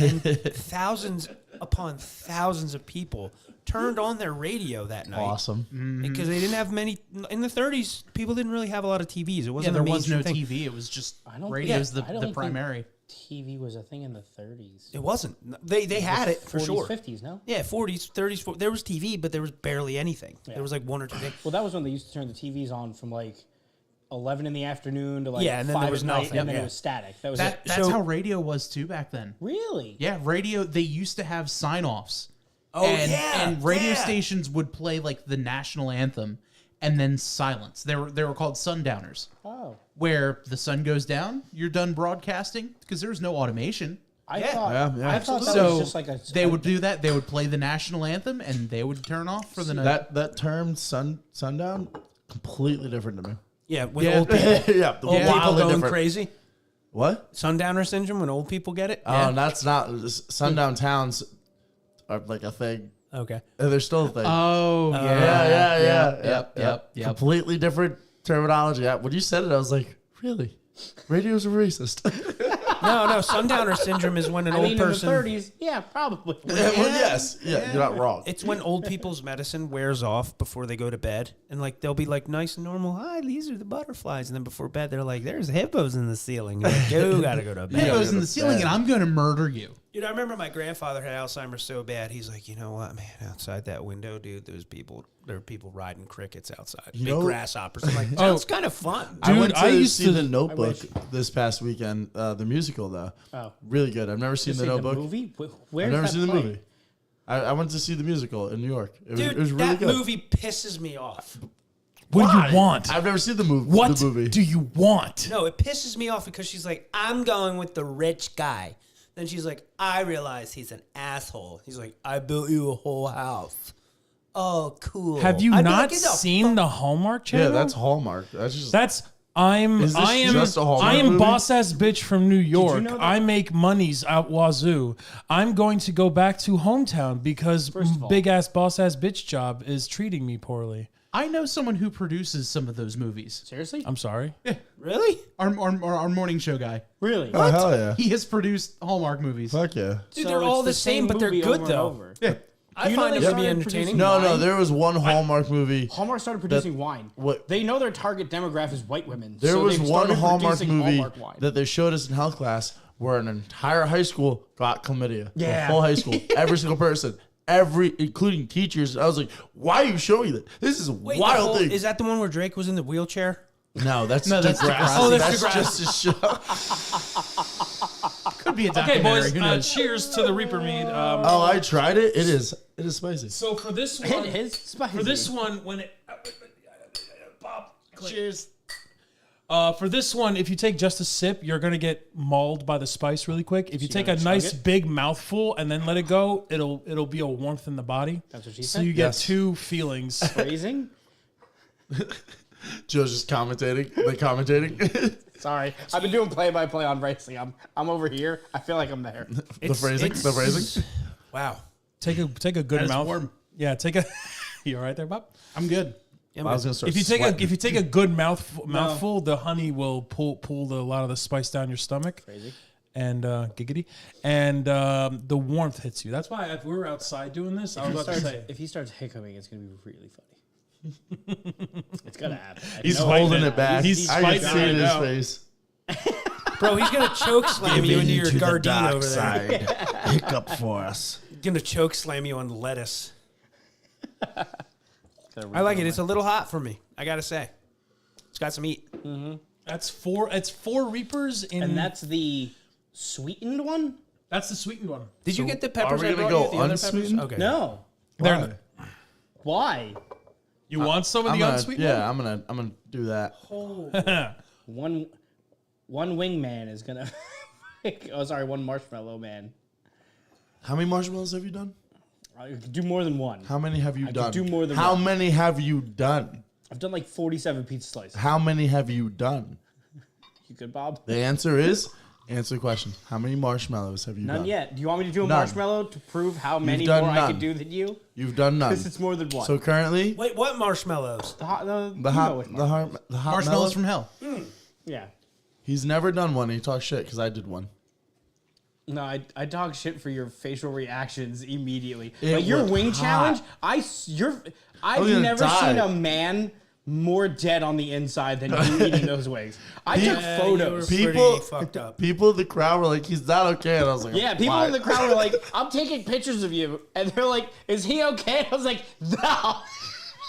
And thousands upon thousands of people turned on their radio that night. Awesome. Because they didn't have many in the 30s. People didn't really have a lot of TVs. It Yeah, wasn't there a was no mainstream thing. TV. It was just I don't radio's think- I don't the think- primary. TV was a thing in the 30s. It wasn't. They had it for 40s, sure. 50s, no? Yeah, 40s, 30s. 40s. There was TV, but there was barely anything. Yeah. There was like one or two things. Well, that was when they used to turn the TVs on from like 11 in the afternoon to like Yeah, and then 5 there was at night, nothing. and then Yeah. it was static. That was That, it. that's So- how radio was too back then. Really? Yeah, radio. They used to have sign-offs. Oh, and, yeah, and radio yeah. stations would play like the national anthem and then silence. They were called sundowners, Oh. where the sun goes down, you're done broadcasting because there was no automation. I Yeah. thought, Yeah, I thought that So was just like a. they would do that. They would play the national anthem and they would turn off for the night. That term sundown completely different to me. Yeah, with Yeah. old people, yeah, old people wildly going different. crazy. What? Sundowner syndrome when old people get it. Oh, that's not sundown towns are like a thing. Okay. They're still a thing. Oh yeah. Yep. Completely different terminology. When you said it, I was like, really? Radio's a racist. No, sundowner syndrome is when an I old mean, person. in the 30s, yeah, probably. Well, yes. Yeah, you're not wrong. It's when old people's medicine wears off before they go to bed, and like they'll be like nice and normal. Hi, these are the butterflies, and then before bed they're like, "There's hippos in the ceiling." You're like, you gotta go to bed. It goes in go the to ceiling, bed. and I'm going to murder you. Dude, I remember my grandfather had Alzheimer's so bad. He's like, you know what, man? Outside that window, dude, there were people riding crickets outside, You big know- grasshoppers. I'm like, sounds kind of fun. I Dude, went to I used see to- The Notebook wish. this past weekend, the musical, though. Oh. Really good. I've never seen You The say the Notebook. movie? Where's I've never that seen the playing? movie. I went to see the musical in New York. It Dude, was really that good. movie pisses me off. What do you want? I've never seen the movie. What The movie. do you want? No, it pisses me off because she's like, I'm going with the rich guy. Then she's like, I realize he's an asshole. He's like, I built you a whole house. Oh, cool. Have you I'd be not like, "Get the seen the Hallmark Channel? Yeah, that's Hallmark. That's just That's Is this just a Hallmark I am movie? boss ass bitch from New York. know that- I make monies out wazoo. I'm going to go back to hometown because First of all- big ass boss ass bitch job is treating me poorly. I know someone who produces some of those movies. Seriously? I'm sorry. Really? Our morning show guy. Really? oh hell yeah, He has produced Hallmark movies. fuck yeah. Dude, So they're it's all the same, but they're movie good over and though. over. Yeah. I You know find they them to be started entertaining. producing- No, Wine? there was one Hallmark movie. Hallmark started producing wine. what- They know their target demographic is white women. There so was they've one started Hallmark producing movie Hallmark wine. that they showed us in health class where an entire high school got chlamydia. Yeah. The whole high school, every single person, including teachers. I was like, "Why are you showing that? This is a Wait, wild thing." is that the one where Drake was in the wheelchair? No, that's that's Degrassi. Degrassi. That's just a show. Could be a Okay, documentary. boys. Who knows? Cheers to the Reaper mead. Oh, I tried it. It is spicy. So for this one, It is spicy. for this one, when it Cheers. for this one, if you take just a sip, you're gonna get mauled by the spice really quick. If you take a gotta chug nice it? big mouthful and then let it go, it'll be a warmth in the body. That's what she So said. you get Yes. two feelings. Phrasing? Joe's just commentating. Like commentating. Sorry. I've been doing play-by-play on racing. I'm over here. I feel like I'm there. The phrasing. Wow. Take a good That is mouth. warm. Yeah, take a. You all right there, Bob? I'm good. I was gonna start. If you take a good mouthful, the honey will pull a lot of the spice down your stomach. Crazy. And giggity, and the warmth hits you. That's why if we were outside doing this, I was about to say. If he starts hiccuping, it's going to be really funny. It's going to happen. He's No, holding it. it back. He's I can fighting see it in it his out. face. Bro, he's gonna choke slam you into your Gardein over there. Hiccup for us. He's gonna choke slam you on lettuce. I like it. It's a little hot for me. I gotta say, it's got some heat. That's four. It's four Reapers in. And that's the sweetened one? that's the sweetened one. Did you get the peppers? we I gonna brought you? go The other peppers? unsweetened? Okay. No. There. Why? You want some of I'm the gonna, unsweetened yeah, I'm gonna do that. One wingman is going to... one marshmallow man. How many marshmallows have you done? I could do more than one. How many have you could done? do more than How one. many have you done? I've done like 47 pizza slices. How many have you done? You good, Bob? The answer is answer the question. How many marshmallows have you None done? yet. Do you want me to do a None. marshmallow to prove how many done more I none. could do than you? You've done none. Because it's more than one. So currently, Wait, what marshmallows? the hot, the, the you know which hot, one. the hot Marshmallows mellow? from hell. Yeah. He's never done one. He talks shit because I did one. No, I dog shit for your facial reactions immediately. It Like your was wing hot. challenge, was I've gonna never die. seen a man more dead on the inside than you eating those wings. I took Yeah, photos. you were People- pretty fucked up. People in the crowd were like, "He's not okay," and I was like, Yeah, people "Why?" in the crowd were like, "I'm taking pictures of you," and they're like, "Is he okay?" I was like, "No,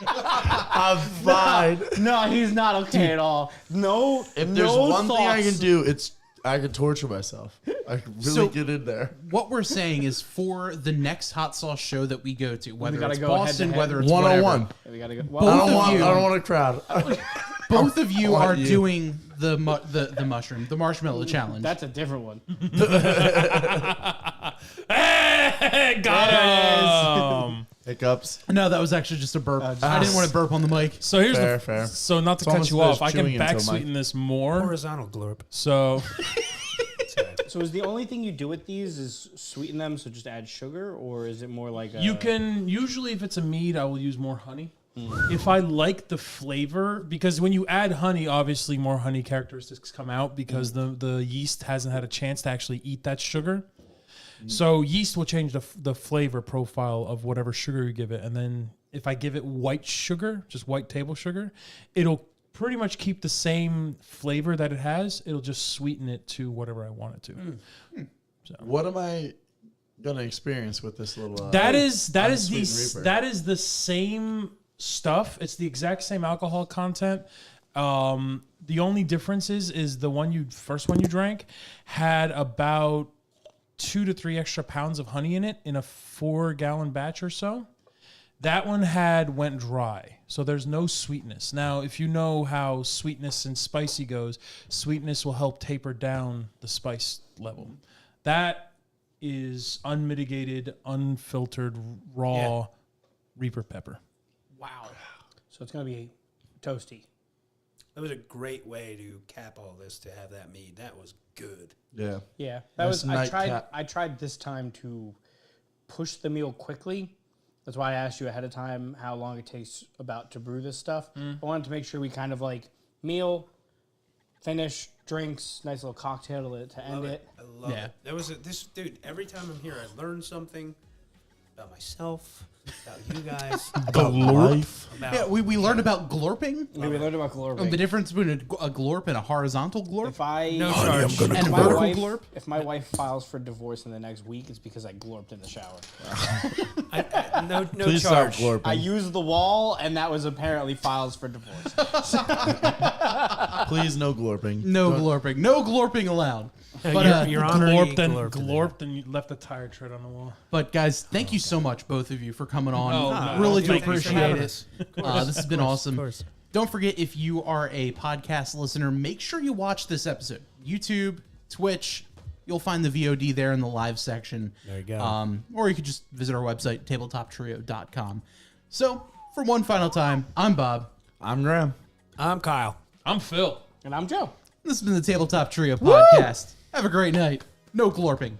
I'm fine. no, he's not okay at all. No, If there's no one thing I can thoughts." do, it's I can torture myself. I can really So- get in there. What we're saying is for the next hot sauce show that we go to, whether gotta it's go head to Boston, head. whether it's 101. whatever, Yeah, we gotta go. I Well, don't of want. you- I don't want a crowd. both of you want are you. doing the marshmallow challenge. that's a different one. Got him. Hiccups. No, that was actually just a burp. I didn't want to burp on the mic. So here's Fair, the. fair. So not to It's cut almost you off, as I can chewing into a back mic. sweeten this more. Horizontal glurp. So So is the only thing you do with these is sweeten them? So just add sugar, or is it more like a, you can usually, if it's a mead, I will use more honey. If I like the flavor, because when you add honey, obviously more honey characteristics come out because the yeast hasn't had a chance to actually eat that sugar. So yeast will change the flavor profile of whatever sugar you give it. And then if I give it white sugar, just white table sugar, it'll pretty much keep the same flavor that it has. It'll just sweeten it to whatever I want it to. What am I gonna experience with this little? That is unsweetened Reaper? that is the same stuff. It's the exact same alcohol content. The only difference is the first one you drank had about 2 to 3 extra pounds of honey in it in a 4-gallon batch or so. That one went dry, so there's no sweetness. Now, if you know how sweetness and spicy goes, sweetness will help taper down the spice level. That is unmitigated, unfiltered, raw Reaper pepper. Wow. So it's gonna be toasty. That was a great way to cap all this, to have that mead. That was good. Yeah. Yeah, Nice nightcap. I tried this time to push the meal quickly. That's why I asked you ahead of time how long it takes about to brew this stuff. I wanted to make sure we kind of like meal, finish, drinks, nice little cocktail to end it. I love it. That was this dude. Every time I'm here, I learn something about myself, about you guys, About life. about Yeah, we learned about glorping. Maybe we learned about glorping. The difference between a glorp and a horizontal glorp. If I no charge. And a if my vertical wife, glorp. if my wife files for divorce in the next week, it's because I glorped in the shower. No Please charge. stop glorping. I used the wall, and that was apparently files for divorce. Please, no glorping. No glorping. No glorping allowed. But, Your Honor, Glorped you and glorped in glorped and you left the tire tread on the wall. but guys, thank you so much, both of you, for coming on. Oh, Really do thank you for appreciate having it. us. This has been awesome. course. Don't forget, if you are a podcast listener, make sure you watch this episode. YouTube, Twitch, you'll find the VOD there in the live section. There you go. Or you could just visit our website, tabletoptrio.com. So, for one final time, I'm Bob. I'm Graham. I'm Kyle. I'm Phil. And I'm Joe. This has been the Tabletop Trio podcast. Have a great night. No glorping.